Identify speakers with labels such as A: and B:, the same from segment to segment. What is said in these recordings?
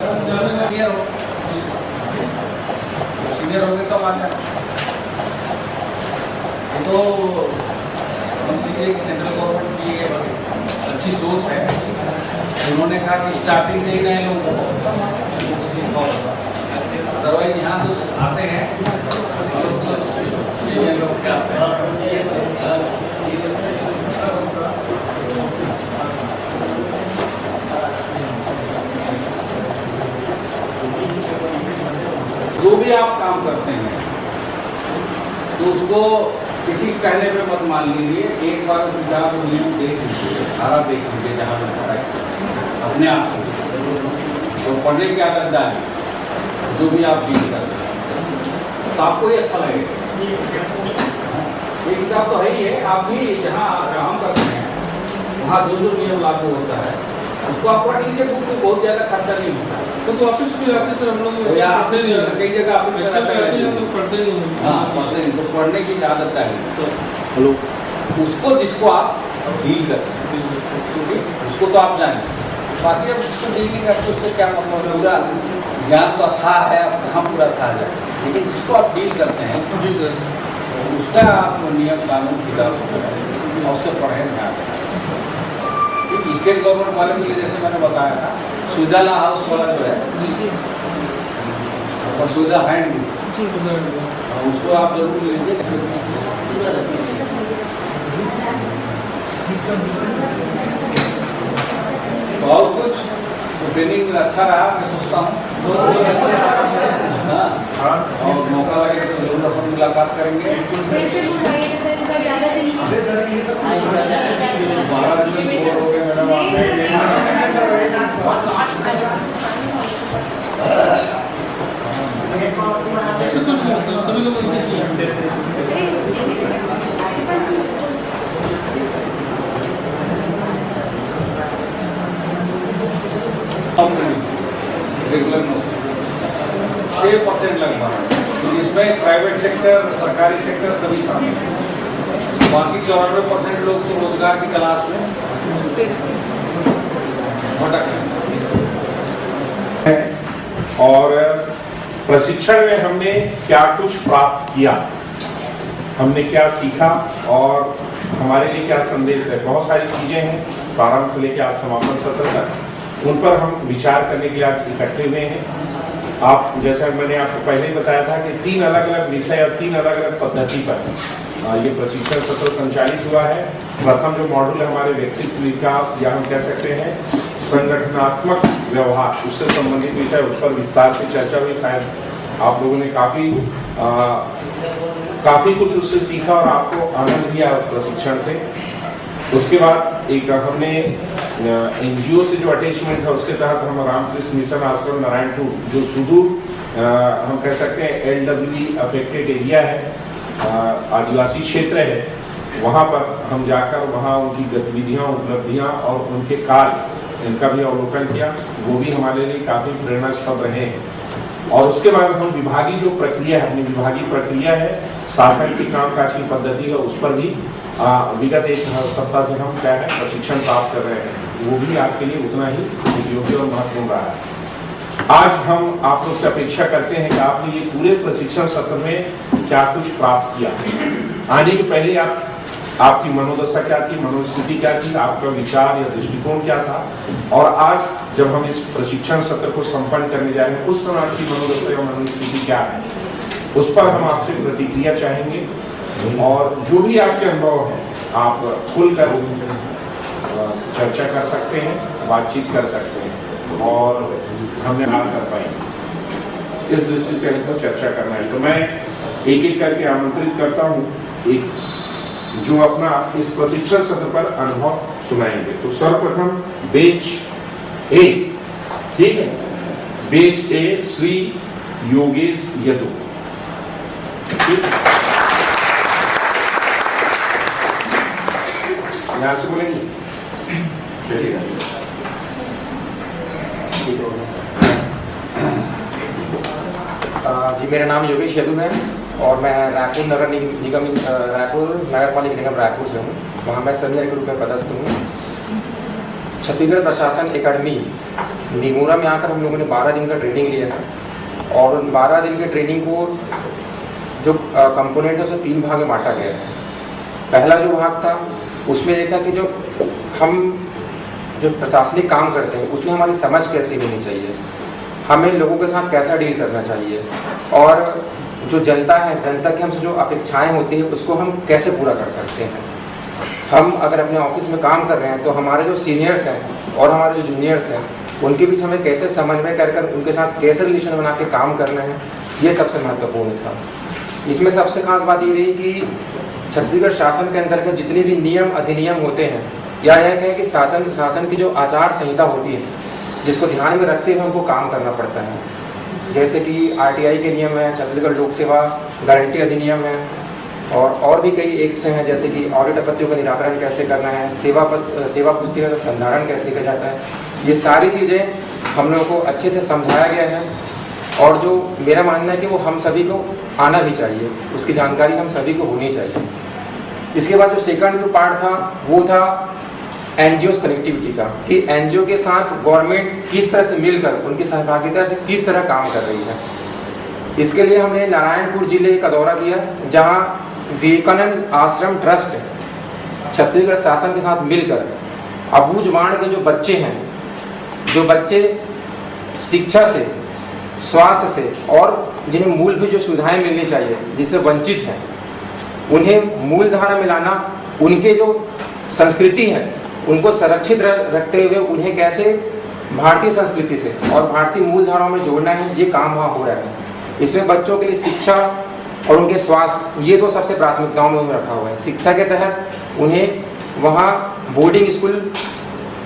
A: Senior हो गए तब आ जाए। तो सेंट्रल गवर्नमेंट की अच्छी सोच है। उन्होंने कहा कि स्टार्टिंग से ही नए लोगों को अदरवाइज यहाँ तो आते हैं सीनियर लोग क्या आते हैं। जो भी आप काम करते हैं तो उसको किसी कहने पे मत मान लीजिए। एक बार आप नियम देख लीजिए, धारा देख लीजिए जहाँ में पढ़ा है अपने आप से तो पढ़ने की आदत डालिए। जो भी आप डील करते हैं तो आपको ही अच्छा लगेगा। ये किताब तो है ही है। आप भी जहाँ काम करते हैं वहाँ जो जो नियम लागू होता है उसको आप पढ़ लीजिए। बुक में बहुत ज़्यादा खर्चा नहीं होता है।
B: तो ऑफिस में आते सर हम लोग
A: कई जगह आप
B: पढ़ते नहीं।
A: हाँ पढ़ते नहीं तो पढ़ने की आदत है। हेलो उसको जिसको आप डील करते हैं उसको तो आप जानें। बाकी अब जिसको डील नहीं करते उसको क्या मतलब पूरा ज्ञान तो अथाह है। अब कहाँ पूरा था जाए लेकिन जिसको आप डील करते हैं उसका आप नियम कानून किताब और उससे पढ़ें ध्यान। स्टेट गवर्नमेंट वाले के लिए जैसे मैंने बताया था सुविधा ला हाउस वाला जो है और सुविधा हैंड उसको आप जरूर लीजिए। और कुछ ट्रेनिंग अच्छा रहा मैं सोचता हूँ। हाँ और मौका लगे तो जरूर अपन मुलाकात करेंगे। 12 दिन बोर हो गए मैडम।
B: सभी लोग
A: रेगुलर 6% लगभग जिसमें प्राइवेट सेक्टर सरकारी सेक्टर सभी शामिल हैं। बाकी 94% लोग तो रोजगार की तलाश में भटक रहे हैं।
C: और प्रशिक्षण में हमने क्या कुछ प्राप्त किया, हमने क्या सीखा और हमारे लिए क्या संदेश है। बहुत सारी चीजें हैं प्रारंभ से लेकर आज समापन सत्र तक, उन पर हम विचार करने के लिए आज इकट्ठे हुए हैं। आप जैसा मैंने आपको पहले ही बताया था कि 3 अलग अलग विषय और 3 अलग अलग पद्धति पर ये प्रशिक्षण सत्र संचालित हुआ है। प्रथम जो मॉड्यूल है हमारे व्यक्तित्व विकास या हम कह सकते हैं संगठनात्मक व्यवहार उससे संबंधित विषय, उस पर विस्तार से चर्चा हुई। शायद आप लोगों ने काफी कुछ उससे सीखा और आपको आनंद लिया उस प्रशिक्षण से। उसके बाद एक हमने एनजीओ से जो अटैचमेंट है उसके तहत हम रामकृष्ण मिशन आश्रम नारायणपुर जो सुदूर हम कह सकते हैं LWE अफेक्टेड एरिया है, आदिवासी क्षेत्र है, वहाँ पर हम जाकर वहाँ उनकी गतिविधियाँ उपलब्धियाँ और उनके कार्य इनका भी अवलोकन किया। वो भी हमारे लिए काफी प्रेरणास्पद रहे हैं। और उसके बाद हम विभागीय जो प्रक्रिया है, अपनी विभागीय प्रक्रिया है, शासन की कामकाज की पद्धति है, उस पर भी विगत 1 सप्ताह से हम क्या है प्रशिक्षण प्राप्त कर रहे हैं। वो भी आपके लिए उतना ही उपयोगी और महत्वपूर्ण रहा है। आज हम आप लोग से अपेक्षा करते हैं कि आपने ये पूरे प्रशिक्षण सत्र में क्या कुछ प्राप्त किया। आने के पहले आपकी मनोदशा क्या थी, मनोस्थिति क्या थी, आपका विचार या दृष्टिकोण क्या था, और आज जब हम इस प्रशिक्षण सत्र को संपन्न करने जा रहे हैं उस समय आपकी मनोदशा या मनोस्थिति क्या है, उस पर हम आपसे प्रतिक्रिया चाहेंगे। और जो भी आपके अनुभव है आप खुलकर चर्चा कर सकते हैं, बातचीत कर सकते हैं और हमने बात कर पाएंगे। इस दृष्टि से हमको चर्चा करना है। तो मैं एक एक करके आमंत्रित करता हूँ एक जो अपना इस प्रशिक्षण सत्र पर अनुभव सुनाएंगे। तो सर्वप्रथम बेच ए, ठीक है, बेच ए श्री योगेश यदु। यहाँ से बोलेंगे।
D: जी मेरा नाम योगेश यदु है और मैं रायपुर नगर निगम रायपुर नगर पालिका निगम रायपुर से हूँ। वहाँ मैं सीनियर के रूप में पदस्थ हूँ। छत्तीसगढ़ प्रशासन एकेडमी निमोरा में आकर हम लोगों ने 12 दिन का ट्रेनिंग लिया है और उन 12 दिन के ट्रेनिंग को जो कंपोनेंट है उसे 3 भाग में बांटा गया है। पहला जो भाग था उसमें देखा कि जो हम जो प्रशासनिक काम करते हैं उसमें हमारी समझ कैसी होनी चाहिए, हमें लोगों के साथ कैसा डील करना चाहिए और जो जनता है, जनता की हमसे जो अपेक्षाएं होती हैं उसको हम कैसे पूरा कर सकते हैं। हम अगर अपने ऑफिस में काम कर रहे हैं तो हमारे जो सीनियर्स हैं और हमारे जो जूनियर्स हैं उनके बीच हमें कैसे समन्वय कर उनके साथ कैसे रिलेशन बना के काम करना है, ये सबसे महत्वपूर्ण था। इसमें सबसे खास बात ये रही कि छत्तीसगढ़ शासन के अंतर्गत जितने भी नियम अधिनियम होते हैं या यह कहें कि शासन की जो आचार संहिता होती है जिसको ध्यान में रखते हुए हमको काम करना पड़ता है, जैसे कि RTI के नियम है, छत्तीसगढ़ लोक सेवा गारंटी अधिनियम है और भी कई एक्ट्स हैं, जैसे कि ऑडिट आपत्तियों का निराकरण कैसे करना है, सेवा पुस्तिका का संधारण कैसे किया जाता है, ये सारी चीज़ें हम लोगों को अच्छे से समझाया गया है और जो मेरा मानना है कि वो हम सभी को आना भी चाहिए, उसकी जानकारी हम सभी को होनी चाहिए। इसके बाद जो सेकंड जो पार्ट था वो था NGOs कनेक्टिविटी का, कि NGO के साथ गवर्नमेंट किस तरह से मिलकर उनकी सहभागिता से किस तरह काम कर रही है। इसके लिए हमने नारायणपुर जिले का दौरा किया जहां विवेकानंद आश्रम ट्रस्ट छत्तीसगढ़ शासन के साथ मिलकर अबूझमाड़ के जो बच्चे हैं, जो बच्चे शिक्षा से, स्वास्थ्य से और जिन्हें मूलभूत जो सुविधाएं मिलनी चाहिए जिससे वंचित हैं, उन्हें मूल धारा में लाना, उनके जो संस्कृति है उनको संरक्षित रखते हुए उन्हें कैसे भारतीय संस्कृति से और भारतीय मूल धाराओं में जोड़ना है, ये काम वहाँ हो रहा है। इसमें बच्चों के लिए शिक्षा और उनके स्वास्थ्य, ये दो सबसे प्राथमिकताओं में रखा हुआ है। शिक्षा के तहत उन्हें वहाँ बोर्डिंग स्कूल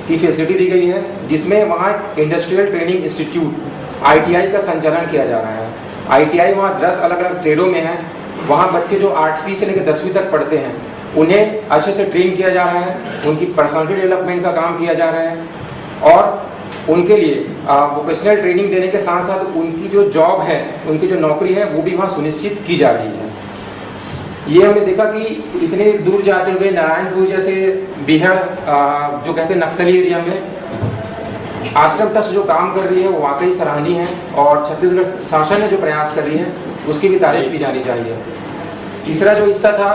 D: की फैसिलिटी दी गई है जिसमें वहाँ इंडस्ट्रियल ट्रेनिंग इंस्टीट्यूट ITI का संचालन किया जा रहा है। ITI वहाँ 10 अलग अलग ट्रेडों में है। वहाँ बच्चे जो 8वीं से लेकर 10वीं तक पढ़ते हैं उन्हें अच्छे से ट्रेन किया जा रहा है, उनकी पर्सनालिटी डेवलपमेंट का काम किया जा रहा है और उनके लिए वोकेशनल ट्रेनिंग देने के साथ साथ उनकी जो जॉब है, उनकी जो नौकरी है वो भी वहाँ सुनिश्चित की जा रही है। ये हमने देखा कि इतने दूर जाते हुए नारायणपुर जैसे बिहार जो कहते हैं नक्सली एरिया में आश्रम ट्रस्ट जो काम कर रही है वो वाकई सराहनीय है और छत्तीसगढ़ शासन ने जो प्रयास कर रही है उसकी भी तारीफ की जानी चाहिए। तीसरा जो हिस्सा था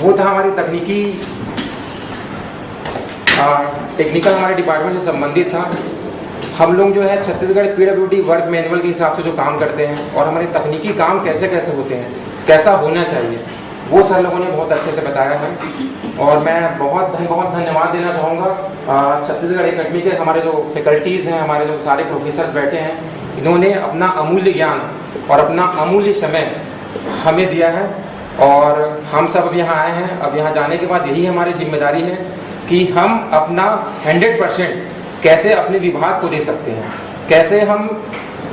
D: वो था हमारी टेक्निकल हमारे डिपार्टमेंट से संबंधित था। हम लोग जो है छत्तीसगढ़ PWD वर्क मैनुअल के हिसाब से जो काम करते हैं और हमारे तकनीकी काम कैसे कैसे होते हैं, कैसा होना चाहिए, वो सर लोगों ने बहुत अच्छे से बताया है और मैं बहुत धन्यवाद देना चाहूँगा छत्तीसगढ़ एकेडमी के हमारे जो फैकल्टीज़ हैं, हमारे जो सारे प्रोफेसर्स बैठे हैं, इन्होंने अपना अमूल्य ज्ञान और अपना अमूल्य समय हमें दिया है और हम सब अब यहाँ आए हैं। अब यहाँ जाने के बाद यही हमारी जिम्मेदारी है कि हम अपना 100% कैसे अपने विभाग को दे सकते हैं, कैसे हम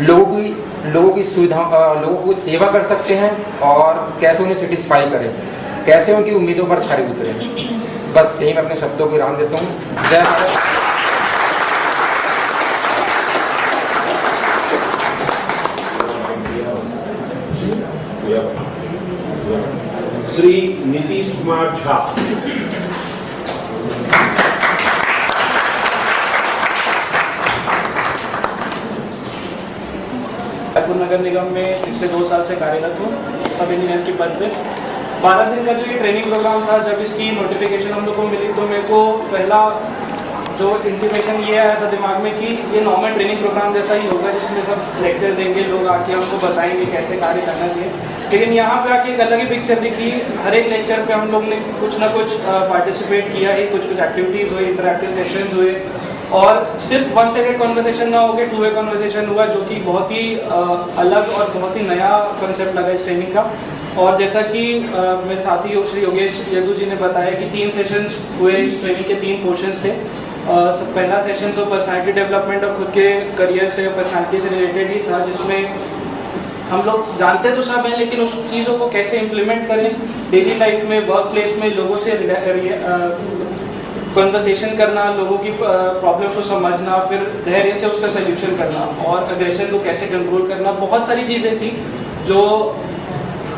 D: लोगों की सुविधा, लोगों की सेवा कर सकते हैं और कैसे उन्हें सेटिस्फाई करें, कैसे उनकी उम्मीदों पर खरे उतरें। बस यही मैं अपने शब्दों को विराम देता हूँ। जय भारत।
C: श्री नीतीश कुमार झा।
B: रायपुर नगर निगम में पिछले 2 साल से कार्यरत हूँ सब इंजीनियर के पद पे। 12 दिन का जो ये ट्रेनिंग प्रोग्राम था, जब इसकी नोटिफिकेशन हम लोग को मिली तो मेरे को पहला जो इंटीमेशन ये आया था दिमाग में कि ये नॉर्मल ट्रेनिंग प्रोग्राम जैसा ही होगा जिसमें सब लेक्चर देंगे, लोग आके हमको बताएंगे कैसे कार्य करना चाहिए। लेकिन यहाँ पे आके एक अलग ही पिक्चर दिखी। हर एक लेक्चर पे हम लोग ने कुछ ना कुछ पार्टिसिपेट किया है, कुछ एक्टिविटीज़ हुई, इंटरैक्टिव सेशंस हुए और सिर्फ 1 साइडेड कॉन्वर्सेशन ना होकर 2 वे कॉन्वर्सेशन हुआ, जो कि बहुत ही अलग और बहुत ही नया कॉन्सेप्ट लगा इस ट्रेनिंग का। और जैसा कि मेरे साथी श्री योगेश यदू जी ने बताया कि 3 सेशंस हुए, इस ट्रेनिंग के 3 पोर्शंस थे। पहला सेशन तो पर्सनालिटी डेवलपमेंट और खुद के करियर से, पर्सनालिटी से रिलेटेड ही था, जिसमें हम लोग जानते तो सब हैं लेकिन उस चीज़ों को कैसे इम्प्लीमेंट करें डेली लाइफ में, वर्क प्लेस में, लोगों से कन्वर्सेशन करना, लोगों की प्रॉब्लम्स को समझना, फिर धैर्य से उसका सोल्यूशन करना और अग्रेशन को कैसे कंट्रोल करना। बहुत सारी चीज़ें थी जो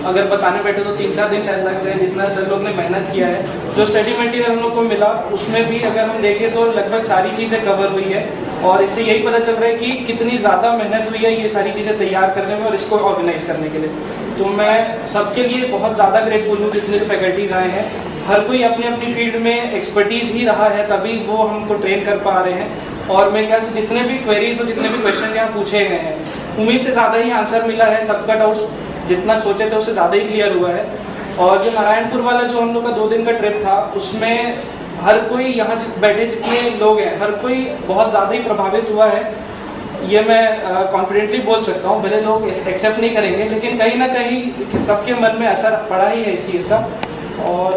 B: अगर बताने बैठे तो 3-4 दिन शायद लग जाए, जितना सर लोग ने मेहनत किया है। जो स्टडी मटेरियल हम लोग को मिला उसमें भी अगर हम देखें तो लगभग सारी चीज़ें कवर हुई है, और इससे यही पता चल रहा है कि कितनी ज़्यादा मेहनत हुई है ये सारी चीज़ें तैयार करने में और इसको ऑर्गेनाइज करने के लिए। तो मैं सबके लिए बहुत ज़्यादा ग्रेटफुल हूँ जितने भी फैकल्टीज़ आए हैं। हर कोई अपनी अपनी फील्ड में एक्सपर्टीज़ ही रहा है, तभी वो हमको ट्रेन कर पा रहे हैं। और मेरे ख्याल से जितने भी क्वेरीज और जितने भी क्वेश्चन यहाँ पूछे गए हैं, उम्मीद से ज़्यादा ही आंसर मिला है। सबका डाउट्स जितना सोचे थे उससे ज़्यादा ही क्लियर हुआ है। और जो नारायणपुर वाला जो हम लोग का 2 दिन का ट्रिप था, उसमें हर कोई यहाँ बैठे जितने लोग हैं, हर कोई बहुत ज़्यादा ही प्रभावित हुआ है। ये मैं कॉन्फिडेंटली बोल सकता हूँ, भले लोग एक्सेप्ट नहीं करेंगे, लेकिन कहीं ना कहीं सबके मन में असर पड़ा ही है इस चीज़ का। और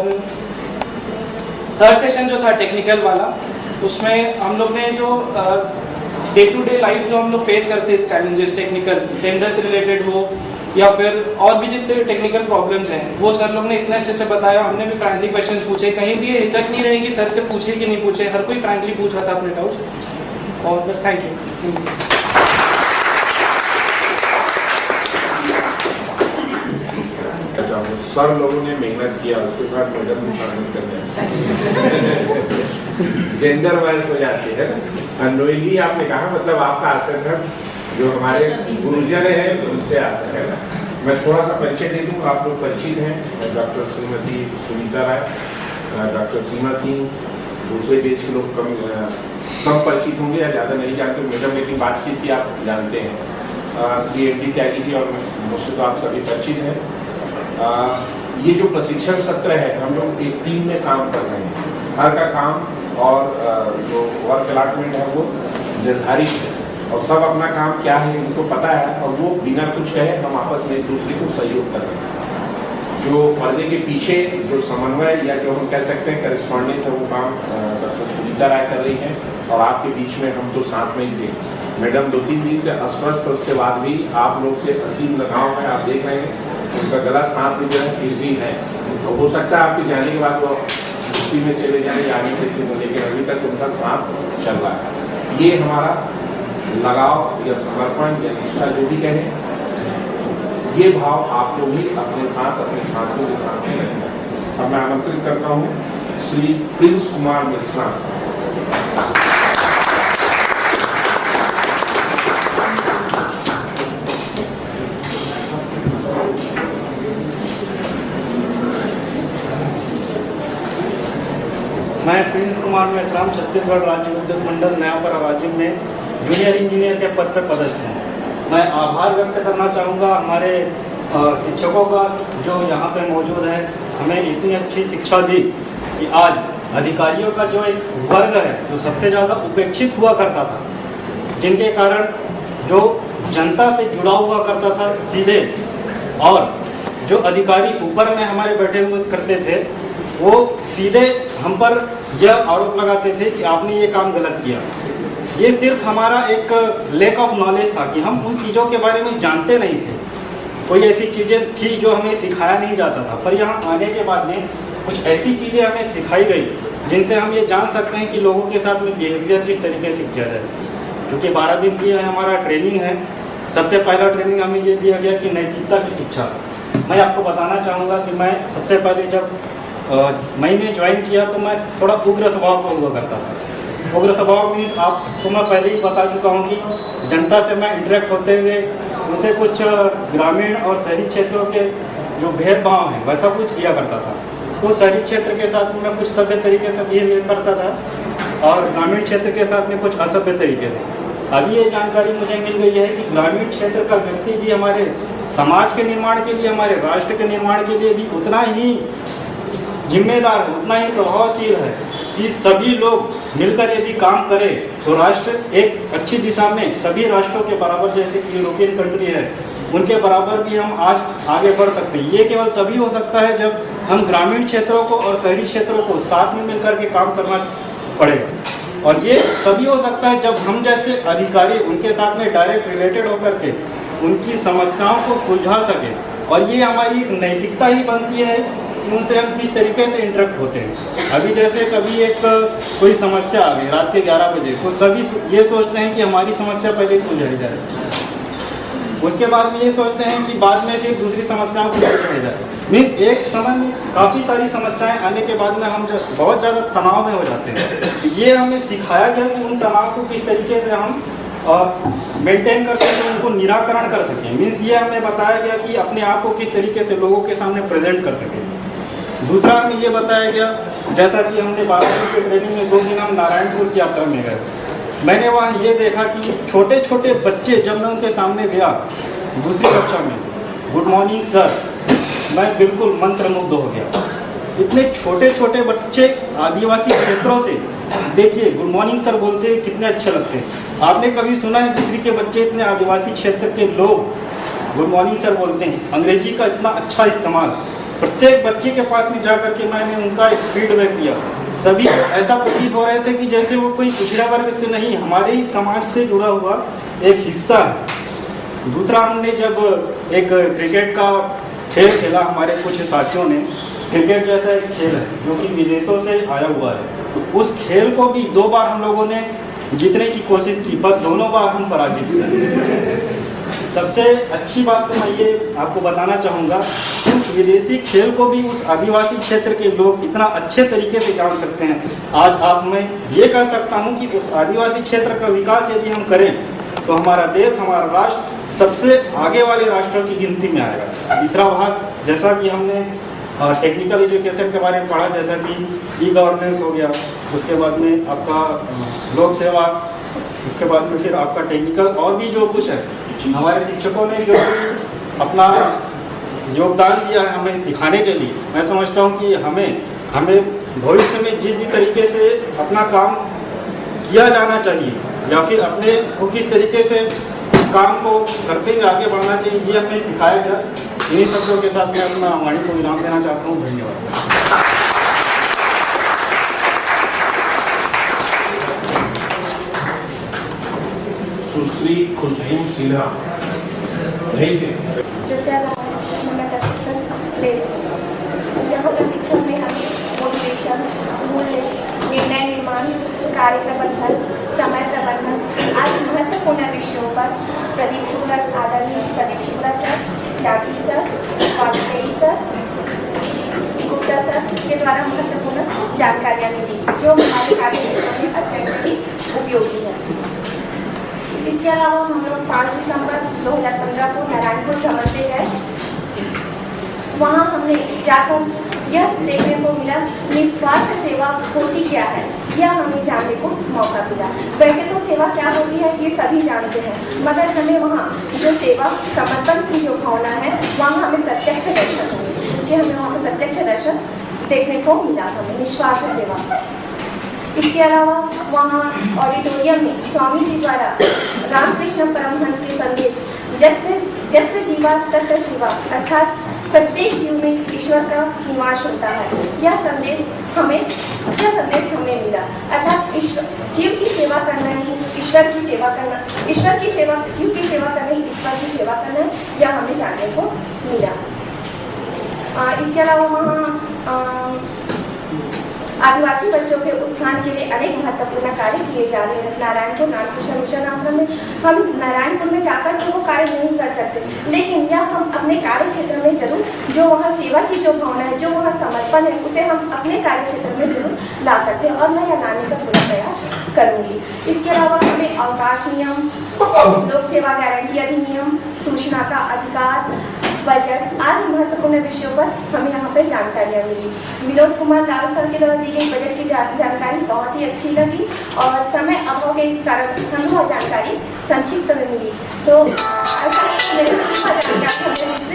B: थर्ड सेशन जो था टेक्निकल वाला, उसमें हम लोग ने जो डे टू डे लाइफ जो हम लोग फेस करते हैं चैलेंजेस, टेक्निकल टेंडर से रिलेटेड हो या फिर और भी जितने टेक्निकल प्रॉब्लम्स हैं, वो सर लोग ने इतने अच्छे से बताया। हमने भी फ्रैंकली क्वेश्चंस पूछे, कहीं भी हिचक नहीं रही कि सर से पूछे कि नहीं पूछे, हर कोई फ्रैंकली पूछ रहा था अपने डाउट्स। और बस थैंक यू।
C: सब लोगों ने मेहनत किया, उसके साथ मैडम भी शामिल कर दिया। जेंडर वाइज हो जाती है ना। अनोइंगली आपने कहा, मतलब आपका असर है जो हमारे गुरुजन हैं उनसे असर है ना। मैं थोड़ा सा परिचय दे दूँ, आप लोग परिचित हैं। डॉक्टर श्रीमती सुनीता राय, डॉक्टर सीमा सिंह, दूसरे देश के लोग कम परिचित होंगे या ज़्यादा नहीं जानते। मैडम लेकिन बातचीत की आप जानते हैं। श्री एम.डी. त्यागी जी और मुझसे तो आप सभी परिचित हैं। ये जो प्रशिक्षण सत्र है, हम लोग एक टीम में काम कर रहे हैं। हर का काम और जो वर्क अलॉटमेंट है वो निर्धारित है, और सब अपना काम क्या है उनको पता है, और वो बिना कुछ कहे हम आपस में एक दूसरे को सहयोग कर रहे हैं। जो पर्दे के पीछे जो समन्वय या जो हम कह सकते हैं करेस्पॉन्डेंस है, वो काम डॉक्टर सुनीता राय कर रही है, और आपके बीच में हम तो साथ में ही थे। मैडम 2-3 दिन से अस्वस्थ, उसके बाद भी आप लोग से असीम लगाव है। आप देख रहे हैं उनका गला 7 दिन फिर भी है, तो हो सकता है आपके जाने के बाद वो छुट्टी में चले जाए या आगे चलते हो, लेकिन अभी तक उनका साथ चल रहा है। ये हमारा लगाव या समर्पण या निष्ठा जो भी कहें, ये भाव आपको भी अपने साथ अपने साथियों के साथ में रखना है। अब मैं आमंत्रित करता हूँ श्री प्रिंस कुमार मिश्रा।
E: मैं प्रिंस कुमार मेश्राम छत्तीसगढ़ राज्य विद्युत मंडल नयापरा राज्य में जूनियर इंजीनियर के पद पर पदस्थ हूँ। मैं आभार व्यक्त करना चाहूँगा हमारे शिक्षकों का जो यहाँ पे मौजूद है, हमें इतनी अच्छी शिक्षा दी कि आज अधिकारियों का जो एक वर्ग है जो सबसे ज़्यादा उपेक्षित हुआ करता था, जिनके कारण जो जनता से जुड़ा हुआ करता था सीधे, और जो अधिकारी ऊपर में हमारे बैठे हुए करते थे, वो सीधे हम पर यह आरोप लगाते थे कि आपने ये काम गलत किया। ये सिर्फ हमारा एक लैक ऑफ नॉलेज था कि हम उन चीज़ों के बारे में जानते नहीं थे। कोई ऐसी चीज़ें थी जो हमें सिखाया नहीं जाता था, पर यहाँ आने के बाद में कुछ ऐसी चीज़ें हमें सिखाई गई जिनसे हम ये जान सकते हैं कि लोगों के साथ में बिहेवियर किस तरीके से किया जाए। क्योंकि 12 दिन की हमारा ट्रेनिंग है। सबसे पहला ट्रेनिंग हमें ये दिया गया कि नैतिकता की शिक्षा। मैं आपको बताना चाहूँगा कि मैं सबसे पहले जब मई में ज्वाइन किया तो मैं थोड़ा उग्र स्वभाव का हुआ करता था। उग्र स्वभाव मीन्स आपको मैं पहले ही बता चुका हूँ कि जनता से मैं इंटरेक्ट होते हुए उनसे कुछ ग्रामीण और शहरी क्षेत्रों के जो भेदभाव हैं वैसा कुछ किया करता था। तो शहरी क्षेत्र के साथ में मैं कुछ सभ्य तरीके से बिहेवियर करता था और ग्रामीण क्षेत्र के साथ में कुछ असभ्य तरीके से। अभी ये जानकारी मुझे मिल गई है कि ग्रामीण क्षेत्र का व्यक्ति भी हमारे समाज के निर्माण के लिए, हमारे राष्ट्र के निर्माण के लिए भी उतना ही जिम्मेदार है, उतना ही प्रभावशील है कि सभी लोग मिलकर यदि काम करें तो राष्ट्र एक अच्छी दिशा में, सभी राष्ट्रों के बराबर, जैसे कि यूरोपियन कंट्री है उनके बराबर भी हम आज आगे बढ़ सकते हैं। ये केवल तभी हो सकता है जब हम ग्रामीण क्षेत्रों को और शहरी क्षेत्रों को साथ में मिलकर के काम करना पड़ेगा, और ये तभी हो सकता है जब हम जैसे अधिकारी उनके साथ में डायरेक्ट रिलेटेड होकर के उनकी समस्याओं को सुलझा सकें। और ये हमारी एक नैतिकता ही बनती है कि उनसे हम किस तरीके से इंटरेक्ट होते हैं। अभी जैसे कभी एक कोई समस्या आ गई रात के 11 बजे, तो सभी ये सोचते हैं कि हमारी समस्या पहले सुलझाई जाए। उसके बाद में ये सोचते हैं कि बाद में फिर दूसरी समस्याओं को रह जाए। मीन्स एक समय में काफ़ी सारी समस्याएं आने के बाद में हम जब बहुत ज़्यादा तनाव में हो जाते हैं। ये हमें सिखाया गया कि उन तनाव को किस तरीके से हम मेंटेन कर सकें, उनको निराकरण कर सकें। मीन्स ये हमें बताया गया कि अपने आप को किस तरीके से लोगों के सामने प्रेजेंट कर सकें। दूसरा हमें ये बताया गया, जैसा कि हमने 12 दिन के ट्रेनिंग में 2 दिन हम नारायणपुर की यात्रा में गए, मैंने वहाँ ये देखा कि छोटे छोटे बच्चे, जब मैं उनके सामने गया दूसरी कक्षा में, गुड मॉर्निंग सर, मैं बिल्कुल मंत्रमुग्ध हो गया। इतने छोटे छोटे बच्चे आदिवासी क्षेत्रों से, देखिए गुड मॉर्निंग सर बोलते हुए कितने अच्छे लगते हैं। आपने कभी सुना है दूसरी के बच्चे इतने आदिवासी क्षेत्र के लोग गुड मॉर्निंग सर बोलते हैं? अंग्रेजी का इतना अच्छा इस्तेमाल। प्रत्येक बच्चे के पास में जाकर के मैंने उनका एक फीडबैक लिया। सभी ऐसा प्रतीत हो रहे थे कि जैसे वो कोई पिछड़ा वर्ग से नहीं, हमारे ही समाज से जुड़ा हुआ एक हिस्सा है। दूसरा, हमने जब एक क्रिकेट का खेल खेला, हमारे कुछ साथियों ने, क्रिकेट जैसा एक खेल है जो कि विदेशों से आया हुआ है, तो उस खेल को भी 2 बार हम लोगों ने जीतने की कोशिश की, पर दोनों बार हम पराजित हुए। सबसे अच्छी बात तो मैं ये आपको बताना चाहूँगा, उस विदेशी खेल को भी उस आदिवासी क्षेत्र के लोग इतना अच्छे तरीके से जान सकते हैं। आज आप मैं ये कह सकता हूँ कि उस आदिवासी क्षेत्र का विकास यदि हम करें तो हमारा देश, हमारा राष्ट्र सबसे आगे वाले राष्ट्रों की गिनती में आएगा। तीसरा भाग, जैसा कि हमने टेक्निकल एजुकेशन के बारे में पढ़ा, जैसा कि ई गवर्नेंस हो गया, उसके बाद में आपका लोक सेवा, उसके बाद में फिर आपका टेक्निकल और भी जो कुछ है, हमारे शिक्षकों ने जो अपना योगदान दिया है हमें सिखाने के लिए, मैं समझता हूँ कि हमें भविष्य में जिस भी तरीके से अपना काम किया जाना चाहिए या फिर अपने को किस तरीके से काम को करते हुए आगे बढ़ना चाहिए, ये हमें सिखाया गया। इन्हीं शब्दों के साथ मैं अपना वाणी को विराम देना चाहता हूँ। धन्यवाद।
C: सुश्री खुशबू सिन्हा
F: जो चल रहा है हमें प्रशिक्षण ले यहाँ प्रशिक्षण में हमें मोटिवेशन, मूल्य, निर्णय निर्माण, कार्य प्रबंधन, समय प्रबंधन आदि महत्वपूर्ण विषयों पर प्रदीप शुक्ला, आदरणीय Pradeep Shukla sir, Daki sir, Vajpayee sir, Gupta sir के द्वारा महत्वपूर्ण जानकारियाँ मिली जो हमारे कार्य क्षेत्र में अत्यंत ही उपयोगी है। इसके अलावा हम लोग 5 दिसंबर 2015 को नारायणपुर भ्रमण पे गए। वहाँ हमने जाकर यह देखने को मिला निस्वार्थ सेवा होती क्या है, यह हमें जानने को मौका मिला। वैसे तो सेवा क्या होती है ये सभी जानते हैं, मगर हमें वहाँ जो सेवा समर्पण की जो भावना है वहाँ हमें प्रत्यक्ष दर्शन हुए, इसलिए हमें वहाँ पर प्रत्यक्ष दर्शन देखने को मिला, हमें निस्वार्थ सेवा। इसके अलावा वहाँ ऑडिटोरियम में स्वामी जी द्वारा रामकृष्ण परमहंस के संदेश जत्र जीवा तत्र शिवा, अर्थात प्रत्येक जीव में ईश्वर का निवास होता है, यह संदेश हमें मिला। अर्थात जीव की सेवा करना ही ईश्वर की सेवा करना, जीव की सेवा करना ही ईश्वर की सेवा करना, यह हमें जानने को मिला। इसके अलावा वहाँ आदिवासी बच्चों के उत्थान के लिए अनेक महत्वपूर्ण कार्य किए जा रहे हैं। नारायणपुर रामकृष्ण मिशन आश्रम में हम नारायणपुर में जाकर तो वो कार्य नहीं कर सकते, लेकिन यह हम अपने कार्य क्षेत्र में जरूर, जो वहाँ सेवा की जो भावना है, जो वहाँ समर्पण है, उसे हम अपने कार्य क्षेत्र में जरूर ला सकते हैं और मैं यह लाने का पूरा प्रयास करूँगी। इसके अलावा हमें अवकाश नियम, लोक सेवा गारंटी अधिनियम, सूचना का अधिकार, बजट आदि महत्वपूर्ण विषयों पर हमें यहाँ पे जानकारियाँ मिली। विनोद कुमार लाल सर के द्वारा दी गई बजट की जानकारी बहुत ही अच्छी लगी और समय अभाव के कारण हमें वह जानकारी संक्षिप्त में मिली, तो ऐसा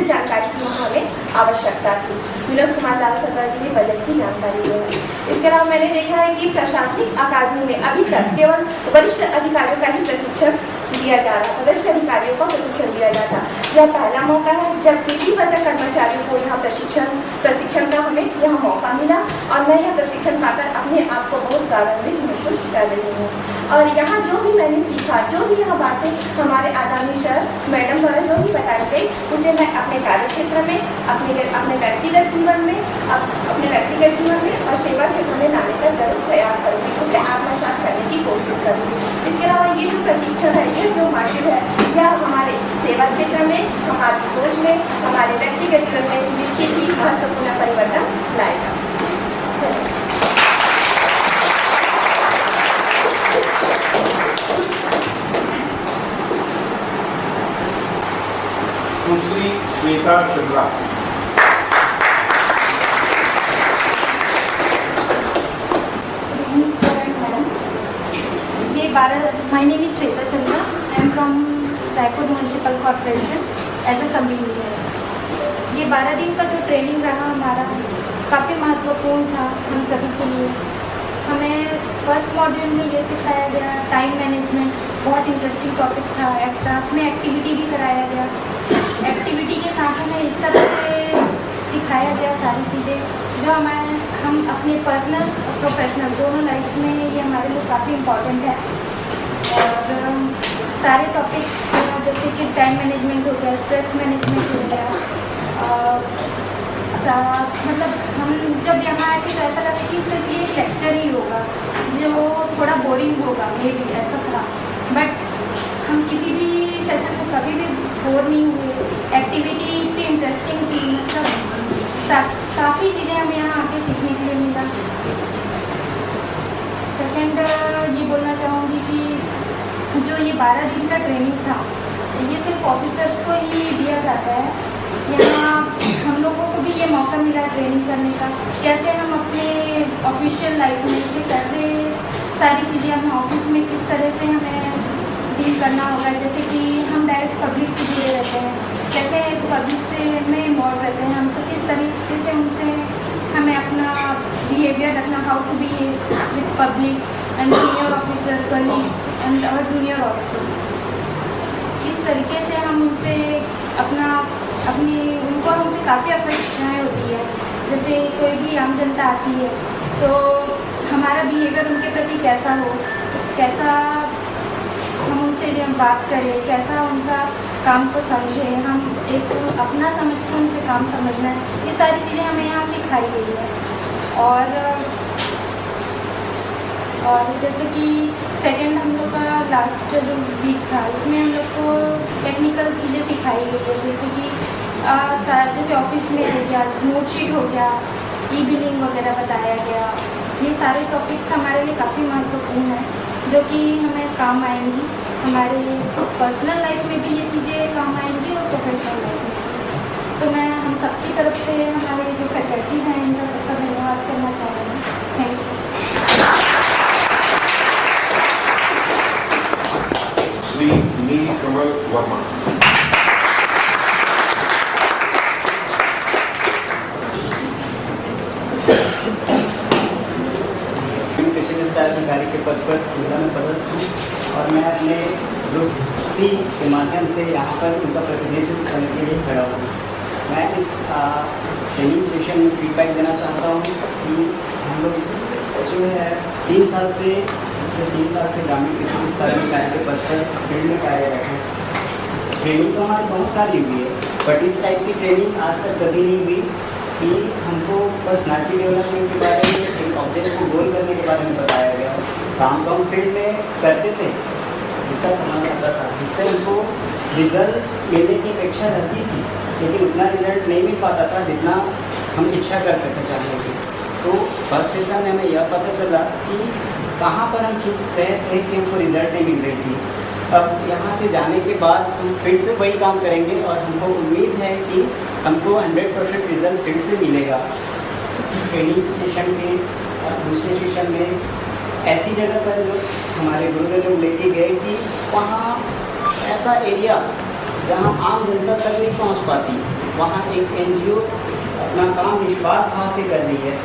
F: जानकारी की वहाँ हमें आवश्यकता थी। विनोद कुमार लाल सर द्वारा दी गई बजट की जानकारी है। इसके अलावा मैंने देखा है कि प्रशासनिक अकादमी में अभी तक केवल वरिष्ठ अधिकारियों का ही प्रशिक्षण दिया जा रहा था, वरिष्ठ अधिकारियों को प्रशिक्षण दिया जाता। यह पहला मौका है जब विधिवत कर्मचारियों को यहाँ प्रशिक्षण का हमें यह मौका मिला और मैं यह प्रशिक्षण पाकर अपने आप को बहुत गौरवान्वित महसूस कर रही हूँ। और यहाँ जो भी मैंने सीखा, जो भी यहाँ बातें हमारे आदरणीय सर मैडम द्वारा जो भी बताई गई, उसे मैं अपने कार्य क्षेत्र में, अपने व्यक्तिगत जीवन में और सेवा क्षेत्र में लाने का जरूर प्रयास करूँगी, उसे आत्मसात करने की कोशिश करूँगी। इसके अलावा ये जो प्रशिक्षण है, ये जो मार्केट है, यह हमारे सेवा क्षेत्र
C: Sushri Shweta Chandra.
G: My name is Shweta Chandra. I am from Raipur municipal corporation as a sub engineer. ये 12 दिन का जो ट्रेनिंग रहा हमारा काफ़ी महत्वपूर्ण था हम सभी के लिए। हमें फर्स्ट मॉड्यूल में ये सिखाया गया टाइम मैनेजमेंट, बहुत इंटरेस्टिंग टॉपिक था। साथ में एक्टिविटी भी कराया गया। एक्टिविटी के साथ हमें इस तरह से सिखाया गया सारी चीज़ें जो हम अपने पर्सनल और प्रोफेशनल दोनों लाइफ में ये हमारे लिए काफ़ी इम्पॉर्टेंट है। और सारे टॉपिक जैसे कि टाइम मैनेजमेंट हो गया, स्ट्रेस मैनेजमेंट हो गया, मतलब हम जब यहाँ आए थे तो ऐसा लगा कि सिर्फ ये लेक्चर ही होगा जो थोड़ा बोरिंग होगा, मे भी ऐसा था। बट हम किसी भी सेशन में कभी भी बोर नहीं हुए। एक्टिविटी इतनी इंटरेस्टिंग थी, मतलब काफ़ी चीज़ें हमें यहाँ आके सीखने के लिए मिला। सेकेंड ये बोलना चाहूँगी कि जो ये 12 दिन का ट्रेनिंग था ये सिर्फ ऑफिसर्स को ही दिया जाता है। यहाँ हम लोगों को भी ये मौका मिला ट्रेनिंग करने का, कैसे हम अपने ऑफिशियल लाइफ में से कैसे सारी चीज़ें हम ऑफिस में किस तरह से हमें डील करना होगा। जैसे कि हम डायरेक्ट पब्लिक से जुड़े रहते हैं, कैसे पब्लिक से में इन्वॉल्व रहते हैं हम, तो किस तरीके से उनसे हमें अपना बिहेवियर रखना, how to be with public and senior officer colleagues and और जूनियर ऑफिसर, किस तरीके से हम उनसे उनको हमसे काफ़ी अपेक्षाएँ होती है। जैसे कोई भी आम जनता आती है तो हमारा बिहेवियर उनके प्रति कैसा हो, कैसा हम उनसे बात करें, कैसा उनका काम को समझें, हम एक अपना समझ के उनसे काम समझना है, ये सारी चीज़ें हमें यहाँ सिखाई गई है। और जैसे कि सेकेंड हम लोग का लास्ट जो वीक था इसमें हम लोग को टेक्निकल चीज़ें सिखाई गई है। जैसे कि जैसे ऑफिस में हो गया, नोट शीट हो गया, ई-बिलिंग वगैरह बताया गया। ये सारे टॉपिक्स हमारे लिए काफ़ी महत्वपूर्ण हैं जो कि हमें काम आएंगी, हमारे पर्सनल लाइफ में भी ये चीज़ें काम आएंगी और प्रोफेशनल लाइफ में। तो मैं हम सबकी तरफ से हमारे जो फैकल्टीज़ हैं इनका सबका धन्यवाद करना चाहूँगी। Thank you.
C: श्री नील कमल वर्मा।
E: अधिकारी के पद पर जिला में पदस्थ हूँ और मैं अपने ग्रुप सी के माध्यम से यहाँ पर उनका प्रतिनिधित्व करने के लिए खड़ा हूँ। मैं इस ट्रेनिंग सेशन में फीडबैक देना चाहता हूँ कि हम लोग जो है 3 साल से ग्रामीण कृषि विस्तार अधिकारी के पद पर फील्ड में कार्यरत हैं। ट्रेनिंग तो हमारी बहुत सारी हुई है, बट इस टाइप की ट्रेनिंग आज तक कभी नहीं हुई कि हमको पर्सनालिटी डेवलपमेंट के बारे में, एक ऑब्जेक्ट को गोल करने के बारे में बताया गया। काम तो हम फील्ड में करते थे जितना समय लगता था, जिससे हमको रिजल्ट मिलने की अपेक्षा रहती थी, लेकिन उतना रिजल्ट नहीं मिल पाता था जितना हम इच्छा करते थे चाहने की। तो फर्स्ट सेशन में हमें यह पता चला कि कहाँ पर हम चूक रहे थे कि हमको रिजल्ट नहीं मिल रही थी। अब यहाँ से जाने के बाद हम फिर से वही काम करेंगे और हमको उम्मीद है कि हमको 100% रिजल्ट फिर से मिलेगा। इस ट्रेनिंग सेशन के दूसरे सेशन में ऐसी जगह पर लोग हमारे गुरुदेव लोग लेके गए कि वहाँ ऐसा एरिया जहाँ आम जनता तक नहीं पहुँच पाती, वहाँ एक NGO अपना काम निस्वार्थ भाव से कर रही है।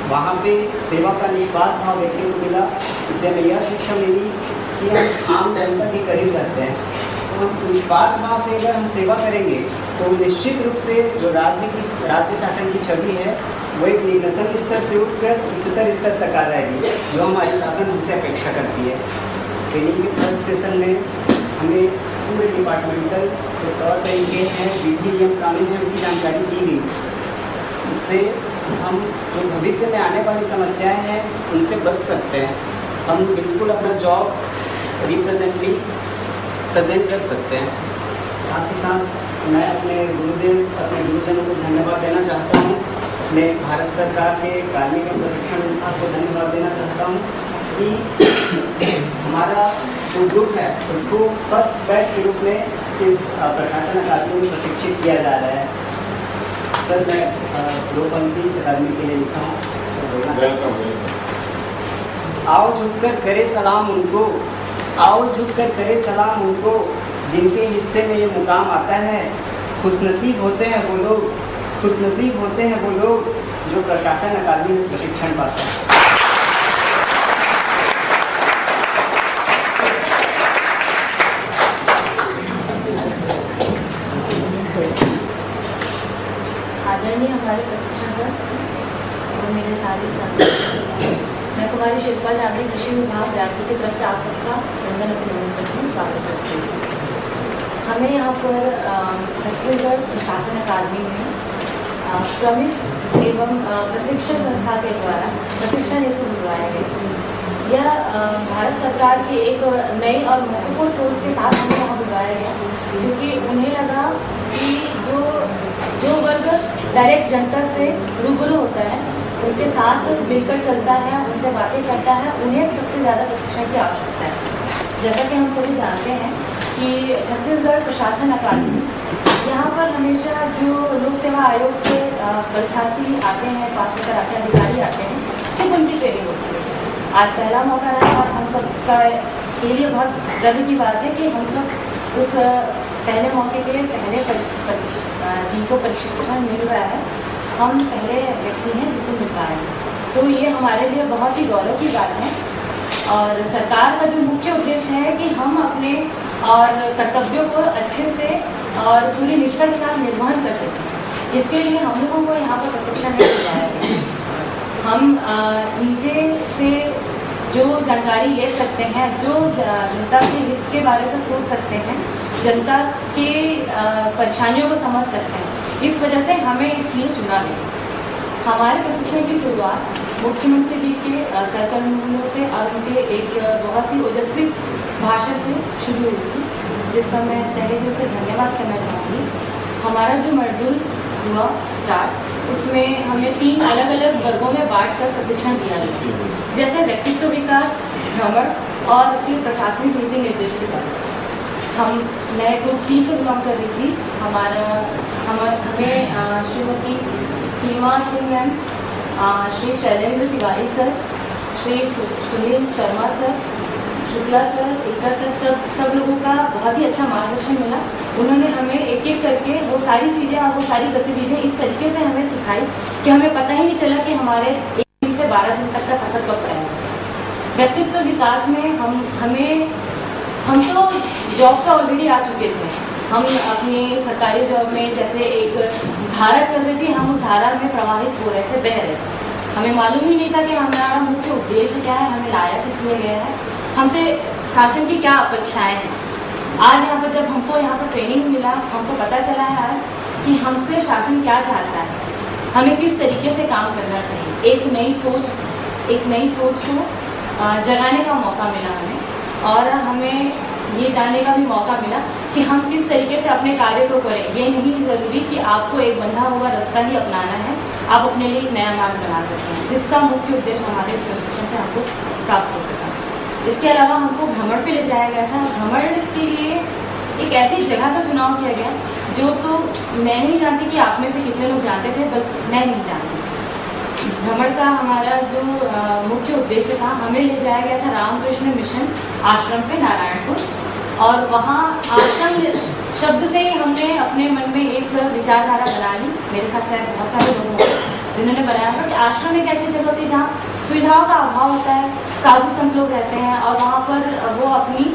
E: वहाँ पे सेवा का निस्वार्थ भाव देखने को मिला। इससे हमें यह शिक्षा मिली कि हम आम जनता के करीब रहते हैं। तो हम निस्वार्थ भाव से अगर हम सेवा करेंगे तो निश्चित रूप से जो राज्य शासन की छवि है वो एक निम्नतम स्तर से उठकर उच्चतर स्तर तक आ जाएगी, जो हमारी शासन हमसे अपेक्षा करती है। ट्रेनिंग के थर्ड सेशन में हमें पूरे डिपार्टमेंटल जो तौर तरीके हैं, विधि नियम कानून है, उनकी जानकारी दी गई। इससे हम जो भविष्य में आने वाली समस्याएं हैं उनसे बच सकते हैं। हम बिल्कुल अपना जॉब रिप्रेजेंटली प्रेजेंट कर सकते हैं। साथ ही साथ मैं अपने गुरुजनों को धन्यवाद देना चाहता हूँ। अपने भारत सरकार के कार्मिक एवं प्रशिक्षण विभाग को धन्यवाद देना चाहता हूँ कि हमारा जो ग्रुप है उसको फर्स्ट बैच के रूप में
H: इस प्रशासन अकादमी में प्रशिक्षित किया जा रहा है। सर मैं दो पंक्ति इस अकादमी के लिए लिखा हूँ। आओ झुककर करे सलाम उनको, आओ झुककर करे सलाम उनको, जिनके हिस्से में ये मुकाम आता है। खुशनसीब होते हैं वो लोग, खुशनसीब होते हैं वो लोग जो प्रशासन अकादमी में प्रशिक्षण पाते हैं।
I: आदरणीय हमारे प्रशिक्षण और मेरे सारे साथी, मैं कुमारी शिल्पा जागरी, कृषि विभाग रायपुर की तरफ से आप सबका वंदन अभिनंदन करती हूँ, स्वागत करती हूँ। हमें यहाँ पर छत्तीसगढ़ प्रशासन अकादमी में श्रमिक एवं प्रशिक्षण संस्था के द्वारा प्रशिक्षण हेतु बुलवाया गया। यह भारत सरकार की एक नई और महत्वपूर्ण सोच के साथ हमें यहाँ बुलवाया गया, क्योंकि उन्हें लगा कि जो वर्ग डायरेक्ट जनता से रूबरू होता है, उनके साथ मिलकर चलता है, उनसे बातें करता है, उन्हें सबसे ज़्यादा प्रशिक्षण की आवश्यकता है। जैसा कि हम सभी जानते हैं कि छत्तीसगढ़ प्रशासन अकादमी यहाँ पर हमेशा जो लोक सेवा आयोग से परीक्षार्थी आते हैं, पास होकर आते हैं, अधिकारी आते हैं, सिर्फ उनकी ट्रेनिंग होती है। आज पहला मौका रहा और हम सब के लिए बहुत गर्व की बात है कि हम सब उस पहले मौके के पहले जिनको प्रशिक्षण मिल रहा है, हम पहले व्यक्ति हैं जिसको मिल पाए हैं। तो ये हमारे लिए बहुत ही गौरव की बात है। और सरकार का जो मुख्य उद्देश्य है कि हम अपने और कर्तव्यों को अच्छे से और पूरी निष्ठा के साथ निर्वहन कर सकें, इसके लिए हम लोगों को यहाँ पर प्रशिक्षण दिया है। हम नीचे से जो जानकारी ले सकते हैं, जो जनता के हित के बारे में सोच सकते हैं, जनता की परेशानियों को समझ सकते हैं, इस वजह से हमें इसलिए चुना गया। हमारे प्रशिक्षण की शुरुआत मुख्यमंत्री जी के कर्तव्यों से और उनके एक बहुत ही ओजस्वी भाषण से शुरू हुई थी, जिसका मैं तहे दिल से धन्यवाद करना चाहूँगी। हमारा जो मॉड्यूल हुआ स्टार्ट, उसमें हमें 3 अलग अलग वर्गों में बांटकर प्रशिक्षण दिया गया, जैसे व्यक्तित्व विकास, भ्रमण और फिर प्रशासनिक नीति निर्देश की बात। मैं ग्रुप सी से बिलोंग कर रही थी। हमें Shrimati Seema Singh ma'am, Shri Shailendra Tiwari sir, Shri Sunil Sharma sir, Shukla sir, Ekka sir, सब लोगों का बहुत ही अच्छा मार्गदर्शन मिला। उन्होंने हमें एक एक करके वो सारी चीज़ें और वो सारी गतिविधियाँ इस तरीके से हमें सिखाई कि हमें पता ही नहीं चला कि हमारे 1 दिन से 12 दिन तक का सफर कब रहेगा। व्यक्तित्व विकास में हम तो जॉब का ऑलरेडी आ चुके थे। हम अपनी सरकारी जॉब में जैसे एक धारा चल रही थी, हम उस धारा में प्रवाहित हो रहे थे, बह रहे थे। हमें मालूम ही नहीं था कि हमारा मुख्य उद्देश्य क्या है, हमें लाया किस लिए गया है, हमसे शासन की क्या अपेक्षाएं हैं। आज यहाँ पर जब हमको यहाँ पर ट्रेनिंग मिला, हमको पता चला है आज कि हमसे शासन क्या चाहता है, हमें किस तरीके से काम करना चाहिए। एक नई सोच को जगाने का मौका मिला हमें, और हमें ये जानने का भी मौका मिला कि हम किस तरीके से अपने कार्य को करें। ये नहीं ज़रूरी कि आपको एक बंधा हुआ रास्ता ही अपनाना है, आप अपने लिए एक नया मार्ग बना सकते हैं, जिसका मुख्य उद्देश्य हमारे इस प्रशिक्षण से हमको प्राप्त हो सका। इसके अलावा हमको भ्रमण पे ले जाया गया था। भ्रमण के लिए एक ऐसी जगह का चुनाव किया गया जो तो मैं नहीं जानती कि आप में से कितने लोग जानते थे, बट मैं नहीं जानती। भ्रमण का हमारा जो मुख्य उद्देश्य था, हमें ले जाया गया था रामकृष्ण मिशन आश्रम पे नारायणपुर, और वहाँ आश्रम शब्द से ही हमने अपने मन में एक विचारधारा बना ली। मेरे साथ शायद बहुत सारे लोग हैं जिन्होंने बनाया था कि आश्रम एक ऐसी जगह होती है जहाँ सुविधाओं का अभाव होता है, साधु संत लोग रहते हैं और वहाँ पर वो अपनी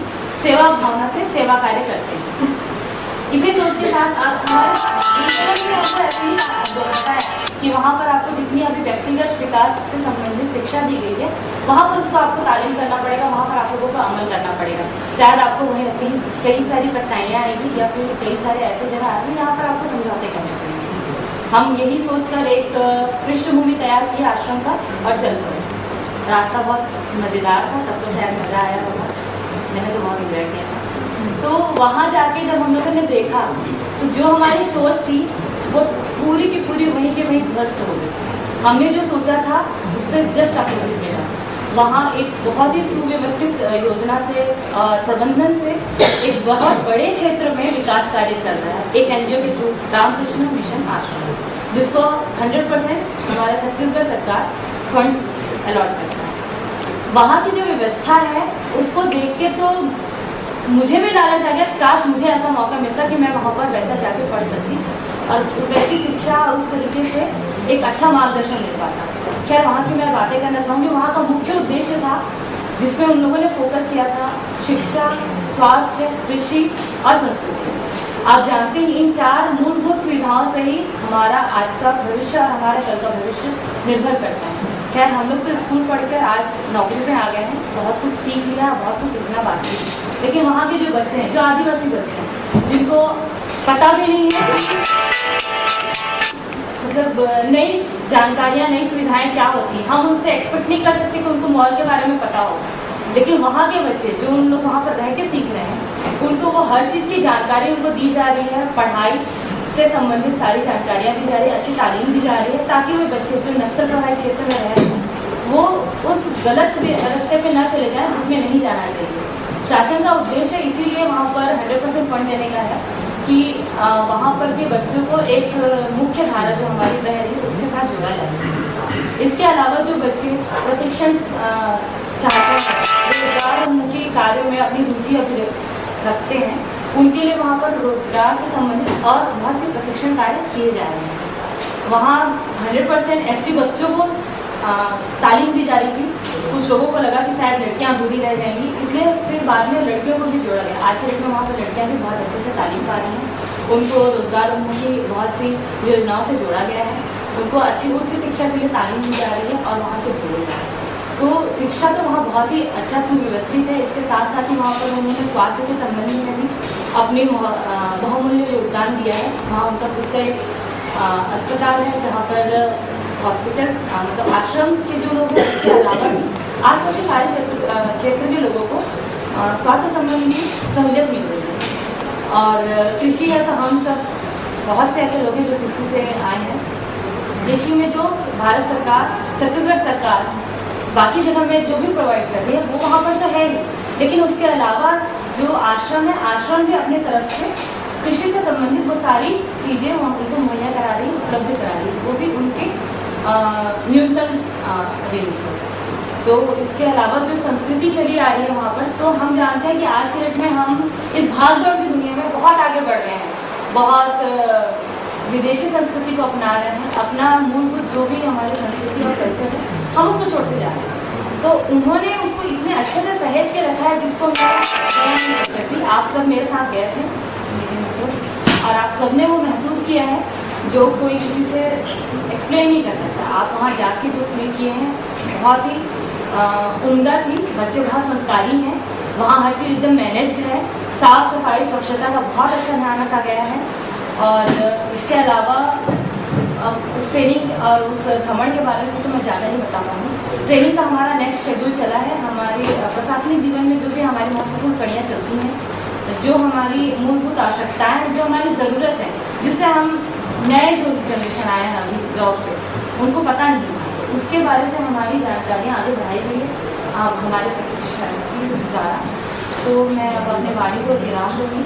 I: सेवा भावना से सेवा कार्य करते हैं। इसी सोच के साथ आप हमारे ऐसे ही बताया कि वहाँ पर आपको जितनी अभी व्यक्तिगत विकास से संबंधित शिक्षा दी गई है, वहाँ पर उसको आपको तालीम करना पड़ेगा, वहाँ पर आप लोगों को अमल करना पड़ेगा। शायद आपको वहीं कई सारी कठिनाइयाँ आएगी या फिर कई सारे ऐसे जगह आएंगे जहाँ पर आपको समझौते करने पड़ेंगे। हम यही सोचकर एक पृष्ठभूमि तैयार किया आश्रम का और चल पड़े। रास्ता बहुत मज़ेदार था, सबको शायद मज़ा आया होगा, मैंने तो बहुत इंजॉय किया था। तो वहाँ जाके जब हम लोगों ने देखा तो जो हमारी सोच थी वो पूरी की पूरी वहीं के वहीं ध्वस्त हो गई। हमने जो सोचा था उससे जस्ट अपोजिट मिला। वहाँ एक बहुत ही सुव्यवस्थित योजना से और प्रबंधन से एक बहुत बड़े क्षेत्र में विकास कार्य चल रहा है, एक NGO के थ्रू, रामकृष्ण मिशन आश्रम, जिसको 100% हमारा छत्तीसगढ़ सरकार फंड अलॉट करता है। वहाँ की जो व्यवस्था है उसको देख के तो मुझे भी लालच आ गया, काश मुझे ऐसा मौका मिलता कि मैं वहाँ पर वैसा जाके पढ़ सकती और वैसी शिक्षा उस तरीके से एक अच्छा मार्गदर्शन मिल पाता। खैर वहाँ की मैं बातें करना चाहूँगी। वहाँ का मुख्य उद्देश्य था जिसमें उन लोगों ने फोकस किया था शिक्षा, स्वास्थ्य, कृषि और संस्कृति। आप जानते हैं इन 4 मूलभूत सुविधाओं से ही हमारा आज का भविष्य और हमारा कल का भविष्य निर्भर करता है। खैर हम लोग तो स्कूल पढ़कर आज नौकरी पे आ गए हैं, बहुत कुछ सीख लिया, बहुत कुछ सीखना बाकी है, लेकिन वहाँ के जो बच्चे हैं, जो आदिवासी बच्चे हैं, जिनको पता भी नहीं है मतलब नई जानकारियाँ, नई सुविधाएं क्या होती हैं, हम उनसे एक्सपेक्ट नहीं कर सकते कि उनको मॉल के बारे में पता हो। लेकिन वहाँ के बच्चे जो उन लोग वहाँ पर रह के सीख रहे हैं, उनको वो हर चीज़ की जानकारी उनको दी जा रही है, पढ़ाई से संबंधित सारी जानकारियाँ दी जा रही है, अच्छी तालीम दी जा रही है, ताकि वो बच्चे जो नक्सल प्रभावित क्षेत्र में रह रहे हैं वो उस गलत रास्ते पे ना चले जाएं जिसमें नहीं जाना चाहिए। शासन का उद्देश्य इसीलिए वहाँ पर 100% फंड देने का है कि वहाँ पर के बच्चों को एक मुख्य धारा जो हमारी बह रही है उसके साथ जोड़ा जा सके। इसके अलावा जो बच्चे प्रशिक्षण चाहते हैं, रोजगारोन्मुखी कार्यों में अपनी रुचि रखते हैं, उनके लिए वहाँ पर रोजगार से संबंधित और बहुत से प्रशिक्षण कार्य किए जा रहे हैं। वहाँ 100% ST बच्चों को तालीम दी जा रही थी। कुछ लोगों को लगा कि शायद लड़कियाँ अधूरी रह जाएंगी, इसलिए फिर बाद में लड़कियों को भी जोड़ा गया। आज के डेट में वहाँ पर लड़कियाँ भी बहुत अच्छे से तालीम पा रही हैं, उनको रोजगारोन्मुखी बहुत सी योजनाओं से जोड़ा गया है, उनको अच्छी उच्च शिक्षा के लिए तालीम दी जा रही है और वहाँ से जोड़ा जा रहा है। तो शिक्षा तो वहाँ बहुत ही अच्छा सुव्यवस्थित है। इसके साथ साथ ही वहाँ पर उन्होंने स्वास्थ्य के संबंध में भी अपने बहुमूल्य योगदान दिया है। वहाँ उनका खुद का एक अस्पताल है जहाँ पर हॉस्पिटल मतलब आश्रम के जो लोग हैं उसके अलावा आसपास के सारे क्षेत्र के लोगों को स्वास्थ्य संबंधी सहूलियत मिल रही है। और कृषि है तो हम सब बहुत से ऐसे लोग हैं जो कृषि से आए हैं। कृषि में जो भारत सरकार, छत्तीसगढ़ सरकार बाकी जगह में जो भी प्रोवाइड कर रही है वो वहाँ पर तो है ही, लेकिन उसके अलावा जो आश्रम है, आश्रम भी अपने तरफ से कृषि से संबंधित वो सारी चीज़ें वहाँ उनको मुहैया करा रही है, उपलब्ध करा रही है, वो भी उनके न्यूनतम रेंज पर। तो इसके अलावा जो संस्कृति चली आ रही है वहाँ पर, तो हम जानते हैं कि आज के डेट में हम इस भागदौड़ की दुनिया में बहुत आगे बढ़ रहे हैं, बहुत विदेशी संस्कृति को अपना रहे हैं, अपना मूलभूत जो भी हमारी संस्कृति और कल्चर है हम उसको छोड़ते जा रहे हैं। तो उन्होंने उसको इतने अच्छे से सहेज के रखा है जिसको मैं नहीं कर सकती। आप सब मेरे साथ गए थे और आप सब ने वो महसूस किया है जो कोई किसी से एक्सप्लेन नहीं कर सकता। आप वहाँ जाके जो फील किए हैं बहुत ही उम्दा थी, बच्चे बहुत संस्कारी हैं, वहाँ हर चीज़ एकदम मैनेज्ड है, साफ सफाई स्वच्छता का बहुत अच्छा ध्यान रखा गया है। और इसके अलावा उस ट्रेनिंग और उस भ्रमण के बारे में तो मैं ज़्यादा नहीं बता पाऊँगी। ट्रेनिंग का हमारा नेक्स्ट शेड्यूल चला है। हमारी प्रशासनिक जीवन में जो भी हमारी महत्वपूर्ण कड़ियाँ चलती हैं, जो हमारी मूलभूत आवश्यकताएँ हैं, जो हमारी ज़रूरत है, जिससे हम नए जो जनरेशन आए हैं अभी जॉब पे उनको पता नहीं है, तो उसके बारे से हमारी जानकारियाँ आगे बढ़ाई गई है हमारे प्रशिक्षण द्वारा। तो मैं अब अपने वाणी को विराम दूँगी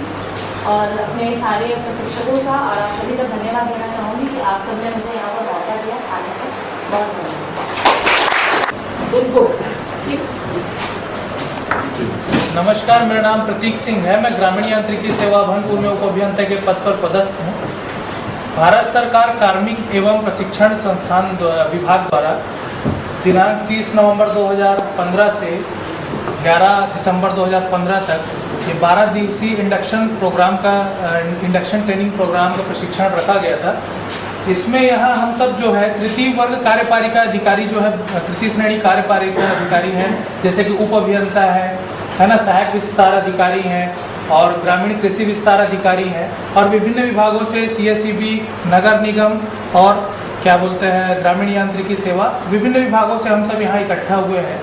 I: और अपने सारे प्रशिक्षकों का और आप सभी का धन्यवाद देना चाहूँगी कि आप सबने मुझे यहाँ पर मौका दिया आने का। बहुत धन्यवाद।
J: नमस्कार, मेरा नाम प्रतीक सिंह है। मैं ग्रामीण यांत्रिकी सेवा भनपुर में उप अभियंता के पद पर पदस्थ हूँ। भारत सरकार कार्मिक एवं प्रशिक्षण संस्थान विभाग द्वारा दिनांक 30 नवंबर 2015 से 11 दिसंबर 2015 तक ये 12 दिवसीय इंडक्शन ट्रेनिंग प्रोग्राम का प्रशिक्षण रखा गया था। इसमें यहाँ हम सब जो है तृतीय वर्ग कार्यपालिका अधिकारी जो है, तृतीय श्रेणी कार्यपालिका अधिकारी हैं, जैसे कि उप अभियंता है ना, सहायक विस्तार अधिकारी हैं और ग्रामीण कृषि विस्तार अधिकारी हैं, और विभिन्न विभागों से CSEB, नगर निगम और क्या बोलते हैं ग्रामीण यांत्रिकी सेवा, विभिन्न विभागों से हम सब यहाँ इकट्ठा हुए हैं।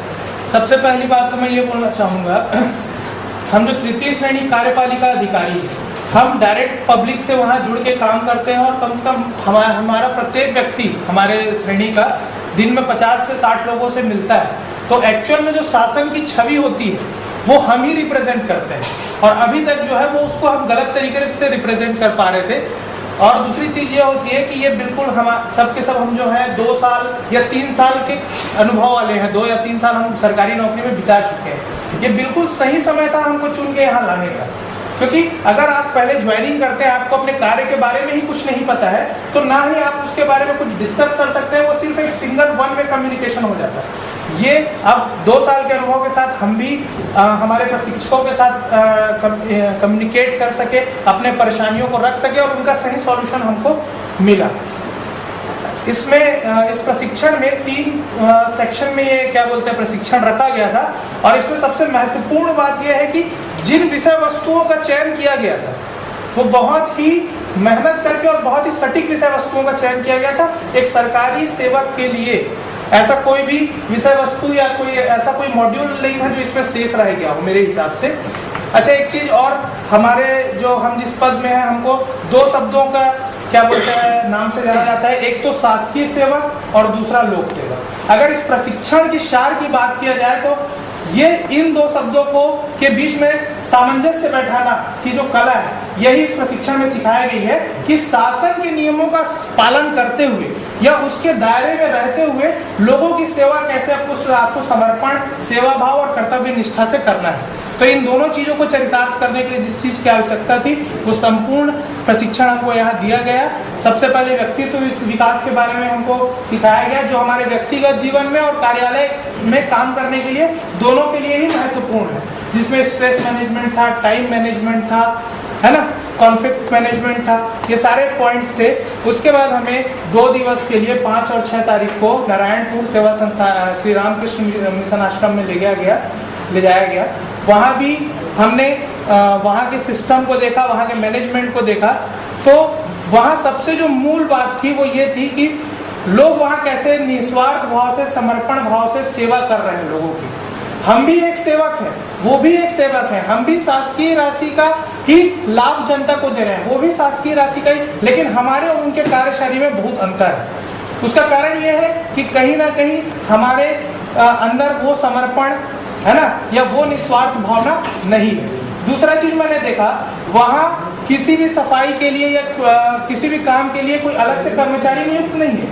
J: सबसे पहली बात तो मैं ये बोलना चाहूँगा, हम जो तृतीय श्रेणी कार्यपालिका अधिकारी हैं, हम डायरेक्ट पब्लिक से वहाँ जुड़ के काम करते हैं और कम से कम हमारा प्रत्येक व्यक्ति हमारे श्रेणी का दिन में 50 से 60 लोगों से मिलता है। तो एक्चुअल में जो शासन की छवि होती है वो हम ही रिप्रेजेंट करते हैं, और अभी तक जो है वो उसको हम गलत तरीके से रिप्रेजेंट कर पा रहे थे। और दूसरी चीज़ ये होती है कि ये बिल्कुल हम सब के सब हम जो है 2 साल या 3 साल के अनुभव वाले हैं, 2 या 3 साल हम सरकारी नौकरी में बिता चुके हैं। ये बिल्कुल सही समय था हमको चुन के यहाँ लाने का, क्योंकि अगर आप पहले ज्वाइनिंग करते हैं, आपको अपने कार्य के बारे में ही कुछ नहीं पता है, तो ना ही आप उसके बारे में कुछ डिस्कस कर सकते हैं, वो सिर्फ एक सिंगल वन वे कम्युनिकेशन हो जाता है। ये अब 2 साल के अनुभव के साथ हम भी हमारे प्रशिक्षकों के साथ कम्युनिकेट कर सके, अपने परेशानियों को रख सके और उनका सही सॉल्यूशन हमको मिला। इसमें इस प्रशिक्षण में 3 सेक्शन में ये क्या बोलते हैं प्रशिक्षण रखा गया था, और इसमें सबसे महत्वपूर्ण बात यह है कि जिन विषय वस्तुओं का चयन किया गया था वो बहुत ही मेहनत करके और बहुत ही सटीक विषय वस्तुओं का चयन किया गया था। एक सरकारी सेवक के लिए ऐसा कोई भी विषय वस्तु या कोई ऐसा कोई मॉड्यूल नहीं था जो इसमें शेष रह गया हो मेरे हिसाब से। अच्छा, एक चीज और, हमारे जो हम जिस पद में हैं हमको 2 शब्दों का क्या बोलते हैं नाम से जाना जाता है, एक तो शासकीय सेवक और दूसरा लोक सेवक। अगर इस प्रशिक्षण की सार की बात किया जाए तो ये इन 2 शब्दों को के बीच में सामंजस्य बैठाना की जो कला है, यही इस प्रशिक्षण में सिखाई गई है कि शासन के नियमों का पालन करते हुए या उसके दायरे में रहते हुए लोगों की सेवा कैसे आपको समर्पण, सेवा भाव और कर्तव्य निष्ठा से करना है। तो इन दोनों चीजों को चरितार्थ करने के लिए जिस चीज की आवश्यकता थी वो संपूर्ण प्रशिक्षण हमको यहाँ दिया गया। सबसे पहले व्यक्तित्व इस विकास के बारे में हमको सिखाया गया, जो हमारे व्यक्तिगत जीवन में और कार्यालय में काम करने के लिए दोनों के लिए ही महत्वपूर्ण है, जिसमें स्ट्रेस मैनेजमेंट था, टाइम मैनेजमेंट था, है ना, कॉन्फ्लिक्ट मैनेजमेंट था, ये सारे पॉइंट्स थे। उसके बाद हमें 2 दिवस के लिए 5 और 6 तारीख को नारायणपुर सेवा संस्थान श्री रामकृष्ण मिशन आश्रम में ले जाया गया। वहाँ भी हमने वहाँ के सिस्टम को देखा, वहाँ के मैनेजमेंट को देखा। तो वहाँ सबसे जो मूल बात थी वो ये थी कि लोग वहाँ कैसे निस्वार्थ भाव से, समर्पण भाव से सेवा कर रहे हैं लोगों की। हम भी एक सेवक हैं, वो भी एक सेवक है, हम भी शासकीय राशि का ही लाभ जनता को दे रहे हैं, वो भी शासकीय राशि का ही, लेकिन हमारे और उनके कार्यशैली में बहुत अंतर है। उसका कारण ये है कि कहीं ना कहीं हमारे अंदर वो समर्पण है ना, या वो निस्वार्थ भावना नहीं है। दूसरा चीज मैंने देखा, वहाँ किसी भी सफाई के लिए या किसी भी काम के लिए कोई अलग से कर्मचारी नियुक्त नहीं है।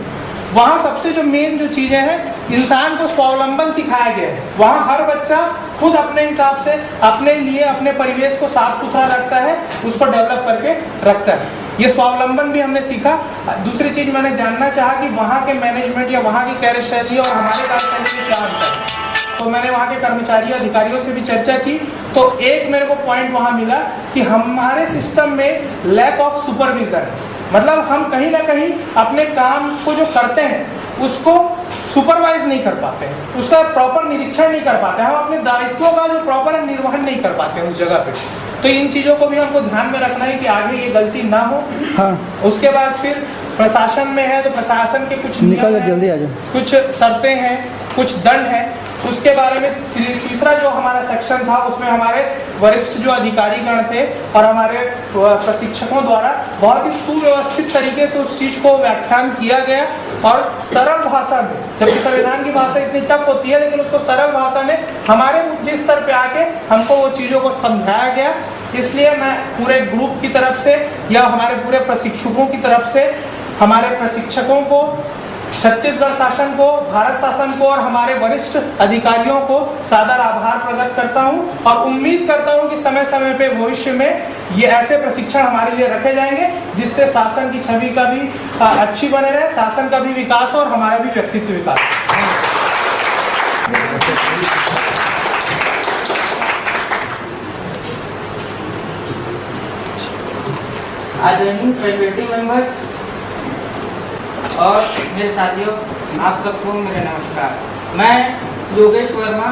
J: वहाँ सबसे जो मेन जो चीजें हैं, इंसान को स्वावलंबन सिखाया गया है। वहाँ हर बच्चा खुद अपने हिसाब से अपने लिए अपने परिवेश को साफ सुथरा रखता है, उसको डेवलप करके रखता है। ये स्वावलंबन भी हमने सीखा। दूसरी चीज मैंने जानना चाहा कि वहाँ के मैनेजमेंट या वहाँ की कार्यशैली और हमारे कार्यशैली में क्या अंतर है। तो मैंने वहाँ के कर्मचारी अधिकारियों से भी चर्चा की, तो एक मेरे को पॉइंट वहाँ मिला कि हमारे सिस्टम में लैक ऑफ सुपरविजन है। मतलब हम कहीं ना कहीं अपने काम को जो करते हैं उसको सुपरवाइज नहीं कर पाते हैं, उसका प्रॉपर निरीक्षण नहीं कर पाते हैं, हम अपने दायित्वों का जो प्रॉपर निर्वहन नहीं कर पाते हैं उस जगह पे। तो इन चीज़ों को भी हमको ध्यान में रखना है कि आगे ये गलती ना हो। हाँ। उसके बाद फिर प्रशासन में है तो प्रशासन के कुछ नियम हैं, कुछ शर्तें हैं, कुछ दंड हैं। उसके बारे में तीसरा जो हमारा सेक्शन था उसमें हमारे वरिष्ठ जो अधिकारीगण थे और हमारे प्रशिक्षकों द्वारा बहुत ही सुव्यवस्थित तरीके से उस चीज़ को व्याख्यान किया गया और सरल भाषा में, जबकि संविधान की भाषा इतनी टफ होती है लेकिन उसको सरल भाषा में हमारे जिस स्तर पे आके हमको वो चीज़ों को समझाया गया। इसलिए मैं पूरे ग्रुप की तरफ से या हमारे पूरे प्रशिक्षकों की तरफ से हमारे प्रशिक्षकों को, छत्तीसगढ़ शासन को, भारत शासन को और हमारे वरिष्ठ अधिकारियों को सादर आभार प्रकट करता हूं और उम्मीद करता हूं कि समय समय पे भविष्य में ये ऐसे प्रशिक्षण हमारे लिए रखे जाएंगे जिससे शासन की छवि का भी अच्छी बने रहे, शासन का भी विकास और हमारा भी व्यक्तित्व विकास।
K: आदरणीय फैकल्टी मेंबर्स और मेरे साथियों, आप सबको मेरा नमस्कार। मैं योगेश वर्मा,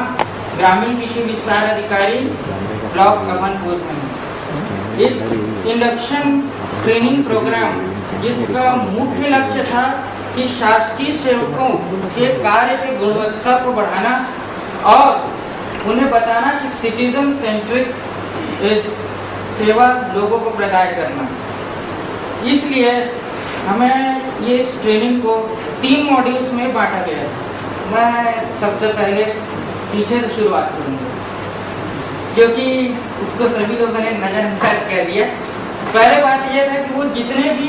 K: ग्रामीण कृषि विस्तार अधिकारी, ब्लॉक अमनपुर में। इस इंडक्शन ट्रेनिंग प्रोग्राम जिसका मुख्य लक्ष्य था कि शासकीय सेवकों के कार्य की गुणवत्ता को बढ़ाना और उन्हें बताना कि सिटीजन सेंट्रिक सेवा लोगों को प्रदान करना। इसलिए हमें ये इस ट्रेनिंग को 3 मॉड्यूल्स में बांटा गया है। मैं सबसे पहले पीछे से शुरुआत करूँगा, क्योंकि उसको सभी लोगों ने नज़रअंदाज कर दिया। पहले बात यह था कि वो जितने भी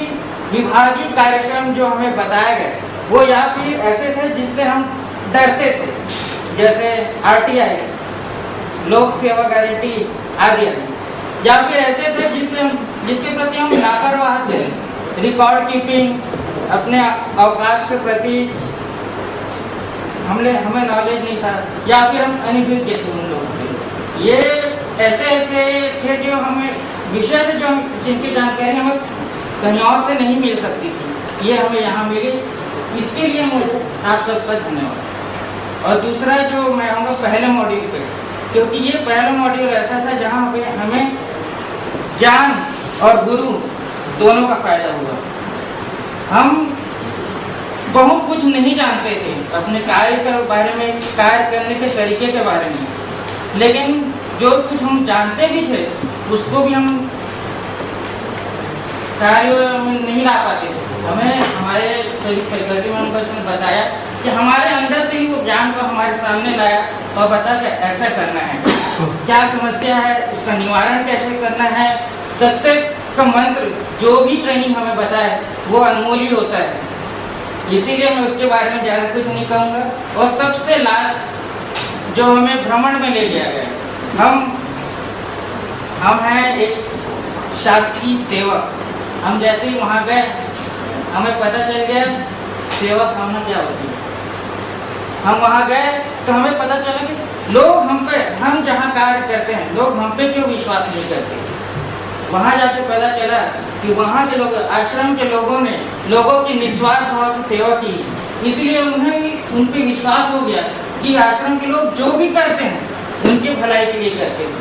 K: विभागीय कार्यक्रम जो हमें बताए गए वो या फिर ऐसे थे जिससे हम डरते थे, जैसे RTI, लोक सेवा गारंटी आदि, या फिर ऐसे थे जिसके प्रति हम लापरवाह थे, रिकॉर्ड कीपिंग, अपने अवकाश के प्रति हमें नॉलेज नहीं था, या फिर हम अनभिज्ञ थे उन लोगों से। ये ऐसे थे जो हमें विषय थे जो जिनकी जानकारी हमें कहीं और से नहीं मिल सकती थी, ये हमें यहाँ मिली। इसके लिए मुझे आप सबका धन्यवाद। और दूसरा जो मैं आऊँगा पहले मॉड्यूल पे, क्योंकि ये पहला मॉड्यूल ऐसा था जहाँ पे हमें ज्ञान और गुरु दोनों का फायदा हुआ। हम बहुत कुछ नहीं जानते थे अपने कार्य के बारे में, कार्य करने के तरीके के बारे में, लेकिन जो कुछ हम जानते भी थे उसको भी हम कार्य में नहीं ला पाते थे। हमें हमारे सभी फैकल्टी मेंबर्स ने बताया कि हमारे अंदर से ही वो ज्ञान को हमारे सामने लाया और बता कि ऐसा करना है, क्या समस्या है, उसका निवारण कैसे करना है। सक्सेस का मंत्र जो भी ट्रेनिंग हमें बताया वो अनमोल ही होता है, इसीलिए मैं उसके बारे में ज़्यादा कुछ नहीं कहूँगा। और सबसे लास्ट जो हमें भ्रमण में ले लिया गया, हम हैं एक शासकीय सेवक। हम जैसे ही वहाँ गए हमें पता चल गया सेवा भावना क्या होती है। हम वहाँ गए तो हमें पता चला कि लोग हम जहाँ कार्य करते हैं लोग हम पे क्यों विश्वास नहीं करते। वहाँ जाके पता चला कि वहाँ के लोग, आश्रम के लोगों ने लोगों की निस्वार्थ भाव से सेवा की, इसलिए उन्हें उन पे विश्वास हो गया कि आश्रम के लोग जो भी करते हैं उनके भलाई के लिए करते हैं।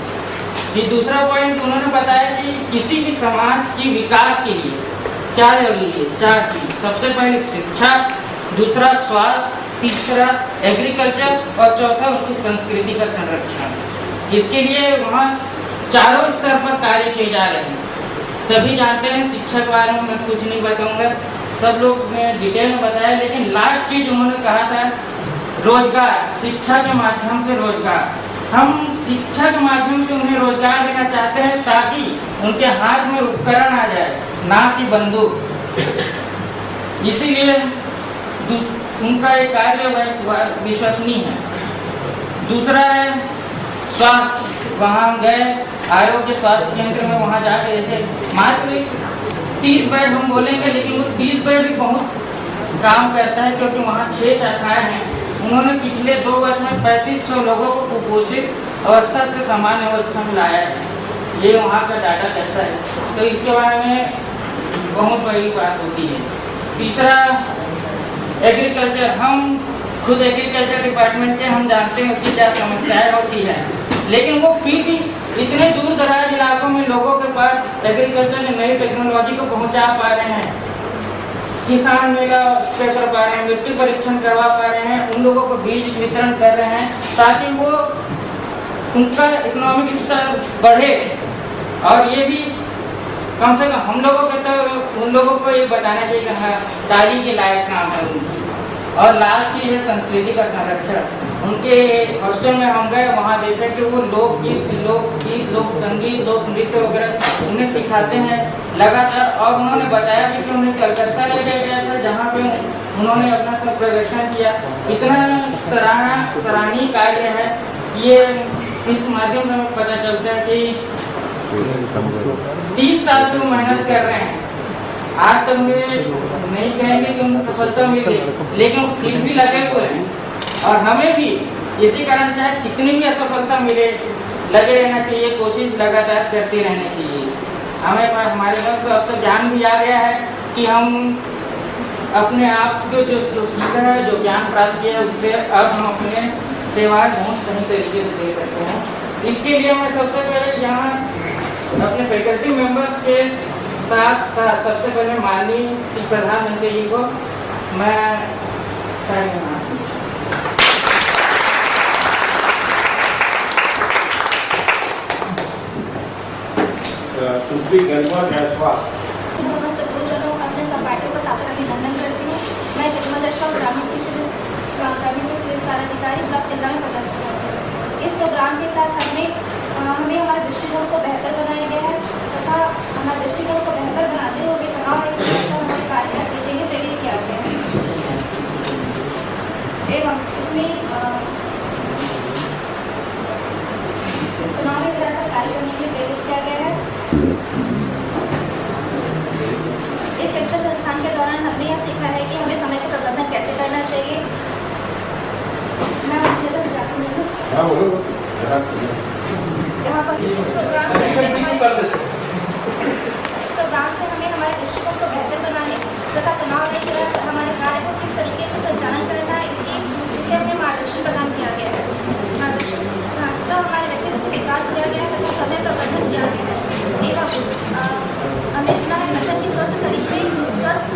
K: ये दूसरा पॉइंट उन्होंने बताया कि किसी भी समाज की विकास के लिए क्या जरूरी है, 4 चीज। सबसे पहले शिक्षा, दूसरा स्वास्थ्य, तीसरा एग्रीकल्चर और चौथा उनकी संस्कृति का संरक्षण। इसके लिए वहाँ चारों स्तर पर कार्य किए जा रहे हैं। सभी जानते हैं, शिक्षा के बारे में मैं कुछ नहीं बताऊंगा, सब लोग ने डिटेल में बताया। लेकिन लास्ट चीज उन्होंने कहा था रोजगार, शिक्षा के माध्यम से रोजगार। हम शिक्षा के माध्यम से उन्हें रोजगार देना चाहते हैं ताकि उनके हाथ में उपकरण आ जाए, ना कि बंदूक। इसीलिए उनका एक कार्य विश्वसनीय है। दूसरा है स्वास्थ्य। वहाँ हम गए आरोग्य स्वास्थ्य केंद्र में, वहाँ जाके देखे मात्र 30 बेड हम बोलेंगे, लेकिन वो 30 बेड भी बहुत काम करता है, क्योंकि वहाँ 6 शाखाएँ हैं। उन्होंने पिछले 2 वर्ष में 3500 लोगों को कुपोषित अवस्था से सामान्य अवस्था में लाया है। ये वहाँ का डाटा कहता है, तो इसके बारे में बहुत बड़ी बात होती है। तीसरा एग्रीकल्चर। हम खुद एग्रीकल्चर डिपार्टमेंट के, हम जानते हैं उसकी क्या समस्याएं होती है, लेकिन वो फिर भी इतने दूर दराज इलाकों में लोगों के पास एग्रीकल्चर ने नई टेक्नोलॉजी को पहुँचा पा रहे हैं। किसान मेला कर पा रहे हैं, मिट्टी परीक्षण करवा पा रहे हैं, उन लोगों को बीज वितरण कर रहे हैं ताकि वो उनका इकोनॉमिक स्तर बढ़े। और ये भी कम से कम हम लोगों के, तो उन लोगों को ये बताना चाहिए कि हाँ ताली के लायक काम है उनकी। और लास्ट चीज़ है संस्कृति का संरक्षण। उनके हॉस्टल में हम गए, वहाँ देखे कि वो लोकगीत, लोक संगीत, लोक नृत्य वगैरह उन्हें सिखाते हैं लगातार। और उन्होंने बताया कि उन्हें कलकत्ता ले जाया गया था, जहाँ पे उन्होंने अपना सब प्रदर्शन किया। इतना सराहनीय कार्य है। ये इस माध्यम से हमें पता चलता है कि 30 साल से वो मेहनत कर रहे हैं। आज तक मुझे नहीं कहेंगे कि उनको सफलता मिली, लेकिन वो फिर भी लगे हुए हैं। और हमें भी इसी कारण चाहे कितनी भी असफलता मिले, लगे रहना चाहिए, कोशिश लगातार करते रहना चाहिए। हमारे पास तो अब तो ज्ञान भी आ गया है कि हम अपने आप को जो सीखा है, जो ज्ञान प्राप्त किया है, उससे अब हम अपने सेवाएं बहुत सही तरीके से दे सकते हैं। इसके लिए मैं सबसे पहले यहाँ अपने फैकल्टी मेंबर्स के साथ सबसे पहले माननीय प्रधानमंत्री जी को मैं
C: सुश्री गरिमा जायसवाल।
F: समस्त गुरुजनों, अपने सहपाठियों का सादर अभिनंदन करती हूँ। मैं जन्मदशा ग्रामीण
G: प्रोग्राम के तहत हमें हमारे दृष्टिकोण को बेहतर बनाया गया है तथा हमारे दृष्टिकोण को बेहतर बनाते हुए तनाव हमारे कार्य के लिए प्रेरित किया गया है। एवं इसमें चुनाव में बेहतर कार्य करने के लिए प्रेरित किया गया है। इस शिक्षा संस्थान के दौरान हमने यह सीखा है कि हमें समय का प्रबंधन कैसे करना चाहिए। मैं आपको बताती हूँ यहाँ पर इस प्रोग्राम से हमें हमारे दृष्टिकोण को बेहतर बनाने तथा तनाव में हमारे कार्य को किस तरीके से संचालन करना है इससे हमें मार्गदर्शन प्रदान किया गया है। तो हमारे व्यक्तित्व को विकास किया गया है तथा समय प्रबंधन किया गया है। एवं हमने सुना है मतलब कि स्वस्थ शरीर में स्वस्थ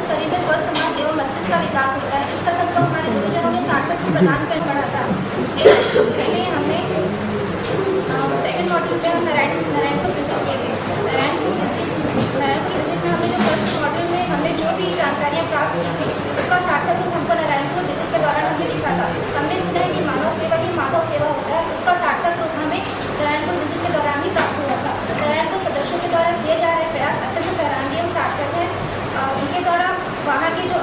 G: शरीर में स्वस्थ मन एवं मस्तिष्क का विकास होता है। इस कथन को हमारे गुरुजनों ने सार्थक प्रदान कर पढ़ा था। इसमें हमने सेकंड मॉड्यूल पे हम नारायण को विजिट किए थे। नारायण को विजिट में हमने जो फर्स्ट मॉड्यूल में हमने जो भी जानकारियाँ प्राप्त की थी उसका सार्थक रूप हमको नारायण को विजिट के दौरान हमने दिखा था। हमने सुना है कि मानव सेवा ही माधव सेवा होता है, उसका सार्थक रूप हमें नारायणपुर विजिट के दौरान ही प्राप्त हुआ था। नारायणपुर सदस्यों के द्वारा किए जा रहे प्रयास अत्यंत सराहनीय एवं सार्थक है। उनके द्वारा वहाँ की जो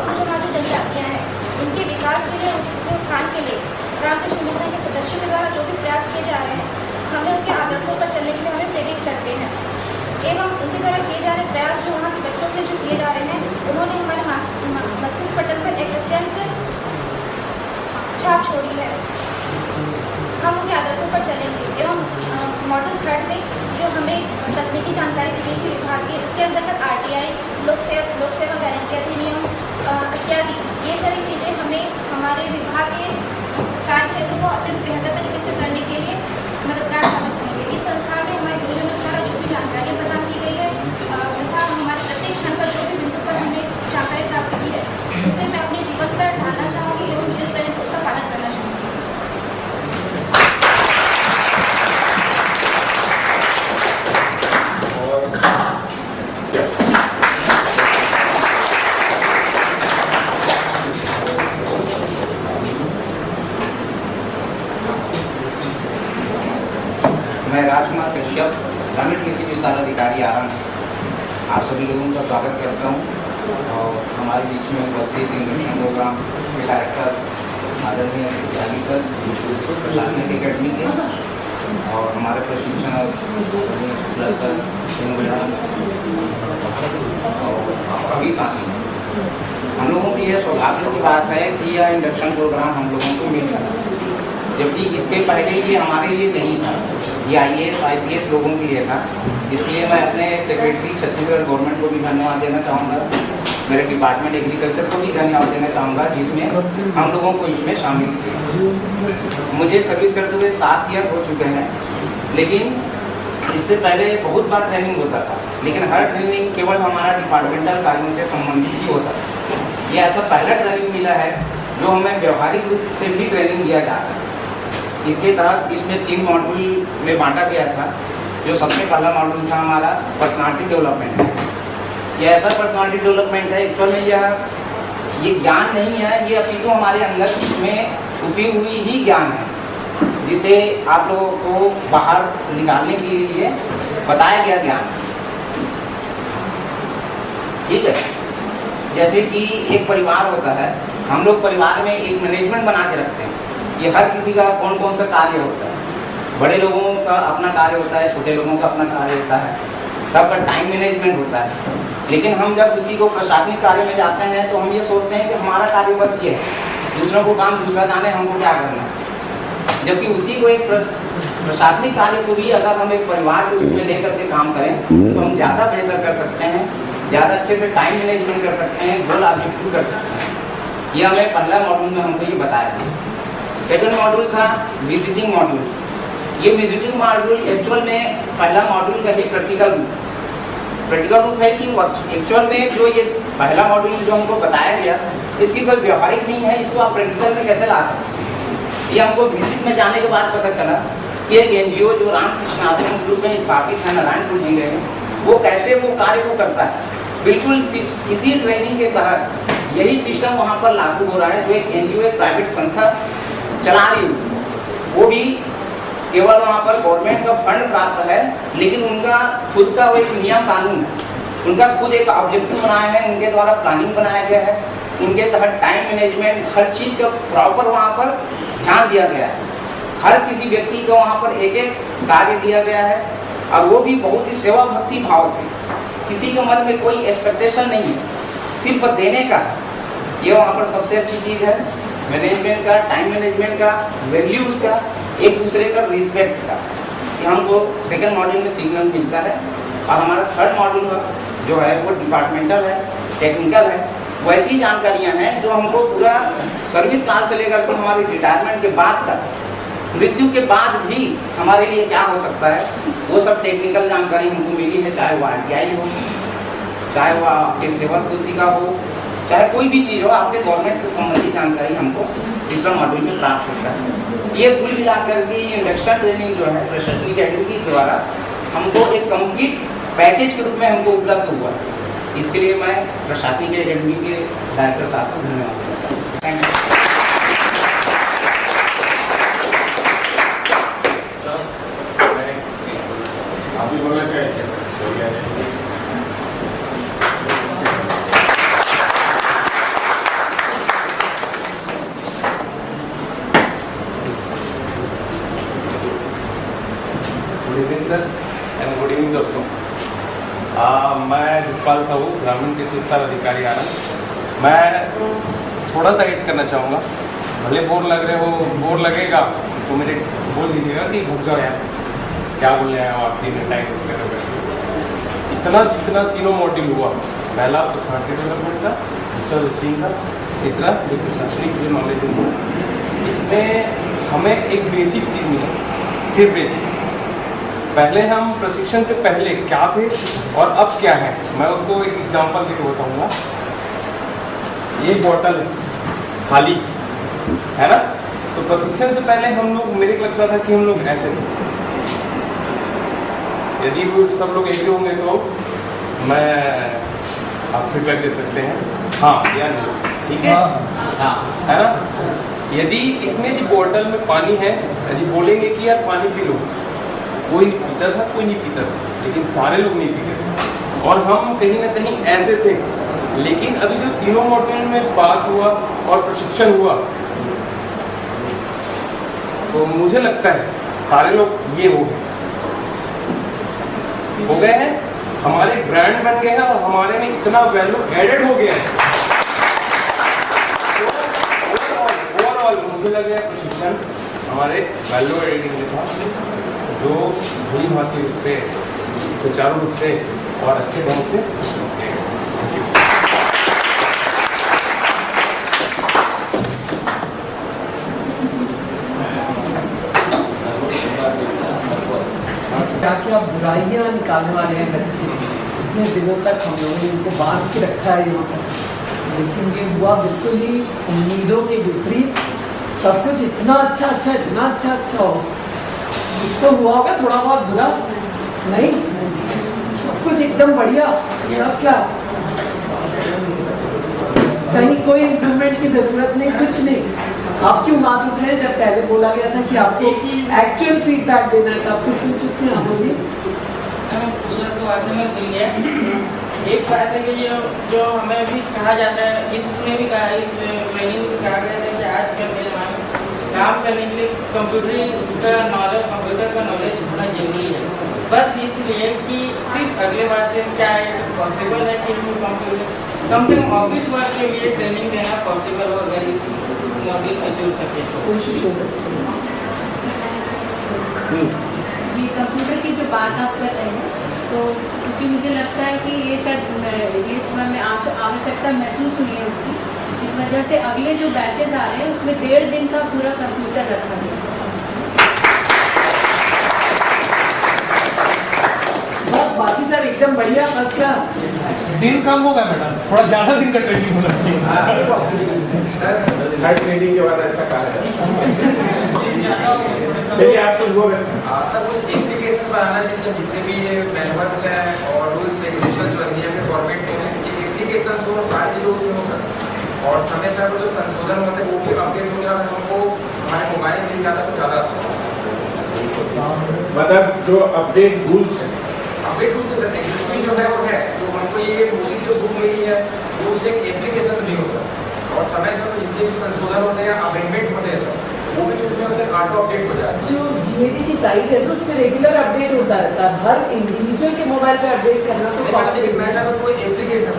G: जनजातियाँ हैं उनके विकास के लिए, उनके उत्थान के लिए रामकृष्ण मिशन के सदस्यों के द्वारा जो भी प्रयास किए जा रहे हैं हमें उनके आदर्शों पर चलने के लिए हमें प्रेरित करते हैं। एवं उनके द्वारा किए जा रहे प्रयास जो वहाँ के बच्चों के जो किए जा रहे हैं उन्होंने हमारे मस्तिष्क पटल पर एक अत्यंत छाप छोड़ी है। हम उनके आदर्शों पर चलेंगे। एवं मॉड्यूल 3 में जो हमें तकनीकी जानकारी दी गई थी विभाग की, उसके अंतर्गत RTI, लोक सेवा गारंटी अधिनियम इत्यादि ये सारी चीज़ें हमें हमारे विभाग के कार्य क्षेत्र को अत्यंत बेहतर तरीके से करने के लिए मददगार साबित होंगे। इस संस्थान में हमारे गुरुजनों द्वारा जो भी जानकारियाँ प्रदान की गई है तथा हमारे प्रत्येक क्षण पर जो भी बिंदु पर हमने जानकारी प्राप्त की है उसे मैं अपने जीवन पर ढालना चाहूँगी एवं मुझे प्रेरित उसका पालन करना चाहूँगी।
K: मैं राजकुमार कश्यप, ग्रामीण कृषि विस्तार अधिकारी आरंभ से आप सभी लोगों का स्वागत करता हूं। और हमारे बीच में उपस्थित इंडक्शन प्रोग्राम के डायरेक्टर आदरणीय त्यागी सर, प्रशासनिक अकेडमी के, और हमारे प्रशिक्षण शुक्ला सर, और सभी साथी। हम लोगों की यह सौभाग्य की बात है कि यह इंडक्शन प्रोग्राम हम लोगों को मिल रहा है, जबकि इसके पहले ये हमारे लिए नहीं था, ये IAS IPS लोगों के लिए था। इसलिए मैं अपने सेक्रेटरी छत्तीसगढ़ गवर्नमेंट को भी धन्यवाद देना चाहूँगा, मेरे डिपार्टमेंट एग्रीकल्चर को भी धन्यवाद देना चाहूँगा जिसमें हम लोगों को इसमें शामिल किया। मुझे सर्विस करते हुए 7 ईयर हो चुके हैं, लेकिन इससे पहले बहुत बार ट्रेनिंग होता था, लेकिन हर ट्रेनिंग केवल हमारा डिपार्टमेंटल कार्यों से संबंधित ही होता था। ये ऐसा पहला ट्रेनिंग मिला है जो हमें व्यवहारिक रूप से भी ट्रेनिंग दिया जाता है। इसके तहत इसमें 3 मॉड्यूल में बांटा गया था। जो सबसे पहला मॉड्यूल था हमारा पर्सनालिटी डेवलपमेंट है। ये ऐसा पर्सनालिटी डेवलपमेंट है, एक्चुअल में ये ज्ञान नहीं है, ये अपितु हमारे अंदर में छुपी हुई ही ज्ञान है, जिसे आप लोगों को बाहर निकालने के लिए बताया गया ज्ञान। ठीक है, जैसे कि एक परिवार होता है, हम लोग परिवार में एक मैनेजमेंट बना के रखते हैं। ये हर किसी का कौन कौन सा कार्य होता है, बड़े लोगों का अपना कार्य होता है, छोटे लोगों का अपना कार्य होता है, सबका टाइम मैनेजमेंट होता है। लेकिन हम जब किसी को प्रशासनिक कार्य में जाते हैं तो हम ये सोचते हैं कि हमारा कार्य बस ये है, दूसरों को काम दूसरा जाने, हमको क्या करना है। जबकि उसी को एक प्रशासनिक कार्य को भी अगर हम एक परिवार के रूप में लेकर के काम करें तो हम ज़्यादा बेहतर कर सकते हैं, ज़्यादा अच्छे से टाइम मैनेजमेंट कर सकते हैं, गोल ऑब्जेक्टिव कर सकते हैं। ये हमें पहला मॉड्यूल में हमको ये बताया था। सेकंड मॉड्यूल था विजिटिंग मॉड्यूल्स। ये विजिटिंग मॉड्यूल एक्चुअल में पहला मॉड्यूल का ही प्रैक्टिकल रूप है कि एक्चुअल में जो ये पहला मॉड्यूल जो हमको बताया गया इसकी कोई व्यवहारिक नहीं है, इसको आप प्रैक्टिकल में कैसे ला सकते हैं। ये हमको विजिट में जाने के बाद पता चला कि एक NGO जो रामकृष्ण आश्रम ग्रुप में स्थापित है नारायणपुर जिले में, वो कैसे वो कार्य को करता है। बिल्कुल इसी ट्रेनिंग के तहत यही सिस्टम वहाँ पर लागू हो रहा है। जो एक NGO एक प्राइवेट संस्था चला रही है, वो भी केवल वहाँ पर गवर्नमेंट का फंड प्राप्त है, लेकिन उनका खुद का वो एक नियम कानून है, उनका खुद एक ऑब्जेक्टिव बनाया है, उनके द्वारा प्लानिंग बनाया गया है, उनके तहत टाइम मैनेजमेंट हर चीज़ का प्रॉपर वहाँ पर ध्यान दिया गया है। हर किसी व्यक्ति को वहाँ पर एक एक कार्य दिया गया है, और वो भी बहुत ही सेवा भक्ति भाव से, किसी के मन में कोई एक्सपेक्टेशन नहीं है, सिर्फ देने का। ये वहाँ पर सबसे अच्छी चीज़ है, मैनेजमेंट का, टाइम मैनेजमेंट का, वैल्यूज़ का, एक दूसरे का रिस्पेक्ट का, कि हमको सेकंड मॉड्यूल में सीखने को मिलता है। और हमारा थर्ड मॉड्यूल जो है वो डिपार्टमेंटल है, टेक्निकल है। वैसी जानकारियाँ हैं जो हमको पूरा सर्विस काल से लेकर के हमारे रिटायरमेंट के बाद तक, मृत्यु के बाद भी हमारे लिए क्या हो सकता है, वो सब टेक्निकल जानकारी हमको मिली है। चाहे वो RTI हो, चाहे वो आपके सेवा पुस्तिका हो, चाहे कोई भी चीज़ हो, आपके गवर्नमेंट से संबंधित जानकारी हमको तीसरा मॉड्यूल में प्राप्त होता है। ये कुल मिलाकर के इंडक्शन ट्रेनिंग जो है प्रशासनिक अकेडमी के द्वारा हमको एक कंप्लीट पैकेज के रूप में हमको उपलब्ध हुआ है। इसके लिए मैं प्रशासनिक अकेडमी के डायरेक्टर साहब को धन्यवाद देता हूँ। Thank you.
L: Good evening sir and good evening दोस्तों। मैं जसपाल साहू, ग्रामीण कृषि विस्तार अधिकारी आनंद। मैं थोड़ा सा एड करना चाहूँगा, भले बोर लग रहे हो, बोर लगेगा तो मेरे बोल दीजिएगा कि भूख जाओ यार, क्या बोलने आए हो आप, 3 मिनट टाइम वेस्ट कर रहे हो। इतना जितना तीनों मॉड्यूल हुआ, पहला पर्सनालिटी डेवलपमेंट का, दूसरा लिस्टिंग का, तीसरा जो प्रशासनिक जो नॉलेज है, इसमें हमें एक बेसिक चीज़ मिली, सिर्फ बेसिक। पहले हम प्रशिक्षण से पहले क्या थे और अब क्या है, मैं उसको एक एग्जांपल देकर बताऊंगा। ये बॉटल है खाली, है ना, तो प्रशिक्षण से पहले हम लोग, मेरे को लगता था कि हम लोग ऐसे थे। यदि वो सब लोग ऐसे होंगे तो मैं आप फीडबैक दे सकते हैं, हाँ या नहीं, ठीक है, हाँ, है ना। यदि इसमें जो बॉटल में पानी है, यदि बोलेंगे कि यार पानी पी लो, कोई पीता था, कोई नहीं पीता था, लेकिन सारे लोग नहीं पीते थे, और हम कहीं ना कहीं ऐसे थे। लेकिन अभी जो तीनों मॉड्यूल में बात हुआ और प्रशिक्षण हुआ, तो मुझे लगता है सारे लोग ये हो गए हैं, हमारे ब्रांड बन गए हैं और हमारे में इतना वैल्यू एडेड हो गया है। ओवरऑल मुझे लग रहा है प्रशिक्षण हमारे वैल्यू एडिंग में था, जो भली भांति रूप से, सुचारू रूप से और अच्छे ढंग से।
M: क्या बुराइयां निकालने वाले हैं बच्चे, इतने दिनों तक हम लोगों ने इनको बांध के रखा है यहाँ पर, लेकिन ये हुआ बिल्कुल ही उम्मीदों के विपरीत। सब कुछ इतना अच्छा अच्छा, इतना अच्छा अच्छा हो, कुछ तो हुआ होगा थोड़ा बहुत बुरा, नहीं, सब कुछ एकदम बढ़िया, फर्स्ट क्लास, कहीं कोई इम्प्रूवमेंट की जरूरत नहीं, कुछ नहीं। आप क्यों हाथ उठ रहे हैं, जब पहले बोला गया था कि आपको एक्चुअल फीडबैक देना है, तब तो पूछ चुके हैं, बोलिए।
K: एक बात है कि जो हमें भी कहा जाता है, इसमें भी कहा, इस ट्रेनिंग में कहा गया था कि आज कल के ज़माने में काम करने के लिए कंप्यूटर का नॉलेज होना जरूरी है। बस इसलिए कि सिर्फ अगले बार से क्या है, पॉसिबल है कि कंप्यूटर कम से कम ऑफिस वर्क के लिए ट्रेनिंग देना पॉसिबल हो, अगर इस मॉड्यूल में जुड़ सके तो
M: कोशिश हो सकती है।
G: ये कंप्यूटर की जो बात आप कर रहे हैं, तो क्योंकि मुझे लगता है कि ये शायद ये समय में आवश्यकता महसूस हुई है उसकी, इस वजह से अगले जो बैचेस आ रहे हैं उसमें 1.5 दिन का पूरा कंप्यूटर रखा गया।
M: बस बाकी सब एकदम बढ़िया, फर्स्ट क्लास।
J: दिन कम होगा मैडम, थोड़ा ज़्यादा दिन का ट्रेनिंग होना चाहिए।
C: हर ट्रेनिंग के बाद ऐसा कहा है। चलिए आप कुछ बोल रहे हैं।
D: सर कुछ एप्लीकेशन बनाना चाहिए सर, जितने भी ये मेंबर्स हैं और रूल्स रेगुलेशन जो नियम में गवर्नमेंट के हैं, एप्लीकेशन हो, सारी चीज़ें उसमें हो सर। और समय समय पर जो संशोधन होते हैं वो भी अपडेट हो जाता है, हमको हमारे मोबाइल में ज़्यादा तो ज़्यादा अच्छा
C: मतलब जो अपडेट रूल्स हैं,
D: अपडेट रूल्स सर एग्जिस्टिंग जो है वो है, तो हमको ये नोटिस जो बुक मिली है वो उसके एप्लीकेशन नहीं होता, और समय समय पर जितने भी संशोधन होते हैं अमेंडमेंट होते हैं सर, वो भी चीज़ में उससे ऑटो अपडेट हो जाता है।
M: जो GAT की साइट है ना उस पर रेगुलर अपडेट होता रहता है, हर इंडिविजुअल के मोबाइल पे अपडेट करना तो पॉसिबल
D: मैं चाहता हूँ कोई एप्लीकेशन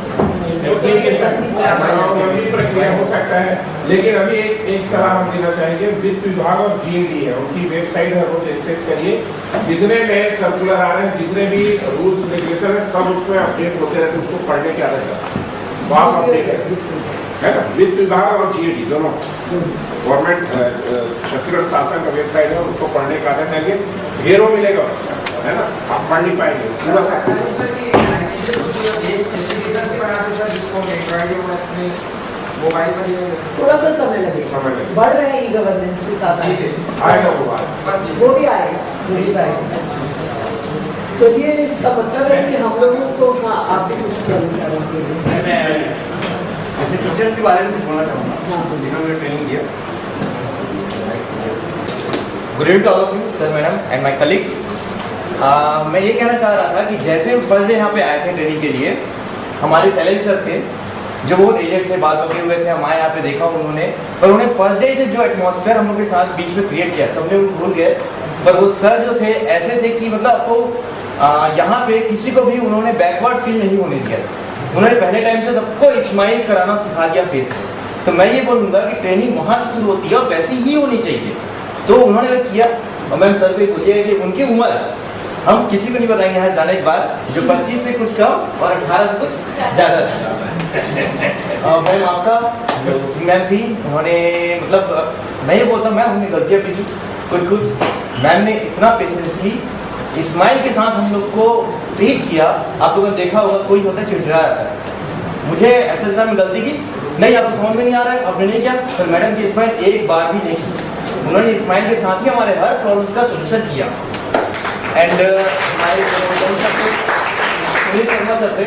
C: प्रक्रिया हो सकता है, लेकिन अभी एक सलाह हम देना चाहेंगे, वित्त विभाग और GAT है उनकी वेबसाइट है, रोज एक्सेस करिए, जितने नए सर्कुलर आ रहे हैं, जितने भी रूल्स रेगुलेशन है सब उसमें अपडेट होते रहते हैं, उसको पढ़ने की आदत है, वो आप अपडेट है ना। वित्त विभाग और GAT दोनों गवर्नमेंट छत्तीसगढ़ शासन का वेबसाइट है, उसको पढ़ने का आदत है, ढेरों मिलेगा उसका, है ना, आप पढ़ नहीं पाएंगे पूरा सब
D: मोबाइल पर
M: थोड़ा सा समय लगेगा, बढ़ रहे हैं गवर्नेंस के साथ
C: आएगा
M: वो भी आएगा, वो भी आएगा। चलिए इसका मतलब है कि हम लोगों को, हाँ आप भी कुछ करना चाहेंगे।
E: टीचर्स के बारे में कुछ बोलना चाहूँगा जिन्होंने ट्रेनिंग किया। Good evening to all of you sir, madam and my colleagues. मैं ये कहना चाह रहा था कि जैसे हम फर्स्ट डे यहाँ पे आए थे ट्रेनिंग के लिए, हमारे सैलरी सर थे जो बहुत एजेड थे, बात बगे हुए थे, हमारे यहाँ पे देखा उन्होंने, पर उन्होंने फर्स्ट डे से जो एटमॉस्फेयर हम लोग के साथ बीच में क्रिएट किया सबने उनको भूल गए, पर वो सर जो थे ऐसे थे कि मतलब आपको यहाँ पे किसी को भी उन्होंने बैकवर्ड फील नहीं होने दिया। उन्होंने पहले टाइम से सबको स्माइल कराना सिखा दिया फेस से। तो मैं ये बोलूँगा कि ट्रेनिंग वहाँ से शुरू होती है और वैसी ही होनी चाहिए। तो उन्होंने किया, और मैम सर को पूछिए कि उनकी उम्र हम किसी को नहीं बताएंगे यहाँ जाने के बाद, जो 25 से कुछ कम और 18 से कुछ ज़्यादा। मैम आपका मैम थी, उन्होंने मतलब मैं ये बोलता हूँ मैम हमने गलतियाँ भी की कुछ, मैम ने इतना पेशेंसली स्माइल के साथ हम लोग को ट्रीट किया। आप लोगों ने देखा होगा कोई होता है चिड़चिड़ा रहता है, मुझे ऐसा जैसा मैं गलती की नहीं, आपको समझ में नहीं आ रहा है, आपने नहीं किया, पर मैडम की स्माइल एक बार भी नहीं की, उन्होंने स्माइल के साथ ही हमारे हर प्रॉब्लम्स का सोल्यूशन किया। एंड हमारे सुनील शर्मा सर थे,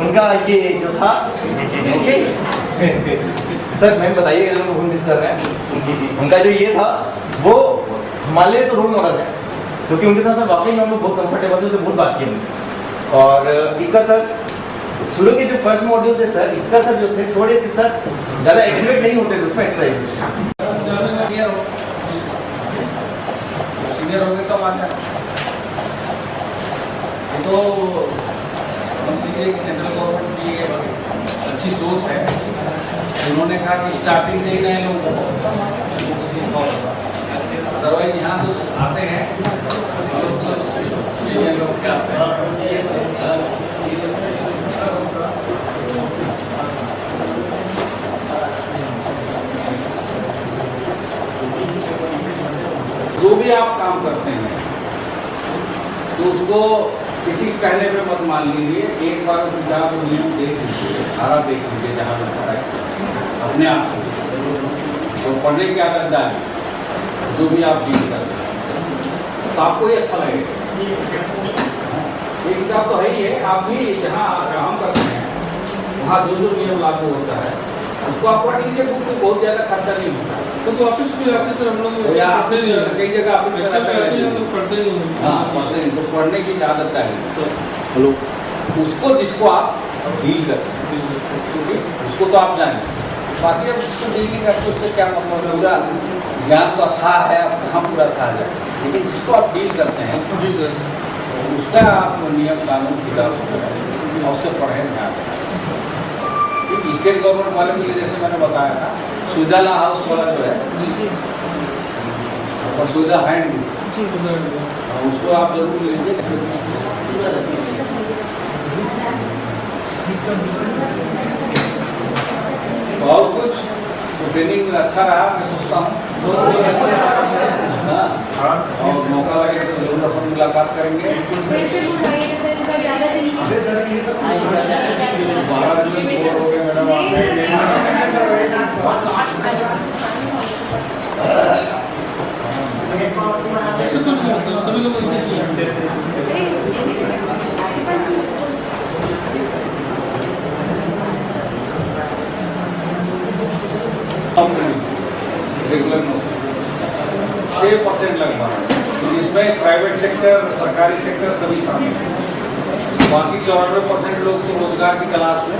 E: उनका ये जो था ओके सर मैम बताइएगा जो लोग मिस कर रहे हैं, उनका जो ये था वो हमारे लिए तो रोल मॉडल है, क्योंकि उनके साथ वाकई में हम लोग बहुत कंफर्टेबल थे, बहुत बात की हमने। और इक्का सर शुरू के जो फर्स्ट मॉड्यूल थे सर, इक्का सर जो थे थोड़े से सर ज़्यादा एक्यूरेट नहीं होते थे उसमें एक्सरसाइज।
A: सीनियर हो गए तो आ जाए, तो हम देखिए कि सेंट्रल गवर्नमेंट की एक अच्छी सोच है, उन्होंने कहा कि स्टार्टिंग से ही नए लोगों को सिखाओ, अदरवाइज यहाँ तो आते हैं लोग सब सीनियर लोग क्या आते हैं। जो भी आप काम करते हैं तो उसको किसी कहने पे मत मान लीजिए, एक बार आप नियम देख लीजिए, धारा देख लीजिए जहाँ लिखा है अपने आप से, तो पढ़ने की आदत डालिए जो भी आप डील करते हैं, तो आपको ही अच्छा लगेगा। ये किताब तो है ही है, आप भी जहाँ काम करते हैं वहाँ जो जो नियम लागू होता है उसको आप पढ़ लीजिए, बुक में बहुत ज़्यादा खर्चा नहीं होता है।
B: तो ऑफिस में आते सर हम लोग
A: कई जगह ऑफिस में
B: पढ़ते ही नहीं।
A: हाँ पढ़ते नहीं, तो पढ़ने की आदत है हेलो, उसको जिसको आप डील करते हैं उसको तो आप जाने, बाकी अब जिसको डील नहीं करते उससे क्या मतलब, पूरा ज्ञान तो अथाह है, अब कहाँ पूरा था जाए, लेकिन जिसको आप डील करते हैं उसका आप नियम कानून किताब और उससे पढ़ें ध्यान। स्टेट गवर्नमेंट वाले के लिए जैसे मैंने बताया था, सुविधा ला हाउस वाला जो है और सुविधा हैंड उसको आप जरूर लीजिए। और कुछ तो ट्रेनिंग अच्छा रहा मैं सोचता हूँ, और मौका लगे तो जरूर अपन मुलाकात करेंगे। 12 दिन बोर हो गए
B: सभी लोग
A: प्राइवेट सेक्टर, सरकारी सेक्टर सभी शामिल हैं। बाकी 94% लोग तो रोजगार की तलाश में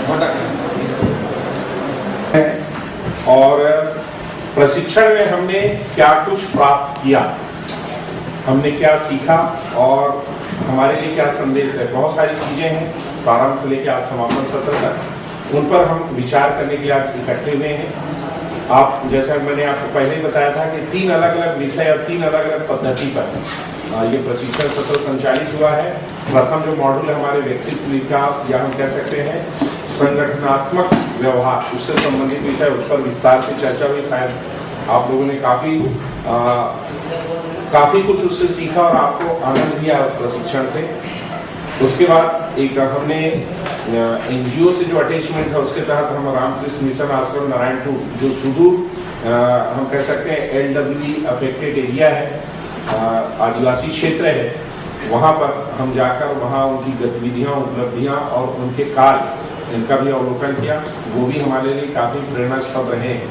A: भटक रहे हैं।
C: और प्रशिक्षण में हमने क्या कुछ प्राप्त किया, हमने क्या सीखा और हमारे लिए क्या संदेश है। बहुत सारी चीजें हैं, प्रारंभ से लेकर आज समापन सत्र तक, उन पर हम विचार करने के लिए आज इकट्ठे हुए हैं। आप जैसा मैंने आपको पहले ही बताया था कि 3 अलग अलग विषय और 3 अलग अलग पद्धति पर ये प्रशिक्षण सत्र संचालित हुआ है। प्रथम जो मॉड्यूल है हमारे व्यक्तित्व विकास या हम कह सकते हैं संगठनात्मक व्यवहार, उससे संबंधित विषय, उस पर विस्तार से चर्चा हुई। शायद आप लोगों ने काफी कुछ उससे सीखा और आपको आनंद लिया उस प्रशिक्षण से। उसके बाद एक हमने एनजीओ से जो अटैचमेंट है उसके तहत हम रामकृष्ण मिशन आश्रम नारायणपुर, जो सुदूर हम कह सकते हैं LWE अफेक्टेड एरिया है, आदिवासी क्षेत्र है, वहाँ पर हम जाकर वहाँ उनकी गतिविधियाँ, उपलब्धियाँ और उनके कार्य, इनका भी अवलोकन किया। वो भी हमारे लिए काफ़ी प्रेरणास्पद रहे हैं।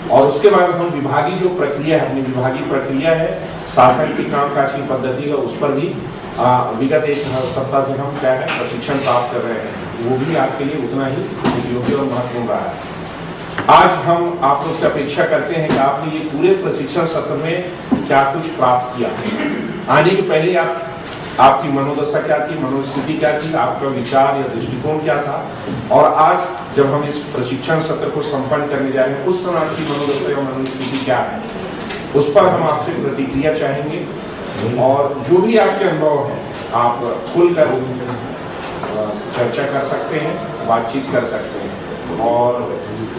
C: और उसके बाद हम विभागीय जो प्रक्रिया है, अपनी विभागीय प्रक्रिया है, शासन की कामकाज की पद्धति है, उस पर भी विगत 1 सप्ताह से हम क्या है प्रशिक्षण प्राप्त कर रहे हैं। वो भी आपके लिए उतना ही उपयोगी और महत्वपूर्ण रहा है। आज हम आप लोग से अपेक्षा करते हैं कि आपने ये पूरे प्रशिक्षण सत्र में क्या कुछ प्राप्त किया। आने के पहले आपकी मनोदशा क्या थी, मनोस्थिति क्या थी, आपका विचार या दृष्टिकोण क्या था, और आज जब हम इस प्रशिक्षण सत्र को संपन्न करने जा रहे हैं उस समय आपकी मनोदशा या मनोस्थिति क्या है, उस पर हम आपसे प्रतिक्रिया चाहेंगे। और जो भी आपके अनुभव है आप खुलकर चर्चा कर सकते हैं, बातचीत कर सकते हैं और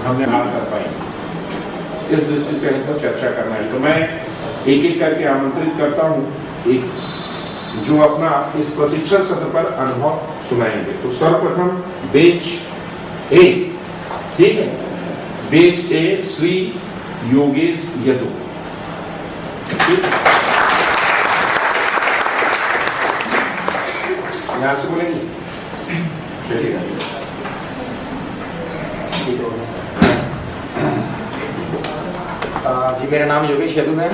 C: हमने बात कर पाएंगे। इस दृष्टि से इसको चर्चा करना है। तो मैं एक एक करके आमंत्रित करता हूँ एक जो अपना इस प्रशिक्षण सत्र पर अनुभव सुनाएंगे। तो सर्वप्रथम बेंच ए, ठीक है, बेंच ए श्री योगेश यदु। यहाँ से बोलेंगे, चलिए।
D: जी, मेरा नाम योगेश यदु है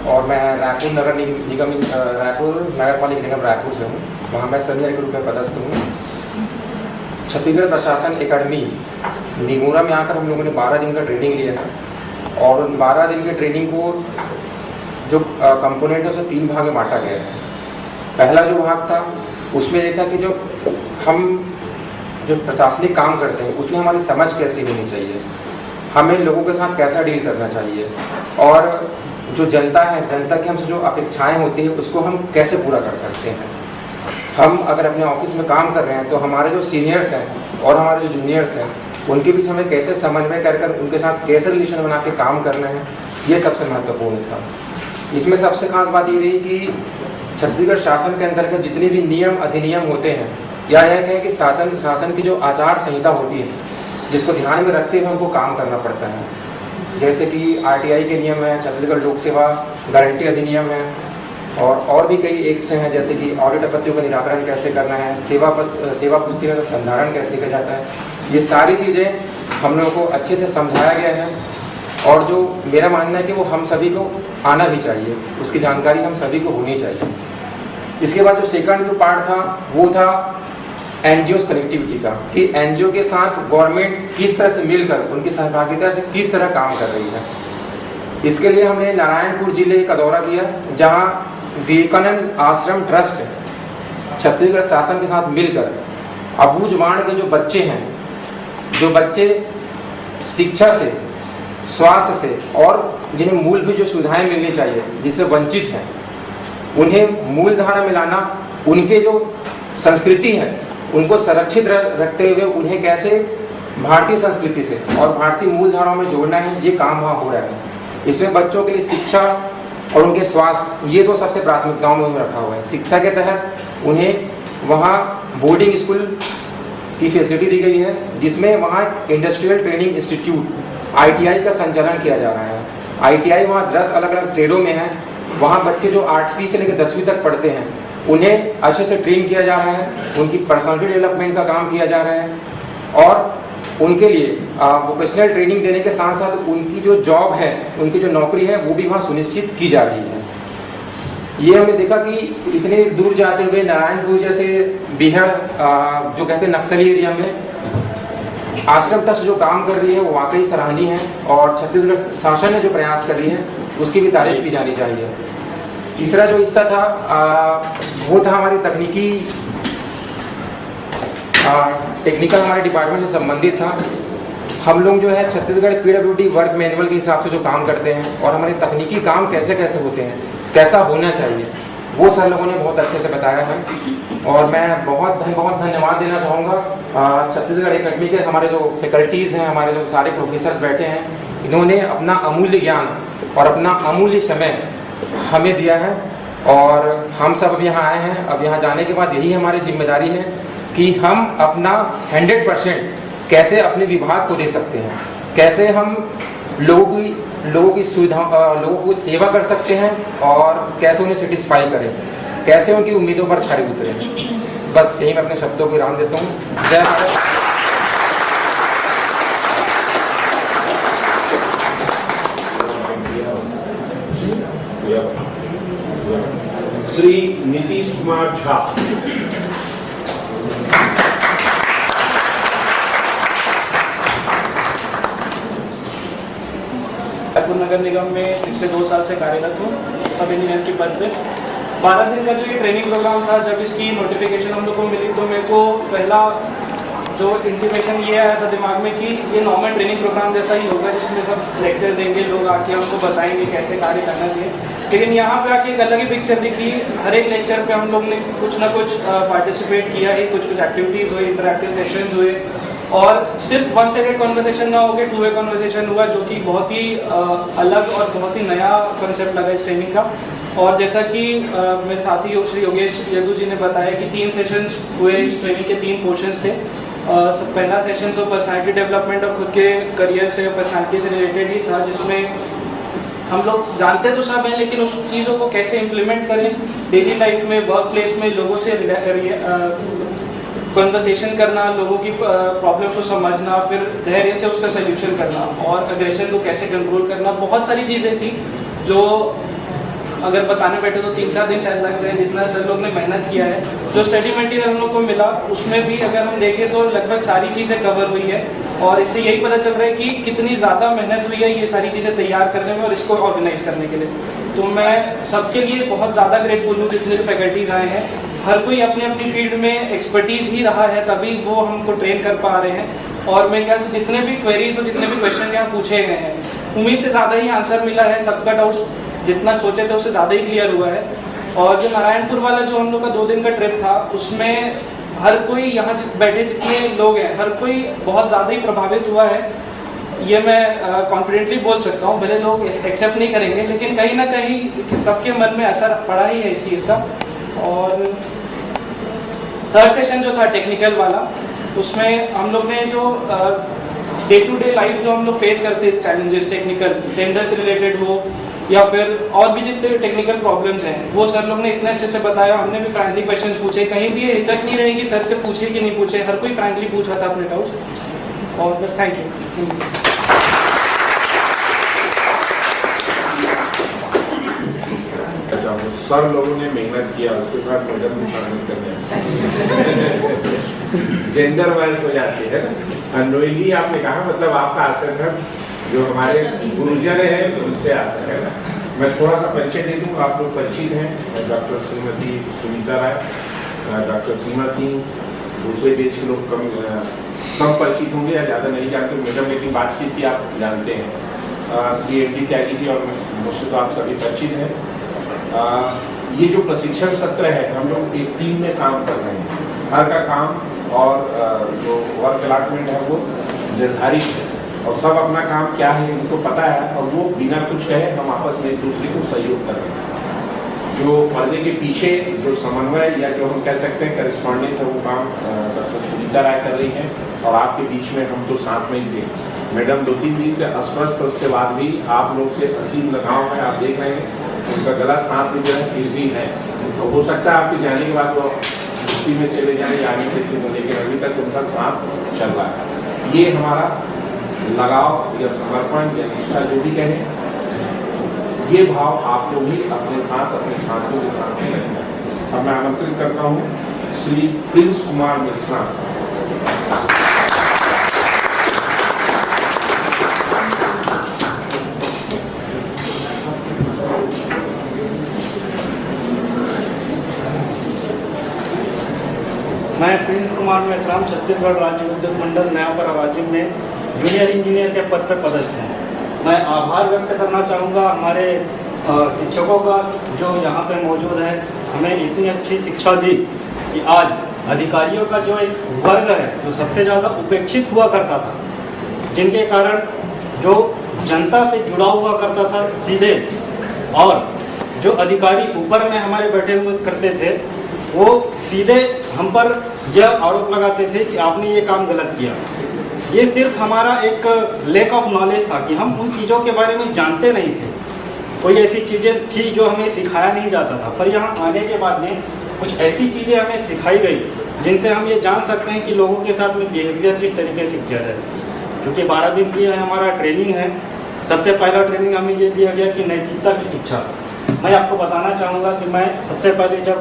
D: और मैं रायपुर नगर निगम रायपुर नगर पालिका निगम रायपुर से हूँ। वहाँ मैं सीनियर के रूप में पदस्थ हूँ। छत्तीसगढ़ प्रशासन एकेडमी निगोरा में आकर हम लोगों ने 12 दिन का ट्रेनिंग लिया था और उन 12 दिन के ट्रेनिंग को जो कंपोनेंट है उसे 3 भाग में बांटा गया है। पहला जो भाग था उसमें देखा कि जो प्रशासनिक काम करते हैं उसमें हमारी समझ कैसी होनी चाहिए, हमें लोगों के साथ कैसा डील करना चाहिए और जो जनता है, जनता की हमसे जो अपेक्षाएं होती है उसको हम कैसे पूरा कर सकते हैं। हम अगर अपने ऑफिस में काम कर रहे हैं तो हमारे जो सीनियर्स हैं और हमारे जो जूनियर्स हैं उनके बीच हमें कैसे समन्वय कर उनके साथ कैसे रिलेशन बना के काम करना है, ये सबसे महत्वपूर्ण था। इसमें सबसे खास बात ये रही कि छत्तीसगढ़ शासन के अंतर्गत जितने भी नियम अधिनियम होते हैं या यह कहें कि शासन की जो आचार संहिता होती है जिसको ध्यान में रखते हुए हमको काम करना पड़ता है, जैसे कि RTI के नियम है, छत्तीसगढ़ लोक सेवा गारंटी अधिनियम है और भी कई एक्ट्स हैं, जैसे कि ऑडिट आपत्तियों का निराकरण कैसे करना है, सेवा पुस्तिका का संधारण कैसे किया जाता है। ये सारी चीज़ें हम लोगों को अच्छे से समझाया गया है और जो मेरा मानना है कि वो हम सभी को आना भी चाहिए, उसकी जानकारी हम सभी को होनी चाहिए। इसके बाद जो सेकंड जो पार्ट था वो था NGO कनेक्टिविटी का, कि NGO के साथ गवर्नमेंट किस तरह से मिलकर उनकी सहभागिता से किस तरह काम कर रही है। इसके लिए हमने नारायणपुर जिले का दौरा किया जहां विवेकानंद आश्रम ट्रस्ट छत्तीसगढ़ शासन के साथ मिलकर अबूझमाड़ के जो बच्चे हैं, जो बच्चे शिक्षा से, स्वास्थ्य से और जिन्हें मूलभूत जो सुविधाएं मिलनी चाहिए जिससे वंचित हैं, उन्हें मूल धारा में लाना, उनके जो संस्कृति है उनको संरक्षित रखते हुए उन्हें कैसे भारतीय संस्कृति से और भारतीय मूल धाराओं में जोड़ना है, ये काम वहाँ हो रहा है। इसमें बच्चों के लिए शिक्षा और उनके स्वास्थ्य, ये दो सबसे प्राथमिकताओं में रखा हुआ है। शिक्षा के तहत उन्हें वहाँ बोर्डिंग स्कूल की फैसिलिटी दी गई है जिसमें वहाँ इंडस्ट्रियल ट्रेनिंग इंस्टीट्यूट ITI का संचालन किया जा रहा है। ITI वहाँ 10 अलग अलग ट्रेडों में है। वहाँ बच्चे जो 8वीं से लेकर 10वीं तक पढ़ते हैं उन्हें अच्छे से ट्रेन किया जा रहा है, उनकी पर्सनालिटी डेवलपमेंट का काम किया जा रहा है और उनके लिए वोकेशनल ट्रेनिंग देने के साथ साथ उनकी जो जॉब है, उनकी जो नौकरी है, वो भी वहाँ सुनिश्चित की जा रही है। ये हमने देखा कि इतने दूर जाते हुए नारायणपुर जैसे बिहार जो कहते हैं नक्सली एरिया में आश्रम ट्रस्ट जो काम कर रही है वो वाकई सराहनीय है, और छत्तीसगढ़ शासन ने जो प्रयास कर रही है उसकी भी तारीफ की जानी चाहिए। तीसरा जो हिस्सा था वो था हमारी टेक्निकल हमारे डिपार्टमेंट से संबंधित था। हम लोग जो है छत्तीसगढ़ PWD वर्क मैनुअल के हिसाब से जो काम करते हैं और हमारे तकनीकी काम कैसे कैसे होते हैं, कैसा होना चाहिए, वो सर लोगों ने बहुत अच्छे से बताया है। और मैं बहुत धन्यवाद देना चाहूँगा छत्तीसगढ़ एकेडमी के हमारे जो फैकल्टीज़ हैं, हमारे जो सारे प्रोफेसर्स बैठे हैं, इन्होंने अपना अमूल्य ज्ञान और अपना अमूल्य समय हमें दिया है। और हम सब अब यहाँ आए हैं, अब यहाँ जाने के बाद यही हमारी जिम्मेदारी है कि हम अपना 100% कैसे अपने विभाग को दे सकते हैं, कैसे हम लोगों की सुविधा, लोगों की सेवा कर सकते हैं, और कैसे उन्हें सेटिस्फाई करें, कैसे उनकी उम्मीदों पर खरे उतरें। बस यही मैं अपने शब्दों को विराम देता हूँ। जय भारत।
C: श्री नीतीश कुमार झा।
B: रायपुर नगर निगम में पिछले 2 साल से कार्यरत हूँ, सब इंजीनियर के पद पे। 12 दिन का जो ये ट्रेनिंग प्रोग्राम था, जब इसकी नोटिफिकेशन हम लोग को मिली तो मेरे को पहला जो इंटीमेशन ये आया था दिमाग में कि ये नॉर्मल ट्रेनिंग प्रोग्राम जैसा ही होगा, जिसमें सब लेक्चर देंगे, लोग आके हमको बताएंगे कैसे कार्य करना चाहिए। लेकिन यहाँ पे आके एक अलग ही पिक्चर दिखी। हर एक लेक्चर पे हम लोग ने कुछ ना कुछ पार्टिसिपेट किया है, कुछ एक्टिविटीज़ हुई, इंटरैक्टिव सेशंस हुए, और सिर्फ 1 साइडेड कॉन्वर्सेशन ना होकर 2 वे कॉन्वर्सेशन हुआ, जो कि बहुत ही अलग और बहुत ही नया कॉन्सेप्ट लगा इस ट्रेनिंग का। और जैसा कि मेरे साथी श्री योगेश यदू जी ने बताया कि 3 सेशंस हुए, इस ट्रेनिंग के 3 पोर्शंस थे। पहला सेशन तो पर्सनालिटी डेवलपमेंट और खुद के करियर से, पर्सनालिटी से रिलेटेड ही था, जिसमें हम लोग जानते तो सब हैं, लेकिन उस चीज़ों को कैसे इम्प्लीमेंट करें डेली लाइफ में, वर्क प्लेस में, लोगों से कन्वर्सेशन करना, लोगों की प्रॉब्लम्स को समझना, फिर धैर्य से उसका सल्यूशन करना, और अग्रेशन को कैसे कंट्रोल करना। बहुत सारी चीज़ें थी जो अगर बताने बैठे तो 3-4 दिन शायद लग जाए, जितना सर लोग ने मेहनत किया है। जो स्टडी मटेरियल हम लोग को मिला उसमें भी अगर हम देखें तो लगभग सारी चीज़ें कवर हुई है, और इससे यही पता चल रहा है कि कितनी ज़्यादा मेहनत हुई है ये सारी चीज़ें तैयार करने में और इसको ऑर्गेनाइज करने के लिए। तो मैं सबके लिए बहुत ज़्यादा ग्रेटफुल हूँ, जितने भी फैकल्टीज़ आए हैं। हर कोई अपनी अपनी फील्ड में एक्सपर्टीज़ ही रहा है, तभी वो हमको ट्रेन कर पा रहे हैं। और मेरे ख्याल से जितने भी क्वेरीज और जितने भी क्वेश्चन यहाँ पूछे गए हैं, उम्मीद से ज़्यादा ही आंसर मिला है। सबका डाउट जितना सोचे थे उससे ज़्यादा ही क्लियर हुआ है। और जो नारायणपुर वाला जो हम लोग का 2 दिन का ट्रिप था, उसमें हर कोई यहाँ बैठे जितने लोग हैं, हर कोई बहुत ज़्यादा ही प्रभावित हुआ है। ये मैं कॉन्फिडेंटली बोल सकता हूँ, भले लोग एक्सेप्ट नहीं करेंगे, लेकिन कहीं ना कहीं सबके मन में असर पड़ा ही है इस चीज़ का। और 3rd सेशन जो था टेक्निकल वाला, उसमें हम लोग ने जो डे टू डे लाइफ जो हम लोग फेस करते हैं चैलेंजेस, टेक्निकल टेंडर से रिलेटेड हो या फिर और भी जितने टेक्निकल प्रॉब्लम्स हैं, वो सर लोग ने इतने अच्छे से बताया। हमने भी फ्रैंकली क्वेश्चंस पूछे, कहीं भी ये हिचक नहीं रही कि सर से पूछे कि नहीं पूछे, हर कोई फ्रैंकली पूछ रहा था अपने डाउट्स। और बस थैंक यू।
C: सब लोगों ने मेहनत किया, उसके साथ मैडम भी शामिल करने जेंडर वाइज हो जाती है ना। अनोइंगली आपने कहा, मतलब आपका असर है जो हमारे गुरुजन हैं उनसे असर है ना। मैं थोड़ा सा परिचय दे दूँ, आप लोग परिचित हैं। डॉक्टर श्रीमती सुनीता राय, डॉक्टर सीमा सिंह, दूसरे देश के लोग कम परिचित होंगे या ज़्यादा नहीं जानते। मैडम लेकिन बातचीत की आप जानते हैं। श्री MD त्यागी जी और मुझसे तो आप सभी परिचित हैं। ये जो प्रशिक्षण सत्र है, हम लोग एक टीम में काम कर रहे हैं। हर का काम और जो वर्क अलॉटमेंट है वो निर्धारित है, और सब अपना काम क्या है उनको पता है, और वो बिना कुछ कहे हम आपस में एक दूसरे को सहयोग कर रहे हैं। जो पर्दे के पीछे जो समन्वय या जो हम कह सकते हैं करेस्पॉन्डेंस है, वो काम डॉक्टर सुनीता राय कर रही है, और आपके बीच में हम तो साथ में ही थे। मैडम 2-3 दिन से अस्वस्थ, उसके बाद भी आप लोग से असीम लगाव है। आप देख रहे हैं उनका गला साथ जो है फिर भी है, तो हो सकता है आपके जाने के बाद वो छुट्टी में चले जाए या आगे से, लेकिन अभी तक उनका साथ चल रहा है। ये हमारा लगाव या समर्पण या निष्ठा जो भी कहें, ये भाव आपको भी अपने साथ अपने साथियों के साथ में रखना है। अब मैं आमंत्रित करता हूँ श्री प्रिंस कुमार मिश्रा।
E: मैं प्रिंस कुमार मेश्राम छत्तीसगढ़ राज्य विद्युत मंडल नयापर अवाजिम में जूनियर इंजीनियर के पद पर पदस्थ हूँ। मैं आभार व्यक्त करना चाहूँगा हमारे शिक्षकों का जो यहाँ पे मौजूद है, हमें इतनी अच्छी शिक्षा दी कि आज अधिकारियों का जो एक वर्ग है जो सबसे ज़्यादा उपेक्षित हुआ करता था, जिनके कारण जो जनता से जुड़ा हुआ करता था सीधे, और जो अधिकारी ऊपर में हमारे बैठे हुए करते थे, वो सीधे हम पर यह आरोप लगाते थे कि आपने ये काम गलत किया। ये सिर्फ हमारा एक लैक ऑफ नॉलेज था कि हम उन चीज़ों के बारे में जानते नहीं थे। कोई ऐसी चीज़ें थी जो हमें सिखाया नहीं जाता था, पर यहाँ आने के बाद में कुछ ऐसी चीज़ें हमें सिखाई गई जिनसे हम ये जान सकते हैं कि लोगों के साथ में बिहेवियर किस तरीके से किया जाए। क्योंकि 12 दिन की हमारा ट्रेनिंग है। सबसे पहला ट्रेनिंग हमें ये दिया गया कि नैतिकता की शिक्षा। मैं आपको बताना चाहूँगा कि मैं सबसे पहले जब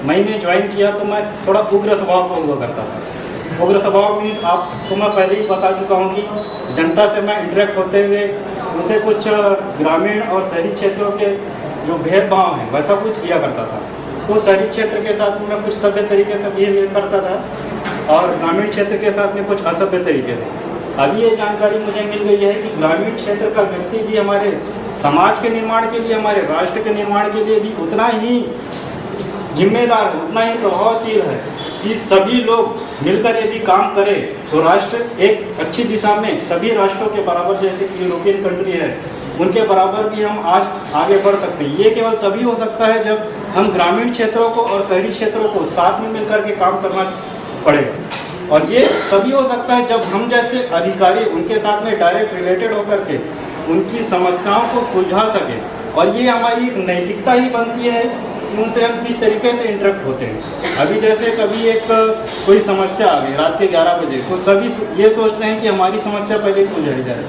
E: मई में ज्वाइन किया तो मैं थोड़ा उग्र स्वभाव का हुआ करता था। उग्र स्वभाव मीन्स आपको मैं पहले ही बता चुका हूँ कि जनता से मैं इंटरेक्ट होते हुए उसे कुछ ग्रामीण और शहरी क्षेत्रों के जो भेदभाव हैं वैसा कुछ किया करता था। तो शहरी क्षेत्र के साथ में मैं कुछ सभ्य तरीके से बिहेवियर करता था और ग्रामीण क्षेत्र के साथ में कुछ असभ्य तरीके से। अभी ये जानकारी मुझे मिल गई है कि ग्रामीण क्षेत्र का व्यक्ति भी हमारे समाज के निर्माण के लिए, हमारे राष्ट्र के निर्माण के लिए भी उतना ही जिम्मेदार है, उतना ही प्रभावशील है कि सभी लोग मिलकर यदि काम करें तो राष्ट्र एक अच्छी दिशा में, सभी राष्ट्रों के बराबर, जैसे कि यूरोपियन कंट्री है उनके बराबर भी हम आज आगे बढ़ सकते हैं। ये केवल तभी हो सकता है जब हम ग्रामीण क्षेत्रों को और शहरी क्षेत्रों को साथ में मिलकर के काम करना पड़ेगा। और ये तभी हो सकता है जब हम जैसे अधिकारी उनके साथ में डायरेक्ट रिलेटेड होकर के उनकी समस्याओं को सुलझा सकें। और ये हमारी एक नैतिकता ही बनती है कि उनसे हम किस तरीके से इंटरेक्ट होते हैं। अभी जैसे कभी एक कोई समस्या आ गई रात के 11 बजे, तो सभी ये सोचते हैं कि हमारी समस्या पहले सुलझाई जाए,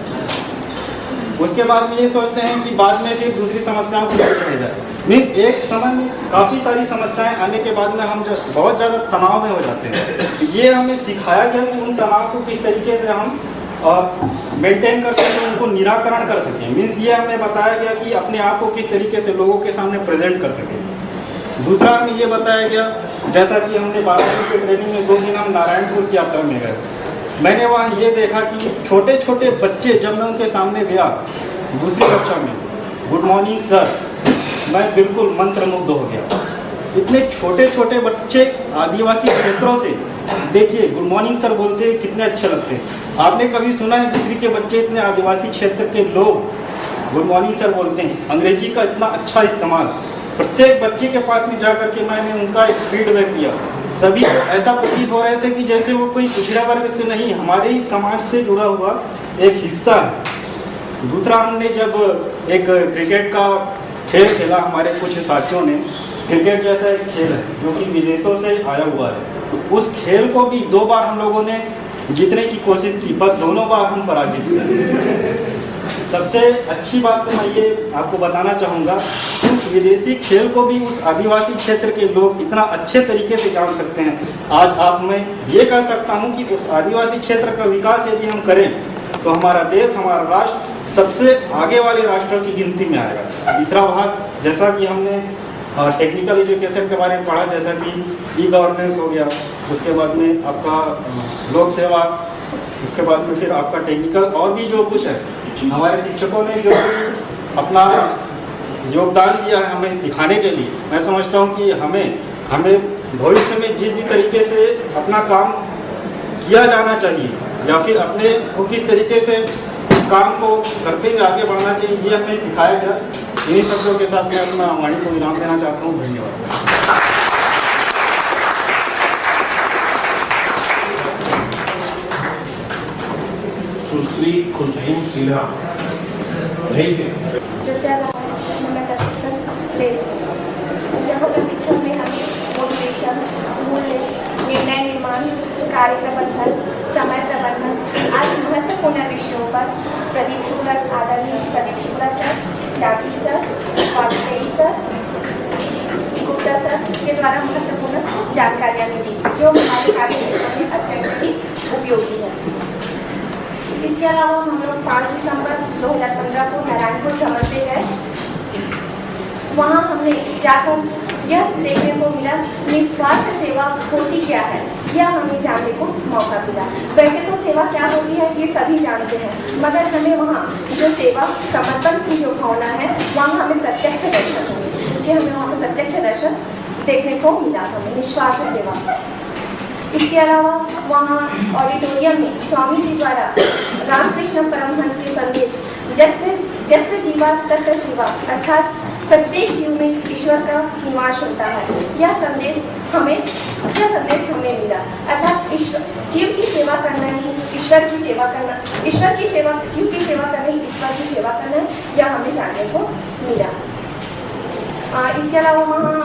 E: उसके बाद में ये सोचते हैं कि बाद में फिर दूसरी समस्याओं को सुलझाई जाए। मीन्स एक समय में काफ़ी सारी समस्याएं आने के बाद में हम बहुत ज़्यादा तनाव में हो जाते हैं। ये हमें सिखाया गया कि उन तनाव को किस तरीके से हम मेंटेन कर सकें, उनको निराकरण कर सकें। मीन्स ये हमें बताया गया कि अपने आप को किस तरीके से लोगों के सामने प्रेजेंट कर सकें। दूसरा हमें ये बताया गया, जैसा कि हमने 12 दिन की ट्रेनिंग में 2 दिन हम नारायणपुर की यात्रा में गए, मैंने वहाँ ये देखा कि छोटे छोटे बच्चे, जब मैं उनके सामने गया दूसरी कक्षा में, गुड मॉर्निंग सर, मैं बिल्कुल मंत्रमुग्ध हो गया। इतने छोटे छोटे बच्चे आदिवासी क्षेत्रों से, देखिए गुड मॉर्निंग सर बोलते हैं कितने अच्छे लगते हैं। आपने कभी सुना है दूसरी के बच्चे इतने आदिवासी क्षेत्र के लोग गुड मॉर्निंग सर बोलते हैं? अंग्रेजी का इतना अच्छा इस्तेमाल। प्रत्येक बच्चे के पास में जाकर के मैंने उनका एक फीडबैक लिया। सभी ऐसा प्रतीत हो रहे थे कि जैसे वो कोई पिछड़ा वर्ग से नहीं, हमारे ही समाज से जुड़ा हुआ एक हिस्सा है। दूसरा, हमने जब एक क्रिकेट का खेल खेला, हमारे कुछ साथियों ने, क्रिकेट जैसा एक खेल है जो कि विदेशों से आया हुआ है, तो उस खेल को भी 2 बार हम लोगों ने जीतने की कोशिश की, पर दोनों बार हम पराजित हुए। सबसे अच्छी बात तो मैं ये आपको बताना चाहूँगा, उस विदेशी खेल को भी उस आदिवासी क्षेत्र के लोग इतना अच्छे तरीके से जान सकते हैं। आज आप मैं ये कह सकता हूँ कि उस आदिवासी क्षेत्र का विकास यदि हम करें तो हमारा देश, हमारा राष्ट्र सबसे आगे वाले राष्ट्रों की गिनती में आएगा। तीसरा भाग, जैसा कि हमने टेक्निकल एजुकेशन के बारे में पढ़ा, जैसा कि ई गवर्नेंस हो गया, उसके बाद में आपका लोक सेवा, उसके बाद में फिर आपका टेक्निकल और भी जो कुछ है, हमारे शिक्षकों ने जो अपना योगदान दिया है हमें सिखाने के लिए, मैं समझता हूँ कि हमें भविष्य में जिस भी तरीके से अपना काम किया जाना चाहिए या फिर अपने को किस तरीके से काम को करते हुए आगे बढ़ना चाहिए, ये हमें सिखाया गया। इन्हीं शब्दों के साथ मैं अपना वाणी को विराम देना चाहता हूँ। धन्यवाद।
C: सुश्री खुशबू सिन्हा
F: जो चल रहा है मैं प्रशिक्षण ले रही हूँ। यहाँ प्रशिक्षण में हमें मोटिवेशन, मूल्य, निर्णय निर्माण, कार्य प्रबंधन, समय प्रबंधन प्रदीप शुक्ला, आदरणीय Pradeep Shukla sir, Daki sir, Vajpayee sir, Gupta sir के द्वारा महत्वपूर्ण जानकारियाँ मिली जो हमारे कार्य क्षेत्र में अत्यंत ही उपयोगी है। इसके अलावा हम लोग 5 दिसंबर 2015 को नारायणपुर भ्रमण पे गए। वहाँ हमने जाकर यह देखने को मिला निस्वार्थ सेवा होती क्या है, यह हमें जानने को मौका मिला। वैसे तो सेवा क्या होती है ये सभी जानते हैं, मगर हमें वहाँ जो सेवा समर्पण की जो भावना है वहाँ हमें प्रत्यक्ष दर्शन हुए, इसलिए हमें वहाँ पर प्रत्यक्ष दर्शन देखने को मिला हमें निस्वार्थ सेवा। इसके अलावा वहाँ ऑडिटोरियम में स्वामी जी द्वारा रामकृष्ण परमहंस के संदेश जत्र जीवा तत्र शिवा अर्थात प्रत्येक जीव में ईश्वर का निवास होता है, यह संदेश हमें मिला। अर्थात जीव की सेवा करना ही ईश्वर की सेवा करना, ईश्वर की सेवा जीव की सेवा करना ही ईश्वर की सेवा करना है, यह हमें जानने को मिला। इसके अलावा वहाँ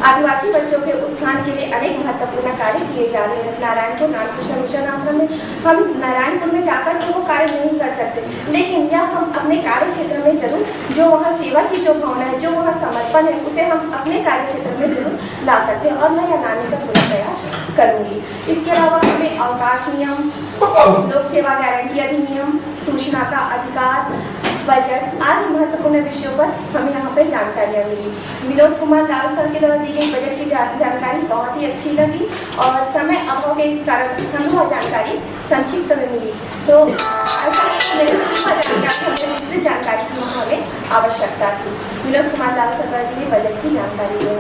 F: आदिवासी बच्चों के उत्थान के लिए अनेक महत्वपूर्ण कार्य किए जा रहे हैं। नारायणपुर रामकृष्ण मिशन आश्रम में हम नारायणपुर में जाकर तो वो कार्य नहीं कर सकते, लेकिन यह हम अपने कार्य क्षेत्र में जरूर जो वहाँ सेवा की जो भावना है, जो वहाँ समर्पण है, उसे हम अपने कार्य क्षेत्र में जरूर ला सकते हैं और मैं यह लाने का पूरा प्रयास करूँगी। इसके अलावा हमें अवकाश नियम, लोक सेवा गारंटी अधिनियम, सूचना का अधिकार, बजट आदि महत्वपूर्ण विषयों पर हमें यहाँ पे जानकारियाँ मिली। विनोद कुमार लाल सर के द्वारा दी गई बजट की जानकारी बहुत ही अच्छी लगी और समय अभाव के कारण हमें वह जानकारी संक्षिप्त में मिली, तो ऐसा विस्तृत जानकारी की वहाँ हमें आवश्यकता थी। विनोद कुमार लाल सर द्वारा दी गई बजट की जानकारी है।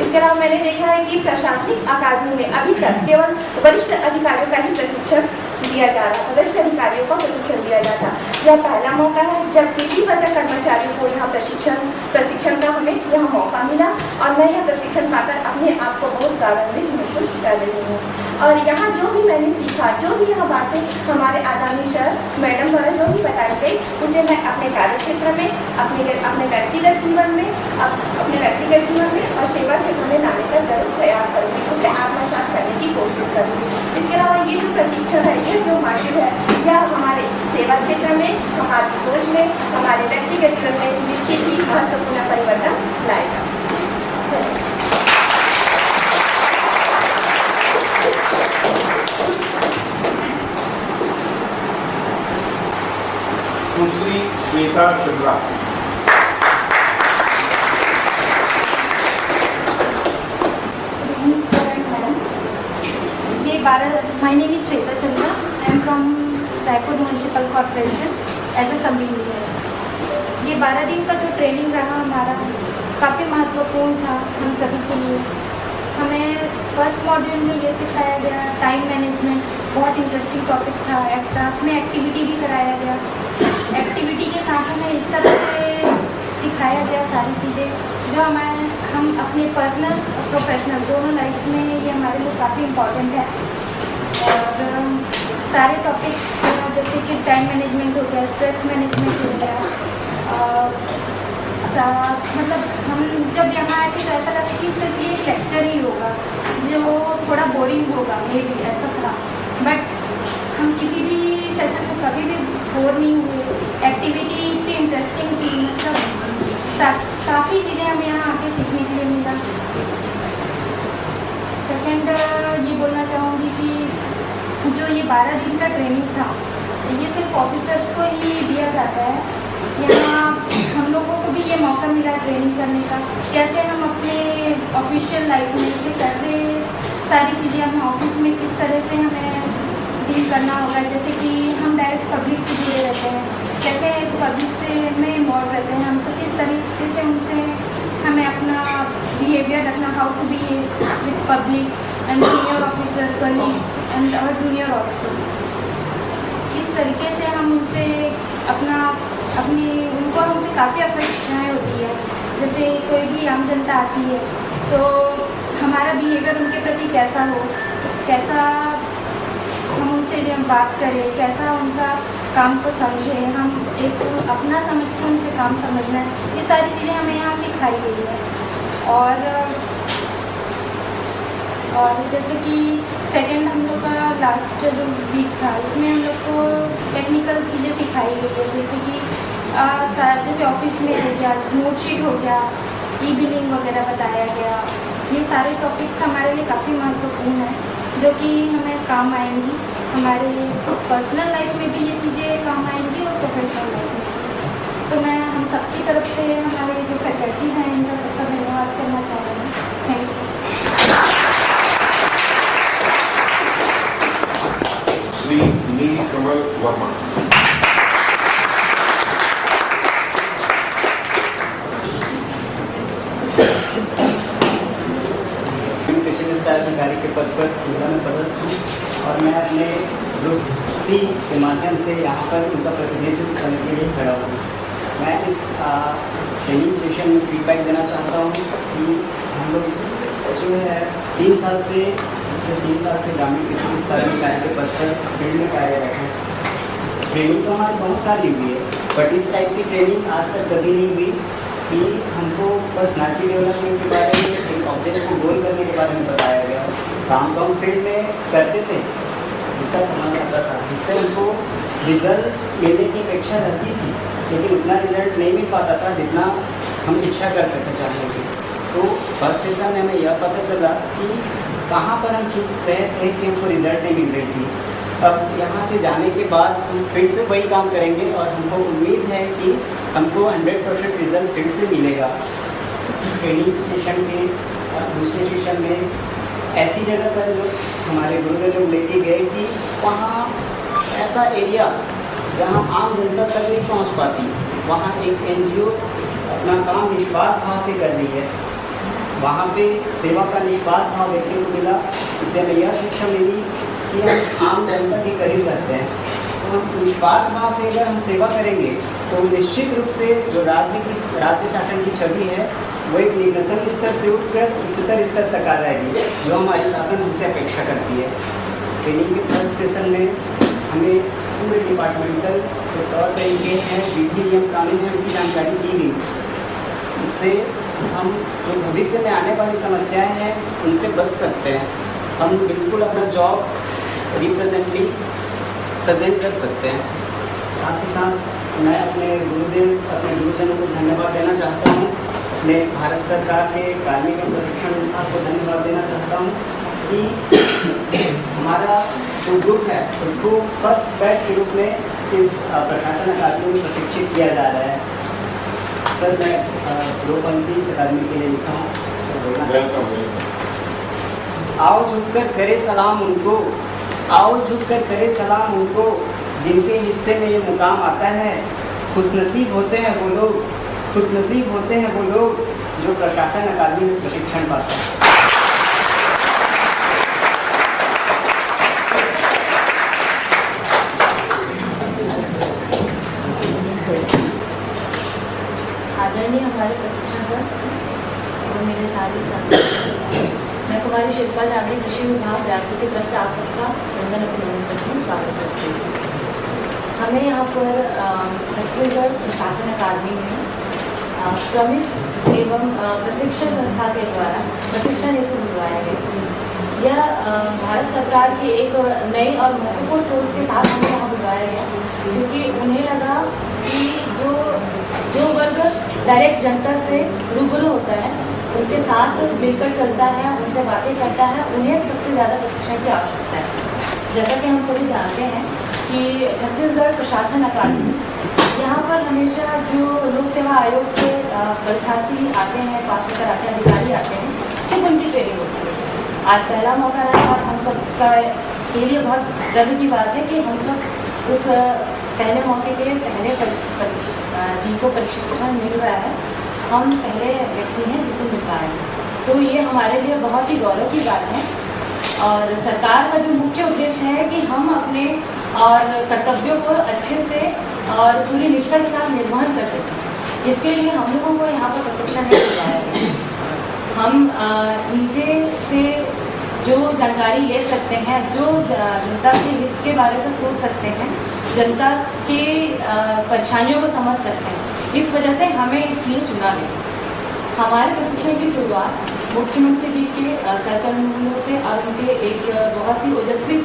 F: इसके अलावा मैंने देखा है कि प्रशासनिक अकादमी में अभी तक केवल वरिष्ठ अधिकारियों का ही प्रशिक्षण दिया जा रहा था, वरिष्ठ अधिकारियों को प्रशिक्षण दिया जाता। यह पहला मौका है जब विधिवत कर्मचारियों को यहाँ प्रशिक्षण का हमें यह मौका मिला और मैं यह प्रशिक्षण पाकर अपने आप को बहुत गौरवान्वित महसूस कर रही हूँ। और यहाँ जो भी मैंने सीखा, जो भी यहाँ बातें हमारे आदरणीय सर मैडम द्वारा जो भी बताई गई, उसे मैं अपने कार्य क्षेत्र में, अपने व्यक्तिगत जीवन में और सेवा क्षेत्र में लाने का जरूर प्रयास करूँगी, उसे आत्मसात करने की कोशिश करूँगी। इसके अलावा ये जो प्रशिक्षण है, ये जो मार्केट है, यह हमारे सेवा क्षेत्र में, हमारी सोच में, हमारे व्यक्तिगत जीवन में निश्चित ही महत्वपूर्ण परिवर्तन लाएगा।
C: Sushri Shweta Chandra.
G: My name is Shweta Chandra. I am from Raipur municipal corporation as a sub engineer. ये 12 दिन का जो ट्रेनिंग रहा हमारा काफ़ी महत्वपूर्ण था हम सभी के लिए। हमें फर्स्ट मॉड्यूल में ये सिखाया गया टाइम मैनेजमेंट, बहुत इंटरेस्टिंग टॉपिक था। साथ में एक्टिविटी भी कराया गया। एक्टिविटी के साथ हमें इस तरह से सिखाया गया सारी चीज़ें जो हम अपने पर्सनल और प्रोफेशनल दोनों लाइफ में ये हमारे लिए काफ़ी इम्पॉर्टेंट है। और सारे टॉपिक जैसे कि टाइम मैनेजमेंट हो गया, स्ट्रेस मैनेजमेंट हो गया, मतलब हम जब यहाँ आए थे तो ऐसा लगा कि सिर्फ ये लेक्चर ही होगा जो थोड़ा बोरिंग होगा, मे भी ऐसा था, बट हम किसी भी सेशन में कभी भी बोर नहीं हुए। एक्टिविटी इतनी इंटरेस्टिंग थी, मतलब काफ़ी चीज़ें हमें यहाँ आके सीखने के लिए मिला। सेकेंड ये बोलना चाहूँगी कि जो ये 12 दिन का ट्रेनिंग था ये सिर्फ ऑफिसर्स को ही दिया जाता है। यहाँ हम लोगों को भी ये मौका मिला ट्रेनिंग करने का, कैसे हम अपने ऑफिशियल लाइफ में से कैसे सारी चीज़ें हम ऑफिस में किस तरह से हमें डील करना होगा। जैसे कि हम डायरेक्ट पब्लिक से जुड़े रहते हैं, कैसे पब्लिक से में इन्वॉल्व रहते हैं हम, तो किस तरीके से उनसे हमें अपना बिहेवियर रखना, how to be with public and senior officer colleagues and और जूनियर ऑफिसर, किस तरीके से हम उनसे उनको हमसे काफ़ी अपेक्षाएँ होती है। जैसे कोई भी आम जनता आती है तो हमारा बिहेवियर उनके प्रति कैसा हो, कैसा हम उनसे बात करें, कैसा उनका काम को समझें, हम एक अपना समझ के उनसे काम समझना है, ये सारी चीज़ें हमें यहाँ सिखाई गई है। और और जैसे कि सेकेंड हम लोग का लास्ट जो वीक था इसमें हम लोग को टेक्निकल चीज़ें सिखाई गई है, जैसे कि जैसे ऑफिस में हो गया, नोट शीट हो गया, ई बिलिंग वगैरह बताया गया। ये सारे टॉपिक्स हमारे लिए काफ़ी महत्वपूर्ण हैं जो कि हमें काम आएंगी, हमारे पर्सनल लाइफ में भी ये चीज़ें काम आएंगी और प्रोफेशनल लाइफ में। तो मैं हम सबकी तरफ से हमारे जो फैकल्टीज़ हैं इनका सबका धन्यवाद करना चाहूँगी। Thank you.
C: श्री नील कमल वर्मा।
H: अधिकारी के पद पर जिला में पदस्थ हूँ और मैं अपने ग्रुप सी के माध्यम से यहाँ पर उनका प्रतिनिधित्व करने के लिए खड़ा हूँ। मैं इस ट्रेनिंग सेशन में फीडबैक देना चाहता हूँ कि हम लोग जो है 3 साल से ग्रामीण कृषि विस्तार अधिकारी के पद पर फील्ड में कार्यरत है। ट्रेनिंग तो हमारी बहुत सारी हुई है, बट इस टाइप की ट्रेनिंग आज तक कभी नहीं हुई कि हमको पर्सनालिटी डेवलपमेंट के बारे में, एक ऑब्जेक्ट को गोल करने के बारे में बताया गया। काम तो हम फील्ड में करते थे जितना समझ आता था, जिससे हमको रिजल्ट मिलने की अपेक्षा रहती थी, लेकिन उतना रिजल्ट नहीं मिल पाता था जितना हम इच्छा करते थे चाहने की। तो फर्स्ट सेशन में हमें यह पता चला कि कहाँ पर हम चूक रहे थे कि हमको रिजल्ट नहीं मिल रही थी। अब यहाँ से जाने के बाद हम फिर से वही काम करेंगे और हमको उम्मीद है कि हमको 100% रिजल्ट फिर से मिलेगा। इस ट्रेनिंग सेशन के दूसरे सेशन में ऐसी जगह सर जो हमारे गुरुदेव लोग लेके गए कि वहाँ ऐसा एरिया जहाँ आम जनता तक नहीं पहुँच पाती, वहाँ एक NGO अपना काम निस्वार्थ भाव से कर रही है। वहाँ पे सेवा का निस्वार्थ भाव देखने को मिला। इससे हमें यह शिक्षा मिली कि हम आम जनता के करीब रहते हैं। तो हम निस्वार्थ भाव से अगर हम सेवा करेंगे तो निश्चित रूप से जो राज्य शासन की छवि है वो एक निम्नतम स्तर से उठकर उच्चतर स्तर तक आ जाएगी, जो हमारी शासन हमसे अपेक्षा करती है। ट्रेनिंग के थर्ड सेशन में हमें पूरे डिपार्टमेंटल जो तौर तरीके हैं, विधि नियम कानून है, उनकी जानकारी दी गई। इससे हम जो भविष्य में आने वाली समस्याएं हैं उनसे बच सकते हैं। हम बिल्कुल अपना जॉब रिप्रेजेंटली प्रेजेंट कर सकते हैं। साथ ही साथ मैं अपने गुरुजनों को धन्यवाद देना चाहता हूँ। अपने भारत सरकार के कार्मिक एवं प्रशिक्षण विभाग को धन्यवाद देना चाहता हूँ कि हमारा जो ग्रुप है उसको फर्स्ट बैच के रूप में इस प्रशासन अकादमी में प्रशिक्षित किया जा रहा है। सर मैं लोकपंथी इस अकादमी के लिए लिखा हूँ। आओ झुककर करे सलाम उनको, आओ झुककर करे सलाम उनको, जिनके हिस्से में ये मुकाम आता है। खुशनसीब होते हैं वो लोग, खुशनसीब होते हैं वो लोग जो प्रशासन अकादमी में प्रशिक्षण पाते हैं।
I: आदरणीय हमारे प्रशिक्षण और मेरे साथी मैं कुमारी शिल्पा जागरी, कृषि विभाग रायपुर की तरफ से आप सबका वंदन अभिनंदन करती हूँ, स्वागत करती हूँ। हमें यहाँ पर छत्तीसगढ़ प्रशासन अकादमी में श्रमिक एवं प्रशिक्षण संस्था के द्वारा प्रशिक्षण हेतु बुलवाया गया। यह भारत सरकार की एक नई और महत्वपूर्ण सोच के साथ हमें यहाँ बुलवाया गया, क्योंकि उन्हें लगा कि जो वर्ग डायरेक्ट जनता से रूबरू होता है, उनके साथ मिलकर चलता है, उनसे बातें करता है, उन्हें सबसे ज़्यादा प्रशिक्षण की आवश्यकता है। जैसा कि हम सभी जानते हैं कि छत्तीसगढ़ प्रशासन अकादमी यहाँ पर हमेशा जो लोक सेवा आयोग से परीक्षार्थी आते हैं, पास होकर आते हैं, अधिकारी आते हैं, सिर्फ उनकी ट्रेनिंग होती है। आज पहला मौका रहा और हम सब के लिए बहुत गर्व की बात है कि हम सब उस पहले मौके के पहले जिनको प्रशिक्षण मिल रहा है, हम पहले व्यक्ति हैं जिसे मिल पाए हैं। तो ये हमारे लिए बहुत ही गौरव की बात है। और सरकार का जो मुख्य उद्देश्य है कि हम अपने और कर्तव्यों को अच्छे से और पूरी निष्ठा के साथ निर्वहन कर सकें, इसके लिए हम लोगों को यहाँ पर प्रशिक्षण दिया है। हम नीचे से जो जानकारी ले सकते हैं, जो जनता के हित के बारे में सोच सकते हैं, जनता की परेशानियों को समझ सकते हैं, इस वजह से हमें इसलिए चुना गया। हमारे प्रशिक्षण की शुरुआत मुख्यमंत्री जी के कर्तव्यों से और उनके एक बहुत ही ओजस्वी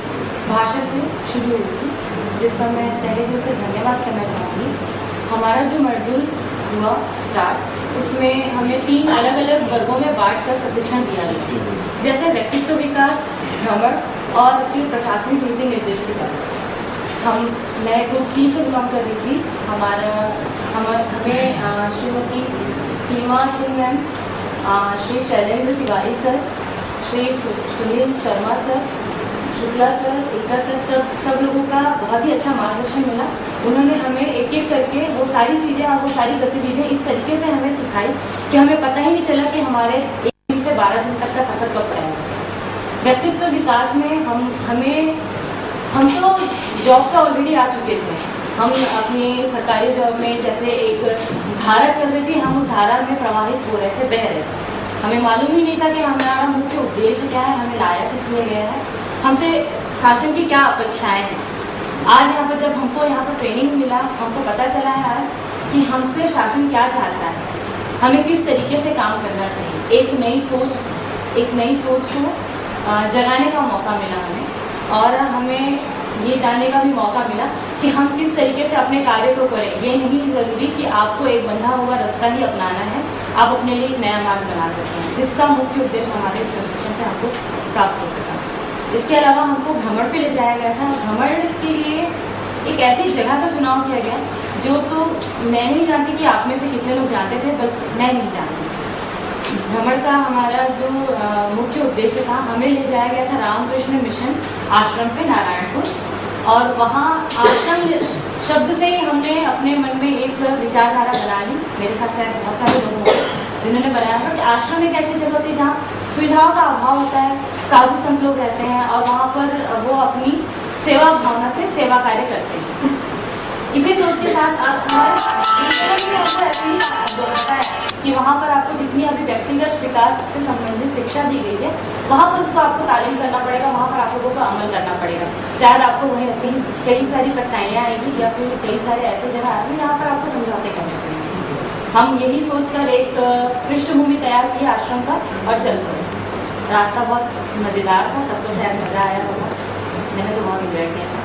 I: भाषण से शुरू हुई थी, जिसका मैं तहे दिल से धन्यवाद करना चाहूँगी। हमारा जो मॉड्यूल हुआ स्टार्ट, उसमें हमें 3 अलग अलग वर्गों में बांट कर प्रशिक्षण दिया गया, जैसे व्यक्तित्व विकास, भ्रमण और फिर प्रशासनिक नीति निर्देश के बारे। मैं ग्रुप सी से बिलोंग कर रही थी। हमें Shrimati Seema Singh ma'am, Shri Shailendra Tiwari sir, Shri Sunil Sharma sir, Shukla sir, Ekka sir, सब लोगों का बहुत ही अच्छा मार्गदर्शन मिला। उन्होंने हमें एक एक करके वो सारी चीज़ें और वो सारी गतिविधियाँ इस तरीके से हमें सिखाई कि हमें पता ही नहीं चला कि हमारे 1 दिन से 12 दिन तक का सफ़र कब रहेगा। व्यक्तित्व विकास में हम तो जॉब का ऑलरेडी आ चुके थे। हम अपनी सरकारी जॉब में जैसे एक धारा चल रही थी, हम उस धारा में प्रवाहित हो रहे थे, बह रहे थे। हमें मालूम ही नहीं था कि हमारा मुख्य उद्देश्य क्या है, हमें लाया किस लिए गया है, हमसे शासन की क्या अपेक्षाएं हैं। आज यहाँ पर जब हमको यहाँ पर ट्रेनिंग मिला, हमको पता चला है आज कि हमसे शासन क्या चाहता है, हमें किस तरीके से काम करना चाहिए। एक नई सोच को जगाने का मौका मिला हमें, और हमें ये जानने का भी मौका मिला कि हम किस तरीके से अपने कार्य को करें। ये नहीं ज़रूरी कि आपको एक बंधा हुआ रास्ता ही अपनाना है, आप अपने लिए एक नया मार्ग बना सकते हैं, जिसका मुख्य उद्देश्य हमारे इस प्रशिक्षण से हमको प्राप्त हो सका। इसके अलावा हमको भ्रमण पे ले जाया गया था। भ्रमण के लिए एक ऐसी जगह का चुनाव किया गया जो तो मैं नहीं जानती कि आप में से कितने लोग जानते थे, बट मैं नहीं जानती। भ्रमण का हमारा जो मुख्य उद्देश्य था, हमें ले जाया गया था रामकृष्ण मिशन आश्रम पे नारायणपुर, और वहाँ आश्रम शब्द से ही हमने अपने मन में एक विचारधारा बना ली। मेरे साथ शायद बहुत सारे लोग होंगे जिन्होंने बनाया था कि आश्रम एक ऐसी जगह होती है जहाँ सुविधाओं का अभाव होता है, साधु संत लोग रहते हैं और वहाँ पर वो अपनी सेवा भावना से सेवा कार्य करते हैं। इसी सोच के साथ आप हमारे ऐसे ही होता है कि वहाँ पर आपको जितनी अभी व्यक्तिगत विकास से संबंधित शिक्षा दी गई है, वहाँ पर उसको आपको तालीम करना पड़ेगा, वहाँ पर आप लोगों को अमल करना पड़ेगा। शायद आपको वहीं कई सारी कठिनाइयाँ आएगी या फिर कई सारे ऐसे जगह आएंगे जहाँ पर आपको समझौते करने पड़ेंगे। हम यही सोचकर एक पृष्ठभूमि तैयार की आश्रम का और चल पड़े। रास्ता बहुत मज़ेदार था, सबको शायद मज़ा आया होगा, मैंने तो बहुत इंजॉय किया था।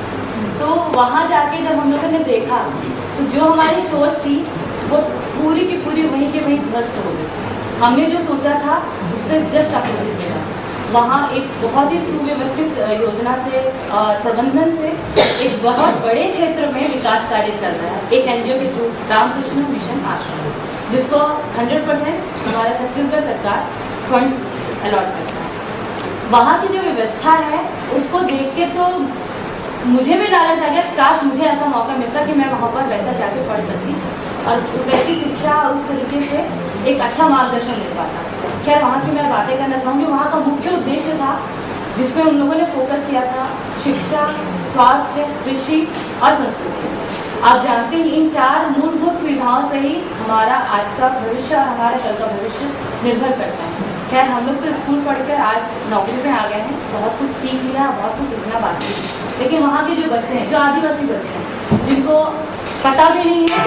I: तो वहाँ जाके जब हम लोगों ने देखा तो जो हमारी सोच थी वो पूरी की पूरी वहीं के वहीं ध्वस्त हो गई। हमने जो सोचा था उससे जस्ट अपोजिट मिला। वहाँ एक बहुत ही सुव्यवस्थित योजना से और प्रबंधन से एक बहुत बड़े क्षेत्र में विकास कार्य चल रहा है, एक NGO के थ्रू, रामकृष्ण मिशन आश्रम, जिसको 100% हमारा छत्तीसगढ़ सरकार फंड अलॉट करता है। वहाँ की जो व्यवस्था है उसको देख के तो मुझे भी लालच आ गया, काश मुझे ऐसा मौका मिलता कि मैं वहाँ पर वैसा जाके पढ़ सकती और वैसी शिक्षा उस तरीके से एक अच्छा मार्गदर्शन मिल पाता। खैर, वहाँ की मैं बातें करना चाहूँगी। वहाँ का मुख्य उद्देश्य था जिसमें उन लोगों ने फोकस किया था शिक्षा, स्वास्थ्य, कृषि और संस्कृति। आप जानते हैं इन 4 मूलभूत सुविधाओं से ही हमारा आज का भविष्य और हमारा कल का भविष्य निर्भर करता है। खैर, हम लोग तो स्कूल पढ़कर आज नौकरी पे आ गए हैं, बहुत कुछ सीख लिया, बहुत कुछ सीखना बाकी है, लेकिन वहाँ के जो बच्चे हैं, जो आदिवासी बच्चे हैं, जिनको पता भी नहीं है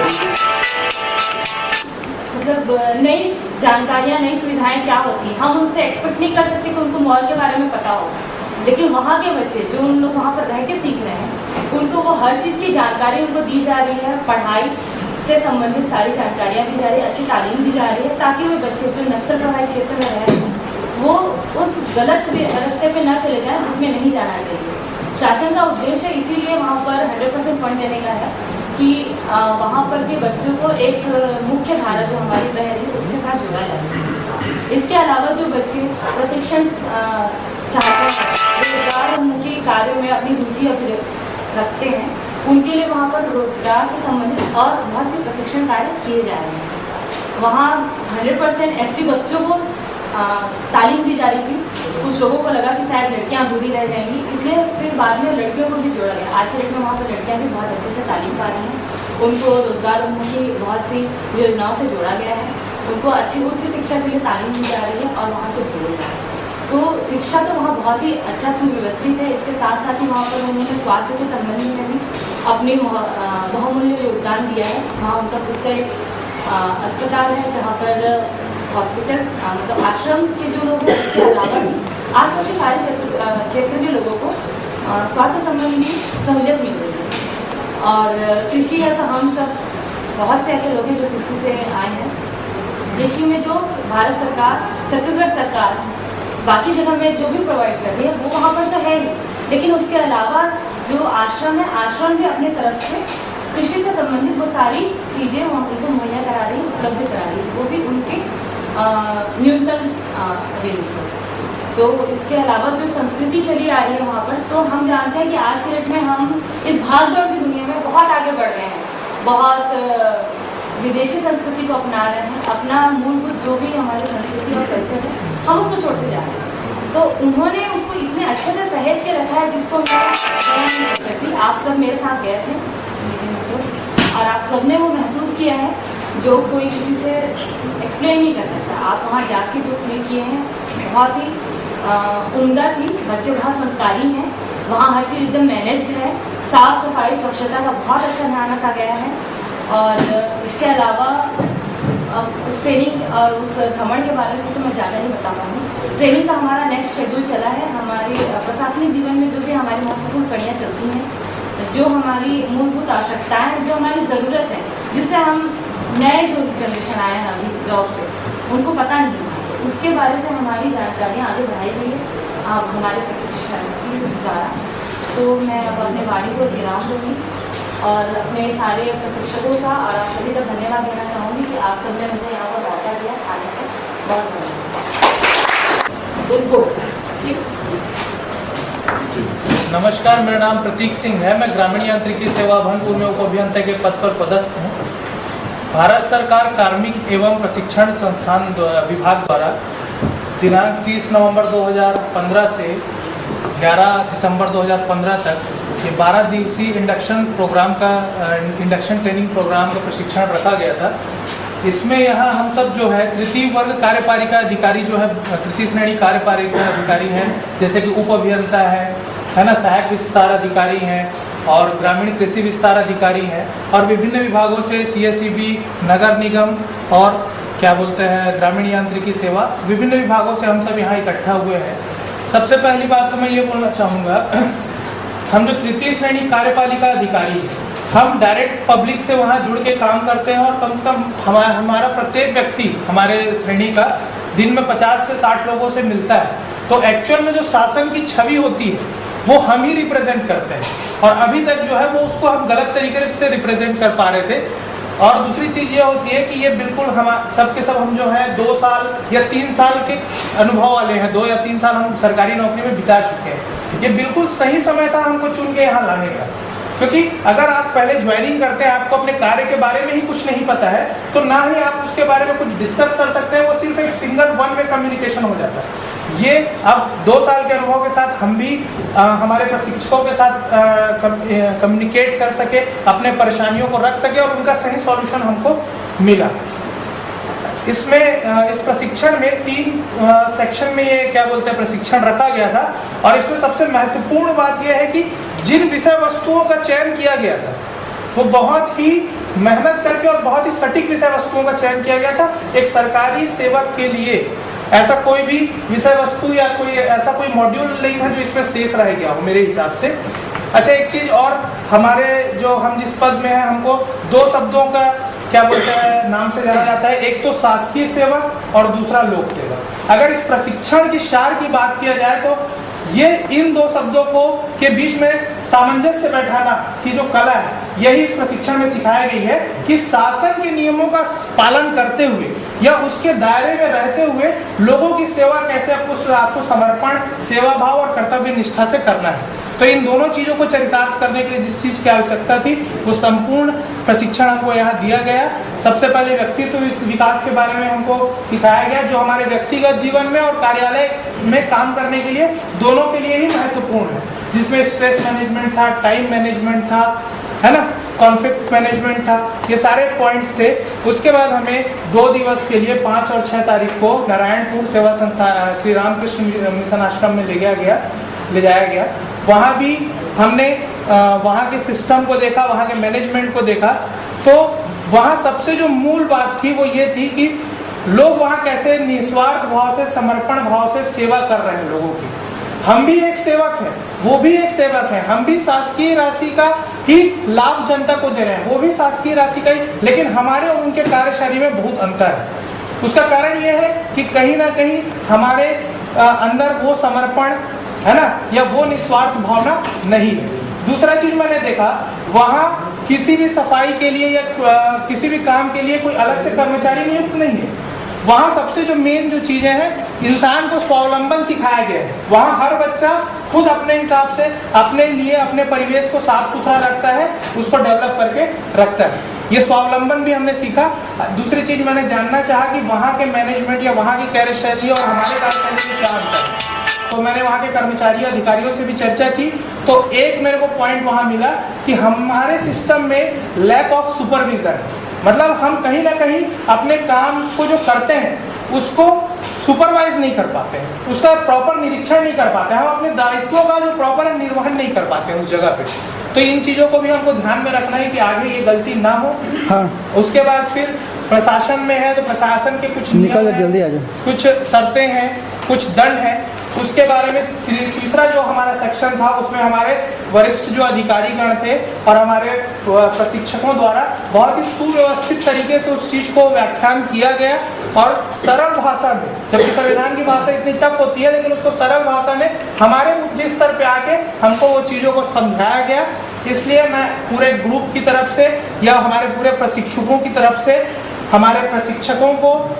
I: मतलब नई जानकारियाँ, नई सुविधाएं क्या होती हैं, हम उनसे एक्सपेक्ट नहीं कर सकते कि उनको मॉल के बारे में पता होगा। लेकिन वहाँ के बच्चे जो उन लोग वहाँ पर रह के सीख रहे हैं, उनको वो हर चीज़ की जानकारी उनको दी जा रही है, पढ़ाई से संबंधित सारी जानकारियाँ दी जा रही है, अच्छी तालीम दी जा रही है, ताकि वो बच्चे जो नक्सल प्रभावित क्षेत्र में रह रहे हैं वो उस गलत रास्ते पे ना चले जाए जिसमें नहीं जाना चाहिए। शासन का उद्देश्य इसीलिए वहाँ पर 100% फंड देने का है कि वहाँ पर के बच्चों को एक मुख्य धारा जो हमारी बह रही है उसके साथ जोड़ा जा सके। इसके अलावा जो बच्चे प्रशिक्षण चाहते हैं, रोजगारोन्मुखी कार्यों में अपनी रुचि रखते हैं, उनके लिए वहाँ पर रोजगार से संबंधित और बहुत से प्रशिक्षण कार्य किए जा रहे हैं। वहाँ 100% ST बच्चों को तालीम दी जा रही थी। कुछ लोगों को लगा कि शायद लड़कियां अधूरी रह जाएंगी, इसलिए फिर बाद में लड़कियों को भी जोड़ा गया। आज के डेट में वहाँ पर लड़कियां भी बहुत अच्छे से तालीम पा रही हैं, उनको रोजगारोन्मुखी बहुत सी योजनाओं से जोड़ा गया है, उनको अच्छी उच्च शिक्षा के लिए तालीम दी जा रही है और वहाँ से जोड़ा गया है। तो शिक्षा तो वहाँ बहुत ही अच्छा सुव्यवस्थित है। इसके साथ साथ ही वहाँ पर उन्होंने स्वास्थ्य के संबंध में भी अपनी बहुमूल्य योगदान दिया है। वहाँ उनका खुद का एक अस्पताल है जहाँ पर हॉस्पिटल मतलब आश्रम के जो लोग हैं उसके अलावा भी आसपास के सारे क्षेत्र के लोगों को स्वास्थ्य संबंधी सहूलियत मिल रही है। और कृषि है तो हम सब बहुत से ऐसे लोग हैं जो कृषि से आए हैं। कृषि में जो भारत सरकार, छत्तीसगढ़ सरकार बाकी जगह में जो भी प्रोवाइड कर रही है वो वहाँ पर तो है ही, लेकिन उसके अलावा जो आश्रम है, आश्रम भी अपने तरफ से कृषि से संबंधित वो सारी चीज़ें वहाँ उनको मुहैया करा रही है, उपलब्ध करा रही है, वो भी उनके न्यूनतम रेंज पर। तो इसके अलावा जो संस्कृति चली आ रही है वहाँ पर, तो हम जानते हैं कि आज के डेट में हम इस भाग दौड़ की दुनिया में बहुत आगे बढ़ रहे हैं, बहुत विदेशी संस्कृति को अपना रहे हैं, अपना मूलभूत जो भी हमारी संस्कृति और कल्चर है हम उसको छोड़ते जा रहे हैं। तो उन्होंने उसको इतने अच्छे से सहेज के रखा है जिसको मैं नहीं कर सकती। आप सब मेरे साथ गए थे और आप सब ने वो महसूस किया है जो कोई किसी से एक्सप्लेन नहीं कर सकता। आप वहाँ जाके जो फील किए हैं बहुत ही उम्दा थी। बच्चे बहुत संस्कारी हैं, वहाँ हर चीज़ एकदम मैनेज्ड है, साफ सफाई स्वच्छता का बहुत अच्छा ध्यान रखा गया है। और इसके अलावा उस ट्रेनिंग और उस भ्रमण के बारे में तो मैं ज़्यादा नहीं बता पाऊँगी। ट्रेनिंग का हमारा नेक्स्ट शेड्यूल चला है। हमारी प्रशासनिक जीवन में जो भी हमारी महत्वपूर्ण कड़ियाँ चलती हैं, जो हमारी मूलभूत आवश्यकताएँ हैं, जो हमारी ज़रूरत है, जिससे हम नए जो जनरेशन आए हैं अभी जॉब पे उनको पता नहीं है, तो उसके बारे से हमारी जानकारियाँ आगे बढ़ाई गई है हमारे प्रशिक्षण द्वारा। तो मैं अब अपने वाणी को विराम दूँगी और अपने सारे प्रशिक्षकों का और आप सभी का धन्यवाद देना चाहूँगी कि आप सबने मुझे यहाँ पर मौका दिया आने का। बहुत बहुत
M: बिल्कुल
I: ठीक।
J: नमस्कार, मेरा नाम प्रतीक सिंह है। मैं ग्रामीण यांत्रिकी सेवा भनपुर में उप अभियंता के पद पर पदस्थ हूँ। भारत सरकार कार्मिक एवं प्रशिक्षण संस्थान विभाग द्वारा दिनांक 30 नवंबर 2015 से 11 दिसंबर 2015 तक ये 12 दिवसीय इंडक्शन ट्रेनिंग प्रोग्राम का प्रशिक्षण रखा गया था। इसमें यहाँ हम सब जो है तृतीय वर्ग कार्यपालिका अधिकारी जो है, तृतीय श्रेणी कार्यपालिका अधिकारी हैं, जैसे कि उप अभियंता है ना, सहायक विस्तार अधिकारी हैं और ग्रामीण कृषि विस्तार अधिकारी हैं, और विभिन्न विभागों से CSEB, नगर निगम और क्या बोलते हैं ग्रामीण यांत्रिकी सेवा, विभिन्न विभागों से हम सब यहाँ इकट्ठा हुए हैं। सबसे पहली बात तो मैं ये बोलना चाहूँगा, हम जो तृतीय श्रेणी कार्यपालिका अधिकारी हैं, हम डायरेक्ट पब्लिक से वहाँ जुड़ के काम करते हैं और कम से कम हमारा प्रत्येक व्यक्ति हमारे श्रेणी का दिन में 50 से 60 लोगों से मिलता है। तो एक्चुअल में जो शासन की छवि होती है वो हम ही रिप्रेजेंट करते हैं, और अभी तक जो है वो उसको हम गलत तरीके से रिप्रेजेंट कर पा रहे थे। और दूसरी चीज़ ये होती है कि ये बिल्कुल हम सबके सब हम जो है 2 साल या 3 साल के अनुभव वाले हैं, 2 या 3 साल हम सरकारी नौकरी में बिता चुके हैं। ये बिल्कुल सही समय था हमको चुन के यहाँ लाने का, क्योंकि अगर आप पहले ज्वाइनिंग करते हैं, आपको अपने कार्य के बारे में ही कुछ नहीं पता है, तो ना ही आप उसके बारे में कुछ डिस्कस कर सकते हैं। वो सिर्फ एक सिंगल वन वे कम्युनिकेशन हो जाता है। ये अब 2 साल के अनुभव के साथ हम भी हमारे प्रशिक्षकों के साथ कम्युनिकेट कर सके, अपने परेशानियों को रख सके और उनका सही सॉल्यूशन हमको मिला। इसमें इस प्रशिक्षण में 3 सेक्शन में ये क्या बोलते हैं प्रशिक्षण रखा गया था, और इसमें सबसे महत्वपूर्ण बात यह है कि जिन विषय वस्तुओं का चयन किया गया था वो बहुत ही मेहनत करके और बहुत ही सटीक विषय वस्तुओं का चयन किया गया था। एक सरकारी सेवक के लिए ऐसा कोई भी विषय वस्तु या कोई ऐसा कोई मॉड्यूल नहीं था जो इसमें शेष रह गया हो मेरे हिसाब से। अच्छा, एक चीज़ और, हमारे जो हम जिस पद में हैं हमको 2 शब्दों का क्या बोलते हैं नाम से जाना जाता है, एक तो शासकीय सेवक और दूसरा लोक सेवक। अगर इस प्रशिक्षण की सार की बात किया जाए तो ये इन 2 शब्दों को के बीच में सामंजस्य बैठाना की जो कला है, यही इस प्रशिक्षण में सिखाई गई है कि शासन के नियमों का पालन करते हुए या उसके दायरे में रहते हुए लोगों की सेवा कैसे आपको समर्पण, सेवा भाव और कर्तव्य निष्ठा से करना है। तो इन दोनों चीज़ों को चरितार्थ करने के लिए जिस चीज़ की आवश्यकता थी वो संपूर्ण प्रशिक्षण हमको यहाँ दिया गया। सबसे पहले व्यक्तित्व विकास के बारे में हमको सिखाया गया, जो हमारे व्यक्तिगत जीवन में और कार्यालय में काम करने के लिए दोनों के लिए ही महत्वपूर्ण है, जिसमें स्ट्रेस मैनेजमेंट था, टाइम मैनेजमेंट था, है ना, कॉन्फ्लिक्ट मैनेजमेंट था, ये सारे पॉइंट्स थे। उसके बाद हमें 2 दिवस के लिए 5 और 6 तारीख को नारायणपुर सेवा संस्थान श्री रामकृष्ण मिशन आश्रम में ले जाया गया। वहाँ भी हमने वहाँ के सिस्टम को देखा, वहाँ के मैनेजमेंट को देखा। तो वहाँ सबसे जो मूल बात थी वो ये थी कि लोग वहाँ कैसे निस्वार्थ भाव से, समर्पण भाव से सेवा कर रहे हैं लोगों की। हम भी एक सेवक हैं, वो भी एक सेवक है, हम भी शासकीय राशि का ही लाभ जनता को दे रहे हैं, वो भी शासकीय राशि का ही, लेकिन हमारे और उनके कार्यशैली में बहुत अंतर है। उसका कारण ये है कि कहीं ना कहीं हमारे अंदर वो समर्पण है ना, या वो निस्वार्थ भावना नहीं है। दूसरा चीज मैंने देखा, वहाँ किसी भी सफाई के लिए या किसी भी काम के लिए कोई अलग से कर्मचारी नियुक्त नहीं है। वहाँ सबसे जो मेन जो चीजें हैं, इंसान को स्वावलंबन सिखाया गया है। वहाँ हर बच्चा खुद अपने हिसाब से अपने लिए अपने परिवेश को साफ सुथरा रखता है, उसको डेवलप करके रखता है। ये स्वावलंबन भी हमने सीखा। दूसरी चीज मैंने जानना चाहा कि वहाँ के मैनेजमेंट या वहाँ की कार्यशैली और हमारे कार्यशैली में क्या अंतर है। तो मैंने वहाँ के कर्मचारी अधिकारियों से भी चर्चा की, तो एक मेरे को पॉइंट वहाँ मिला कि हमारे सिस्टम में लैक ऑफ सुपरविजन है। मतलब हम कहीं ना कहीं अपने काम को जो करते हैं उसको सुपरवाइज नहीं कर पाते हैं, उसका प्रॉपर निरीक्षण नहीं कर पाते हैं, हम अपने दायित्वों का जो प्रॉपर निर्वहन नहीं कर पाते हैं उस जगह पे। तो इन चीज़ों को भी हमको ध्यान में रखना है कि आगे ये गलती ना हो। हाँ। उसके बाद फिर प्रशासन में है तो प्रशासन के कुछ नियम हैं, कुछ शर्तें हैं, कुछ दंड है। उसके बारे में तीसरा जो हमारा सेक्शन था उसमें हमारे वरिष्ठ जो अधिकारीगण थे और हमारे प्रशिक्षकों द्वारा बहुत ही सुव्यवस्थित तरीके से उस चीज़ को व्याख्यान किया गया और सरल भाषा में, जबकि संविधान की भाषा इतनी टफ होती है लेकिन उसको सरल भाषा में हमारे जिस स्तर पे आके हमको वो चीज़ों को समझाया गया। इसलिए मैं पूरे ग्रुप की तरफ से या हमारे पूरे प्रशिक्षकों की तरफ से हमारे प्रशिक्षकों को,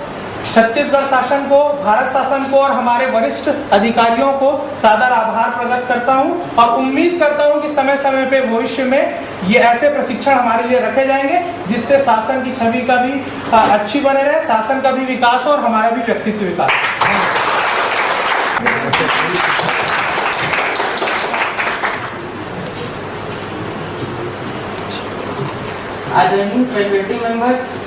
J: छत्तीसगढ़ शासन को, भारत शासन को और हमारे वरिष्ठ अधिकारियों को सादर आभार प्रकट करता हूं और उम्मीद करता हूं कि समय समय पे भविष्य में ये ऐसे प्रशिक्षण हमारे लिए रखे जाएंगे जिससे शासन की छवि का भी अच्छी बने रहे, शासन का भी विकास हो और हमारा भी व्यक्तित्व विकास।
K: आदरणीय फैकल्टी मेंबर्स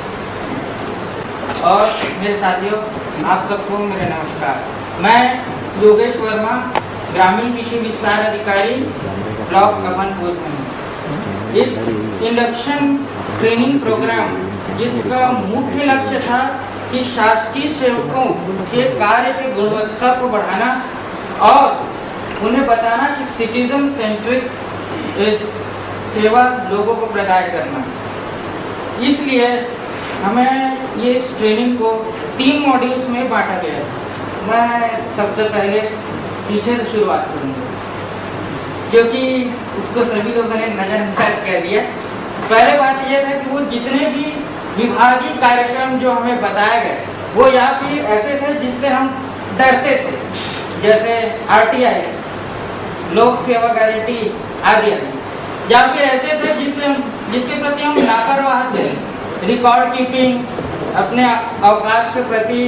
K: और मेरे साथियों, आप सबको मेरा नमस्कार। मैं योगेश वर्मा, ग्रामीण कृषि विस्तार अधिकारी, ब्लॉक अभनपुर में। इस इंडक्शन ट्रेनिंग प्रोग्राम जिसका मुख्य लक्ष्य था कि शासकीय सेवकों के कार्य की गुणवत्ता को बढ़ाना और उन्हें बताना कि सिटीजन सेंट्रिक सेवा लोगों को प्रदान करना। इसलिए हमें ये इस ट्रेनिंग को 3 मॉड्यूल्स में बांटा गया है। मैं सबसे पहले पीछे से शुरुआत करूँगा क्योंकि उसको सभी लोगों ने नज़रअंदाज कर दिया। पहले बात यह था कि वो जितने भी विभागीय कार्यक्रम जो हमें बताए गए वो या फिर ऐसे थे जिससे हम डरते थे, जैसे RTI, लोक सेवा गारंटी आदि, या फिर ऐसे थे जिसके प्रति हम लापरवाह थे, रिकॉर्ड कीपिंग, अपने अवकाश के प्रति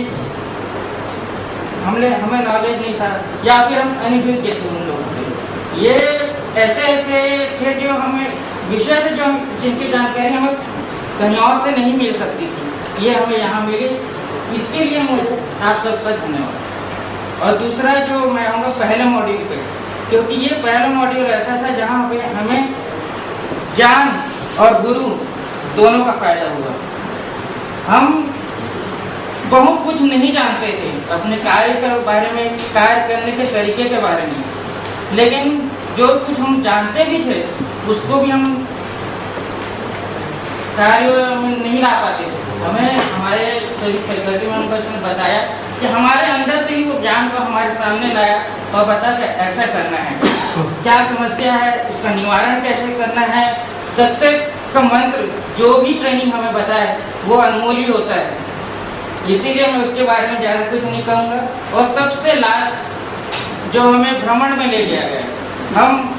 K: हमें नॉलेज नहीं था, या फिर हम अनभिज्ञ थे उन लोगों से। ये ऐसे थे जो हमें विषय थे जो जिनकी जानकारी हमें कहीं और से नहीं मिल सकती थी, ये हमें यहाँ मिली। इसके लिए मुझे आप सबका धन्यवाद। और दूसरा जो मैं आऊँगा पहले मॉड्यूल पे, क्योंकि ये पहला मॉड्यूल ऐसा था जहाँ पे हमें ज्ञान और गुरु दोनों का फायदा हुआ। हम बहुत कुछ नहीं जानते थे अपने कार्य के बारे में, कार्य करने के तरीके के बारे में, लेकिन जो कुछ हम जानते भी थे उसको भी हम कार्य में नहीं ला पाते थे। हमें हमारे सभी फैकल्टी मेंबर्स ने बताया कि हमारे अंदर से ही वो ज्ञान को हमारे सामने लाया और बताया कि ऐसा करना है, क्या समस्या है, उसका निवारण कैसे करना है। सक्सेस का मंत्र जो भी ट्रेनिंग हमें बताया वो अनमोल ही होता है, इसीलिए मैं उसके बारे में ज़्यादा कुछ नहीं कहूँगा। और सबसे लास्ट जो हमें भ्रमण में ले गया गया, हम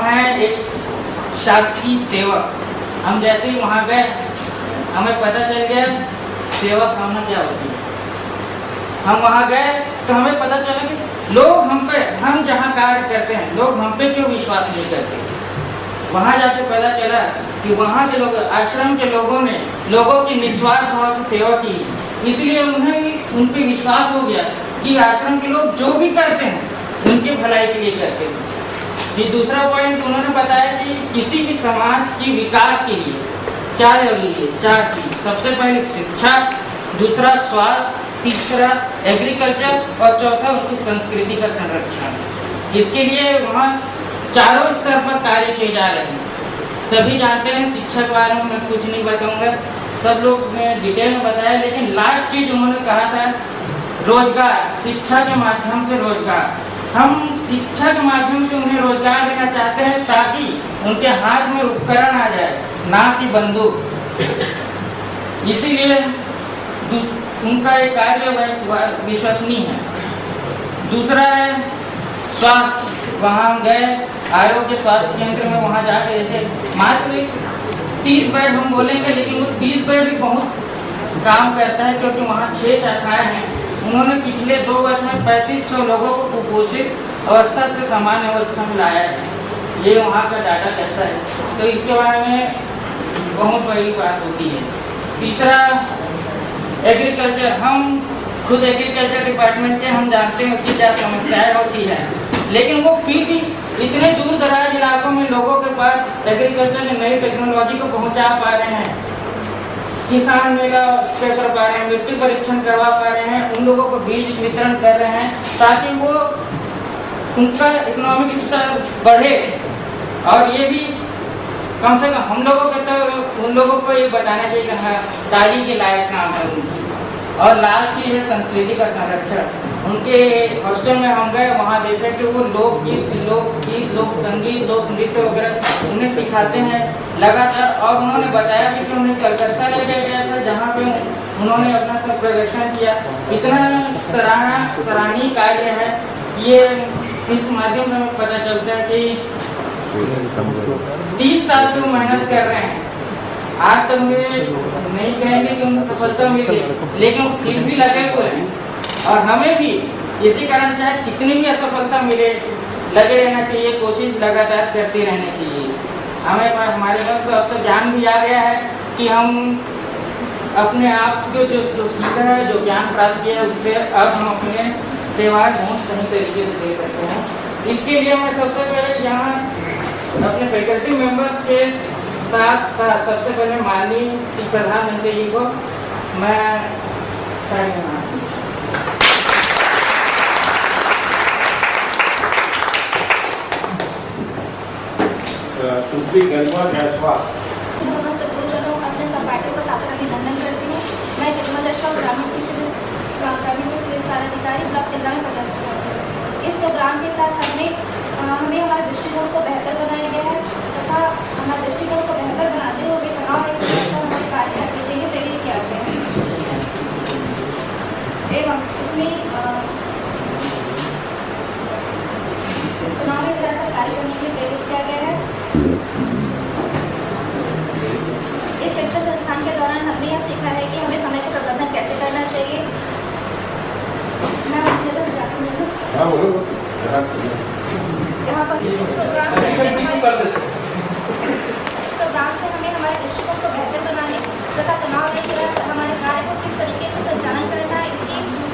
K: हैं एक शासकीय सेवक। हम जैसे ही वहाँ गए हमें पता चल गया सेवक होना क्या होती है। हम वहाँ गए तो हमें पता चला कि लोग हम जहाँ कार्य करते हैं लोग हम पे क्यों विश्वास नहीं करते। वहाँ जाके पता चला कि वहाँ के लोग, आश्रम के लोगों ने लोगों की निस्वार्थ भाव से सेवा की, इसलिए उन्हें उन पर विश्वास हो गया कि आश्रम के लोग जो भी करते हैं उनके भलाई के लिए करते हैं। फिर दूसरा पॉइंट उन्होंने बताया कि किसी भी समाज की विकास के लिए क्या जरूरी है, 4 चीज। सबसे पहले शिक्षा, दूसरा स्वास्थ्य, तीसरा एग्रीकल्चर और चौथा उनकी संस्कृति का संरक्षण। इसके लिए वहाँ चारों स्तर पर कार्य किए जा रहे हैं। सभी जानते हैं, शिक्षक बारे में मैं कुछ नहीं बताऊंगा, सब लोग ने डिटेल में बताया, लेकिन लास्ट चीज उन्होंने कहा था रोजगार, शिक्षा के माध्यम से रोजगार। हम शिक्षा के माध्यम से उन्हें रोजगार देना चाहते हैं ताकि उनके हाथ में उपकरण आ जाए, ना कि बंदूक। इसीलिए उनका एक कार्य विश्वसनीय है। दूसरा है स्वास्थ्य, वहाँ गए आरोग्य स्वास्थ्य केंद्र में, वहाँ जाके देखे मात्र 30 बेड हम बोलेंगे, लेकिन वो 30 बेड भी बहुत काम करता है, क्योंकि वहाँ 6 शाखाएं हैं। उन्होंने पिछले 2 वर्ष में 3500 लोगों को कुपोषित अवस्था से सामान्य अवस्था में लाया है। ये वहाँ का डाटा कहता है, तो इसके बारे में बहुत बड़ी बात होती है। तीसरा एग्रीकल्चर, हम खुद एग्रीकल्चर डिपार्टमेंट के, हम जानते हैं उसकी क्या समस्याएं होती है, लेकिन वो फिर भी इतने दूर दराज इलाकों में लोगों के पास एग्रीकल्चर की नई टेक्नोलॉजी को पहुंचा पा रहे हैं। किसान मेला कर पा रहे हैं, मिट्टी परीक्षण करवा पा रहे हैं, उन लोगों को बीज वितरण कर रहे हैं ताकि वो उनका इकोनॉमिक स्तर बढ़े। और ये भी कम से कम हम लोगों के, तो उन लोगों को ये बताना चाहिए कि हाँ ताली के लायक काम है उनकी। और लास्ट चीज़ है संस्कृति का संरक्षण। उनके हॉस्टल में हम गए, वहाँ देखे कि वो लोकगीत, लोक संगीत, लोक नृत्य वगैरह उन्हें सिखाते हैं लगातार। और उन्होंने बताया कि उन्हें कलकत्ता ले जाया गया था, जहाँ पे उन्होंने अपना सब प्रदर्शन किया। इतना सराहनीय कार्य है। ये इस माध्यम में पता चलता है कि 30 साल से वो मेहनत कर रहे हैं। आज तक मुझे नहीं कहेंगे कि उन्हें सफलता मिली, लेकिन वो फिर भी लगे हुए हैं। और हमें भी इसी कारण चाहे कितनी भी असफलता मिले, लगे रहना चाहिए, कोशिश लगातार करते रहना चाहिए। हमारे पास तो अब तो ज्ञान भी आ गया है कि हम अपने आप को जो सीखा है, जो ज्ञान प्राप्त किया है, उससे अब हम अपने सेवाएं बहुत सही तरीके से दे सकते हैं। इसके लिए मैं सबसे पहले यहाँ अपने फैकल्टी मेंबर्स के साथ सबसे पहले माननीय प्रधानमंत्री जी को मैं
C: सुश्री गरिमा जायसवाल।
F: समस्त गुरुजनों, अपने सहपाठियों का सादर अभिनंदन करती हूँ। मैं गरिमा जायसवाल, ग्रामीण कृषि विस्तार अधिकारी ब्लॉक तिल्दा में पदस्थ हूँ। इस प्रोग्राम के तहत हमें हमारे दृष्टिकोण को बेहतर बनाया गया है तथा हमारे दृष्टिकोण को बेहतर बनाते हुए तनाव हमारे कार्य करने के लिए प्रेरित किया गया है। एवं इसमें चुनाव में बेहतर कार्य करने के लिए प्रेरित किया गया है। इस शिक्षा संस्थान के दौरान हमने यह सीखा है कि हमें समय का प्रबंधन कैसे करना चाहिए। यहाँ पर इस प्रोग्राम से हमें हमारे दृष्टिकोण को बेहतर बनाने तथा तनाव रहित हमारे कार्य को किस तरीके से संचालन करना है,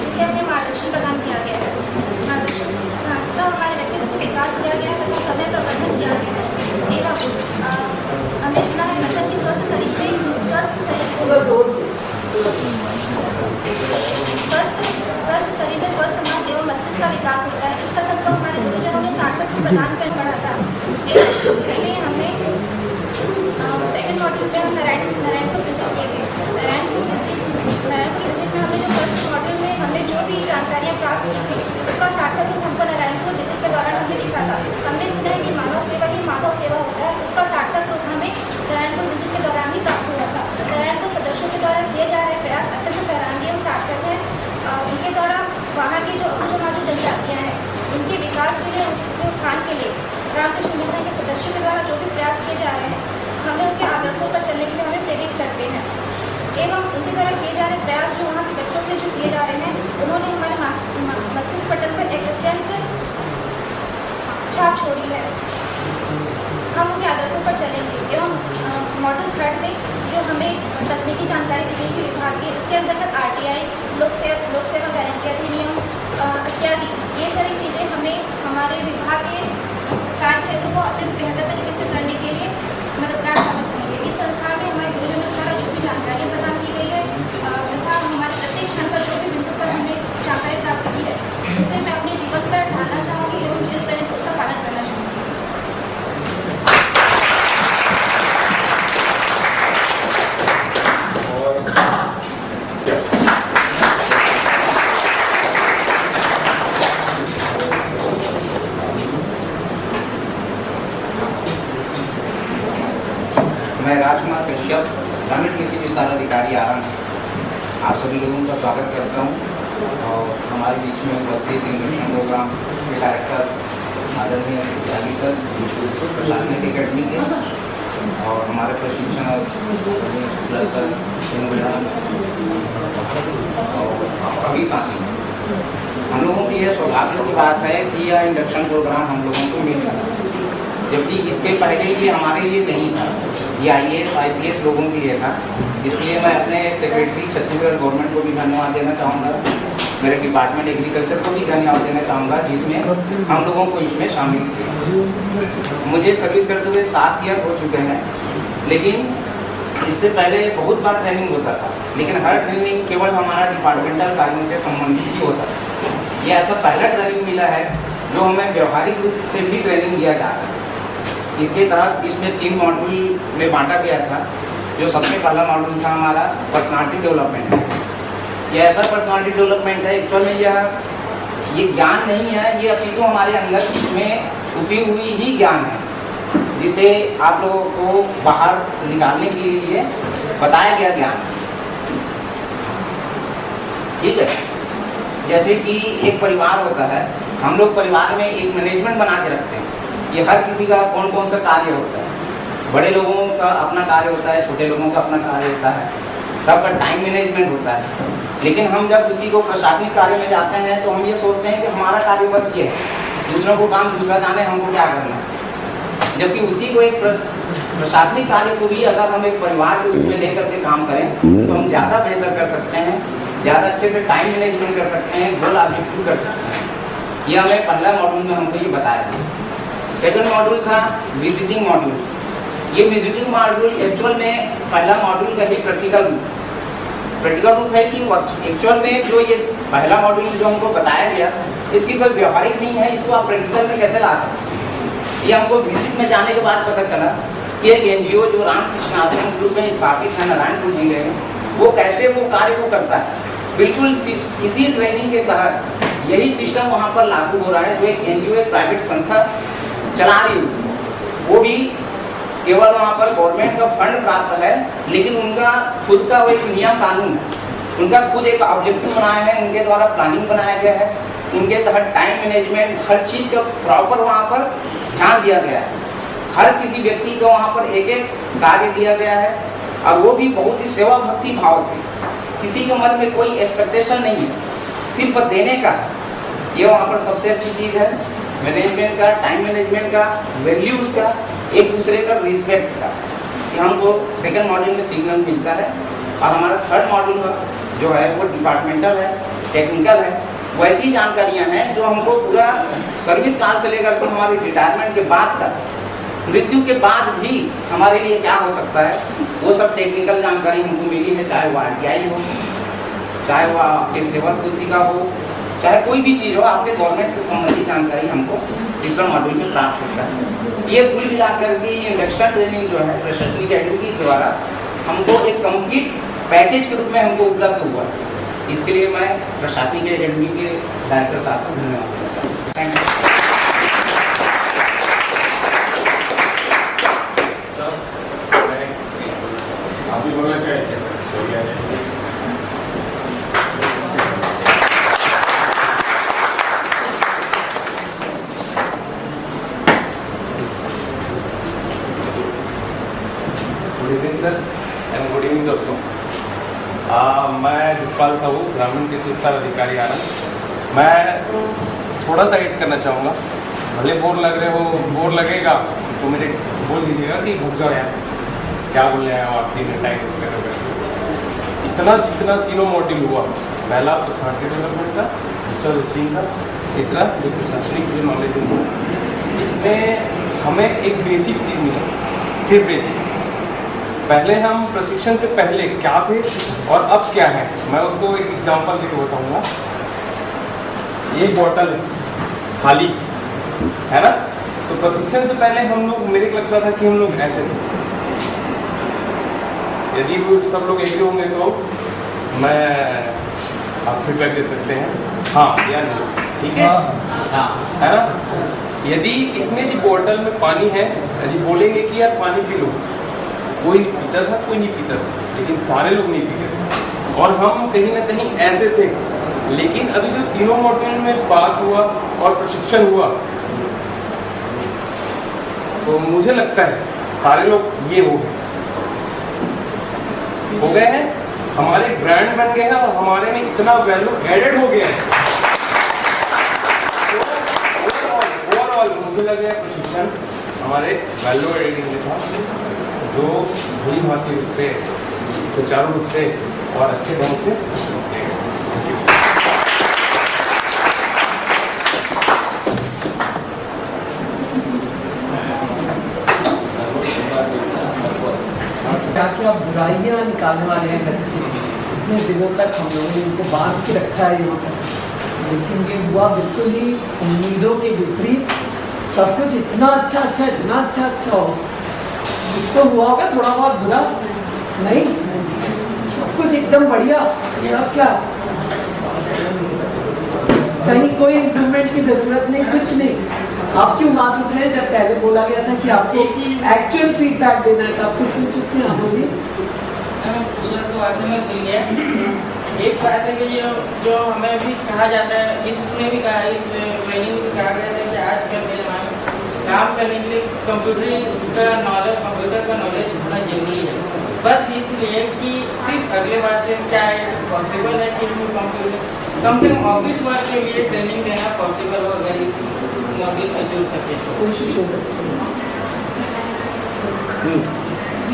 F: इसे हमें मार्गदर्शन प्रदान किया गया है। तो हमारे व्यक्तित्व विकास किया गया है तथा समय प्रबंधन किया गया है। एवं हमने सुना है मतलब कि स्वस्थ शरीर में स्वस्थ मन एवं मस्तिष्क का विकास होता है। इस कथन को हमारे गुरुजनों ने सार्थक प्रदान कर पढ़ा था। इसमें हमने सेकंड मॉड्यूल पे हम नारायण को विजिट किए थे। नारायणपुर विजिट में हमने जो फर्स्ट मॉड्यूल में हमने जो भी जानकारियाँ प्राप्त की थी उसका सार्थक रूप हमको नारायणपुर विजिट के दौरान हमने दिखा था। हमने सुना है कि मानव सेवा ही माधव सेवा होता है, उसका सार्थक रूप हमें नारायणपुर विजिट के दौरान ही प्राप्त हुआ था। नारायणपुर सदस्यों के द्वारा किए जा रहे प्रयास अत्यंत सराहनीय एवं सार्थक है। उनके द्वारा वहाँ की जो जनजातियाँ हैं उनके विकास के लिए, उनके उत्थान के लिए रामकृष्ण मिशन के सदस्यों के द्वारा जो भी प्रयास किए जा रहे हैं हमें उनके आदर्शों पर चलने के लिए हमें प्रेरित करते हैं। एवं उनके द्वारा किए जा रहे प्रयास जो वहाँ के बच्चों के जो किए जा रहे हैं उन्होंने हमारे मस्तिष्क पटल पर एक अत्यंत छाप छोड़ी है। हम उनके आदर्शों पर चलेंगे। एवं मॉड्यूल 3 में जो हमें तकनीकी जानकारी दी गई थी विभाग की, इसके अंतर्गत RTI, लोक सेवा गारंटी अधिनियम इत्यादि ये सारी चीज़ें हमें हमारे विभाग के कार्य क्षेत्र को अत्यंत बेहतर तरीके से करने के लिए मददगार साबित होंगे। इस संस्थान में हमारे गुरुजनों द्वारा जो भी जानकारियाँ प्रदान की गई है तथा हमारे
K: स्वागत करता हूँ। और हमारे बीच में उपस्थित इंडक्शन प्रोग्राम के डायरेक्टर आदरणीय त्यागी सर, प्रशासनिक अकेडमी के, और हमारे प्रशिक्षण शुक्ला सर, और सभी साथी। हम लोगों की यह सौभाग्य की बात है कि यह इंडक्शन प्रोग्राम हम लोगों को मिल रहा है, जबकि इसके पहले ये हमारे लिए नहीं था, ये IAS IPS लोगों के लिए था। इसलिए मैं अपने सेक्रेटरी छत्तीसगढ़ गवर्नमेंट को भी धन्यवाद देना चाहूँगा, मेरे डिपार्टमेंट एग्रीकल्चर को भी धन्यवाद देना चाहूँगा, जिसमें हम लोगों को इसमें शामिल किया। मुझे सर्विस करते हुए 7 ईयर हो चुके हैं, लेकिन इससे पहले बहुत बार ट्रेनिंग होता था, लेकिन हर ट्रेनिंग केवल हमारा डिपार्टमेंटल कार्यों से संबंधित ही होता था। ये ऐसा पहला ट्रेनिंग मिला है जो हमें व्यवहारिक रूप से भी ट्रेनिंग दिया जाता है। इसके तहत इसमें 3 मॉड्यूल में बांटा गया था। जो सबसे पहला मॉड्यूल था हमारा पर्सनालिटी डेवलपमेंट है। ये ऐसा पर्सनालिटी डेवलपमेंट है, एक्चुअल में ये ज्ञान नहीं है, ये अपितु हमारे अंदर में छुपी हुई ही ज्ञान है, जिसे आप लोगों को बाहर निकालने के लिए बताया गया ज्ञान। ठीक है, जैसे कि एक परिवार होता है, हम लोग परिवार में एक मैनेजमेंट बना के रखते हैं। ये हर किसी का कौन कौन सा कार्य होता है, बड़े लोगों का अपना कार्य होता है, छोटे लोगों का अपना कार्य होता है, सबका टाइम मैनेजमेंट होता है। लेकिन हम जब किसी को प्रशासनिक कार्य में जाते हैं तो हम ये सोचते हैं कि हमारा कार्य बस ये है, दूसरों को काम दूसरा जाने, हमको क्या करना है। जबकि उसी को एक प्रशासनिक कार्य को भी अगर हम एक परिवार के रूप में लेकर के काम करें तो हम ज़्यादा बेहतर कर सकते हैं, ज़्यादा अच्छे से टाइम मैनेजमेंट कर सकते हैं, गोल ऑब्जेक्टिव कर सकते हैं। ये हमें पहला मॉड्यूल में हमको ये बताया था। सेकंड मॉड्यूल था विजिटिंग मॉड्यूल्स। ये विजिटिंग मॉड्यूल एक्चुअल में पहला मॉड्यूल का ही प्रैक्टिकल रूप है कि एक्चुअल में जो ये पहला मॉड्यूल जो हमको बताया गया, इसकी कोई व्यवहारिक नहीं है, इसको आप प्रैक्टिकल में कैसे ला सकते हैं। ये हमको विजिट में जाने के बाद पता चला कि एक NGO जो रामकृष्ण आश्रम ग्रुप में स्थापित है नारायणपुर जिले में, वो कैसे वो कार्य को करता है। बिल्कुल इसी ट्रेनिंग के तहत यही सिस्टम वहाँ पर लागू हो रहा है, जो एक NGO एक प्राइवेट संस्था चला रही है। वो भी केवल वहाँ पर गवर्नमेंट का फंड प्राप्त है, लेकिन उनका खुद का वो एक नियम कानून है, उनका खुद एक ऑब्जेक्टिव बनाया है, उनके द्वारा प्लानिंग बनाया गया है, उनके तहत टाइम मैनेजमेंट हर चीज़ का प्रॉपर वहाँ पर ध्यान दिया गया है। हर किसी व्यक्ति को वहाँ पर एक एक कार्य दिया गया है, और वो भी बहुत ही सेवा भक्ति भाव से। किसी के मन में कोई एक्सपेक्टेशन नहीं है, सिर्फ देने का। ये वहाँ पर सबसे अच्छी चीज़ है, मैनेजमेंट का, टाइम मैनेजमेंट का, वैल्यूज़ का, एक दूसरे का रिस्पेक्ट का, कि हमको सेकंड मॉड्यूल में सीखने मिलता है। और हमारा थर्ड मॉड्यूल जो है वो डिपार्टमेंटल है, टेक्निकल है। वैसी जानकारियाँ हैं जो हमको पूरा सर्विस काल से लेकर के हमारे रिटायरमेंट के बाद तक, मृत्यु के बाद भी हमारे लिए क्या हो सकता है, वो सब टेक्निकल जानकारी हमको मिली है। चाहे वो RTI हो, चाहे वो आपके सेवक पुस्तिका हो, चाहे कोई भी चीज़ हो, आपके गवर्नमेंट से संबंधित जानकारी हमको तीसरा मॉड्यूल में प्राप्त होता है। ये कुल मिलाकर के इंडक्शन ट्रेनिंग जो है प्रशासनिक अकेडमी के द्वारा हमको एक कंप्लीट पैकेज के रूप में हमको उपलब्ध हुआ है। इसके लिए मैं प्रशासनिक अकेडमी के डायरेक्टर साहब को धन्यवाद देना चाहूँगा। Thank you.
L: Good evening sir and good evening दोस्तों। मैं जसपाल साहू, ग्रामीण कृषि विस्तार अधिकारी आनंद। मैं थोड़ा सा एड करना चाहूँगा, भले बोर लग रहे हो, बोर लगेगा तो मेरे बोल दीजिएगा कि भूख जाओ यार, क्या बोल रहे हैं आप 3 मिनट टाइम वेस्ट कर रहे हो। इतना जितना तीनों मॉड्यूल हुआ, पहला पर्सनालिटी डेवलपमेंट का, दूसरा लिस्टिंग का, तीसरा जो प्रशासनिक जो नॉलेज है, इसमें हमें एक बेसिक चीज़ मिली, सिर्फ बेसिक। पहले हम प्रशिक्षण से पहले क्या थे और अब क्या है, मैं उसको एक एग्जांपल देकर बताऊंगा। ये बॉटल है खाली, है ना, तो प्रशिक्षण से पहले हम लोग, मेरे को लगता था कि हम लोग ऐसे थे। यदि वो सब लोग एग्री होंगे तो मैं आप फीडबैक दे सकते हैं, हाँ या नहीं, ठीक है, हाँ, है ना। यदि इसमें जो बॉटल में पानी है, यदि बोलेंगे कि यार पानी पी लो, कोई पीता था, कोई नहीं पीता था, लेकिन सारे लोग नहीं पीते थे। और हम कहीं ना कहीं ऐसे थे। लेकिन अभी जो तीनों मॉड्यूल में बात हुआ और प्रशिक्षण हुआ, तो मुझे लगता है सारे लोग ये हो गए हैं, हमारे ब्रांड बन गए हैं और हमारे में इतना वैल्यू एडेड हो गया है। ओवरऑल मुझे लग रहा है प्रशिक्षण हमारे वैल्यू एडिंग में था, जो भली भांति रूप से, सुचारू रूप से और अच्छे ढंग से।
M: क्या बुराइयां निकालने वाले हैं बच्चे, इतने दिनों तक हम लोगों ने इनको बांध के रखा है यहाँ पर, लेकिन ये हुआ बिल्कुल ही उम्मीदों के विपरीत। सब कुछ इतना अच्छा हो, कुछ तो हुआ होगा थोड़ा बहुत बुरा, नहीं सब कुछ एकदम बढ़िया, फर्स्ट क्लास, कहीं कोई इम्प्रूवमेंट की जरूरत नहीं, कुछ नहीं। आप क्यों हाथ उठ रहे हैं? जब पहले बोला गया था कि आपको एक्चुअल फीडबैक देना है, तब तो पूछ चुके हैं। आप बोलिए।
K: एक बात है कि जो हमें भी कहा जाता है, इसमें भी कहा, इस ट्रेनिंग में कहा गया था कि आजकल के ज़माने में काम करने के लिए कंप्यूटर का नॉलेज होना जरूरी है। बस इसलिए कि सिर्फ अगले बार से क्या है पॉसिबल है कि कंप्यूटर कम से कम ऑफिस वर्क के लिए ट्रेनिंग देना पॉसिबल हो, अगर इस मॉड्यूल में जुड़ सके तो
M: कोशिश हो सकती है।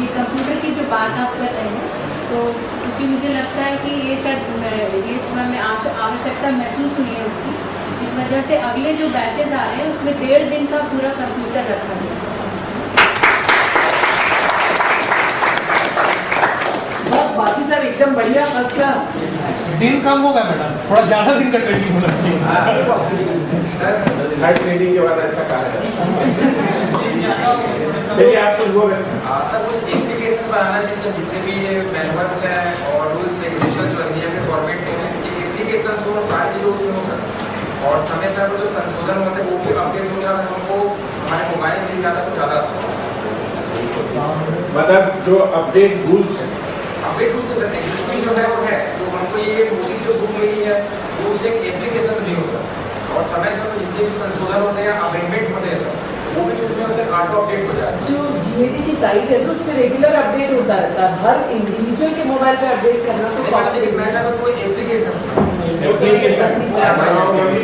N: ये कंप्यूटर की जो बात आप कर रहे हैं, तो क्योंकि मुझे लगता है कि ये शायद ये समय में आवश्यकता महसूस हुई है उसकी, इस वजह से अगले जो बैचेस आ रहे हैं उसमें 1.5 दिन का पूरा कंप्यूटर रखा गया।
M: बस बाकी सब एकदम बढ़िया, फर्स्ट क्लास।
J: दिन कम होगा मैडम, थोड़ा ज़्यादा दिन का ट्रेनिंग होना चाहिए।
C: हर ट्रेनिंग के बाद ऐसा कहा है। चलिए आप कुछ बोल रहे हैं।
D: सर कुछ एप्लीकेशन बनाना चाहिए सर, जितने भी ये मेंबर्स हैं और रूल्स रेगुलेशन जो नियम के फॉर्मेट में है, एक एप्लीकेशन हो, सारी चीज़ें उसमें हो सर, और समय समय पर जो संशोधन होते हैं वो भी अपडेट हो जाए, हमको हमारे मोबाइल मिल जाता तो ज़्यादा अच्छा।
C: मतलब जो अपडेट रूल्स हैं,
D: अपडेट रूल्स सर एग्जिस्टिंग जो है वो है, तो हमको ये नोटिस जो बुक मिली है वो एक एप्लीकेशन नहीं होता, और समय समय जितने भी संशोधन होते हैं, अमेंडमेंट होते हैं सर, वो भी उसमें ऑटो अपडेट हो जाए।
M: जो GAT की साइट है ना, उस पर रेगुलर अपडेट होता रहता है, हर इंडिविजुअल के मोबाइल पे अपडेट करना तो
D: कोई एप्लीकेशन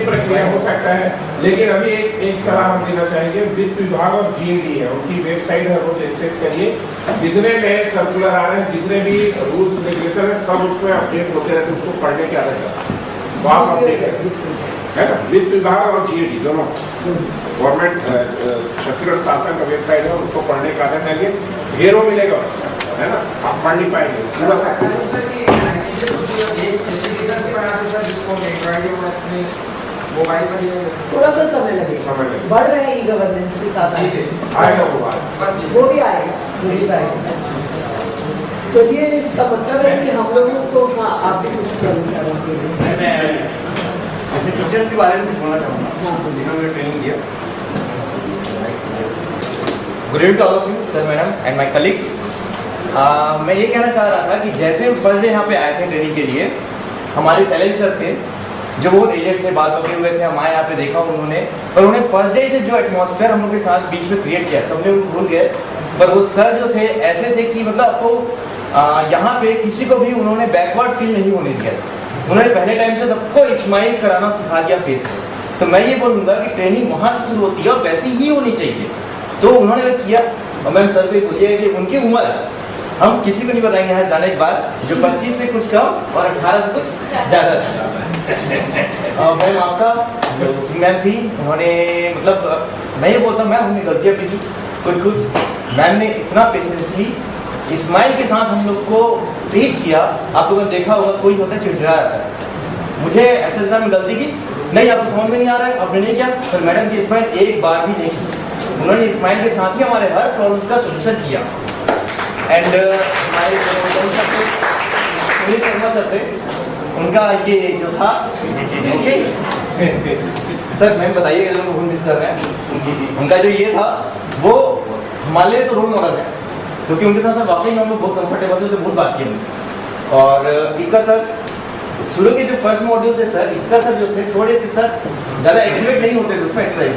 C: प्रक्रिया हो सकता है। लेकिन अभी एक सलाह हम देना चाहेंगे, वित्त विभाग और GAT है, उनकी वेबसाइट है, रोज एक्सेस करिए, जितने नए सर्कुलर आ रहे हैं, जितने भी रूल्स रेगुलेशन है, सब उसमें अपडेट होते रहते हैं, उसको पढ़ने की आदत है, तो आप अपडेट करें, है ना। वित्त विभाग और GAT दोनों गवर्नमेंट छत्तीसगढ़ शासन का वेबसाइट है, उसको पढ़ने का आदत है, ढेरों मिलेगा, है ना, आप पढ़ नहीं पाएंगे पूरा सब
D: मोबाइल पर
M: थोड़ा सा समय लगेगा, बढ़ रहे हैं गवर्नेंस के साथ,
C: आएगा
M: वो भी आएगा, वो भी आएगा। चलिए, इसका मतलब है कि हम लोगों को, हाँ आप भी कुछ करना चाहेंगे।
E: अपने टीचर्स के बारे में कुछ बोलना चाहूँगा, जिन्होंने ट्रेनिंग दिया। Good evening to all of you sir, madam and my colleagues. मैं ये कहना चाह रहा था कि जैसे हम फर्स्ट डे यहाँ पे आए थे ट्रेनिंग के लिए, हमारे सैलरी सर थे जो बहुत एजेड थे, बात बगे हुए थे, हमारे यहाँ पे देखा उन्होंने, पर उन्होंने फर्स्ट डे से जो एटमॉस्फेयर हम लोग के साथ बीच में क्रिएट किया, सबने उनको भूल गए, पर वो सर जो थे ऐसे थे कि मतलब आपको यहाँ पे किसी को भी उन्होंने बैकवर्ड फील नहीं होने दिया। उन्होंने पहले टाइम से सबको स्माइल कराना सिखा दिया फेस से। तो मैं ये बोलूँगा कि ट्रेनिंग वहाँ से शुरू होती है और वैसी ही होनी चाहिए। तो उन्होंने वो किया, और मैम सर को बोलिए कि उनकी उम्र हम किसी को नहीं बताएंगे यहाँ जाने के बाद, जो 25 से कुछ कम और 18 से कुछ ज़्यादा। मैम आपका मैम थी, उन्होंने मतलब मैं ये बोलता हूँ मैम हमने गलतियाँ भी की कुछ, मैम ने इतना पेशेंसली स्माइल के साथ हम लोग को ट्रीट किया। आप लोगों ने देखा होगा कोई होता चिड़चिड़ा रहता है, मुझे ऐसे में गलती की नहीं, आपको समझ में नहीं आ रहा है, आपने नहीं किया, पर मैडम की स्माइल एक बार भी नहीं की, उन्होंने स्माइल के साथ ही हमारे हर प्रॉब्लम्स का सोल्यूशन किया। एंड हमारे सुनील शर्मा सर थे, उनका ये जो था ओके सर मैम बताइएगा जो भूल मिस कर रहे हैं, उनका जो ये था वो हमारे लिए तो रोल मॉडल है, क्योंकि उनके साथ वाकई में हम लोग बहुत कंफर्टेबल थे, बहुत बात की हमने।
O: और इक्का सर शुरू के जो फर्स्ट मॉड्यूल थे सर, इक्का सर जो थे थोड़े से सर ज़्यादा एक्यूरेट नहीं होते थे उसमें एक्सरसाइज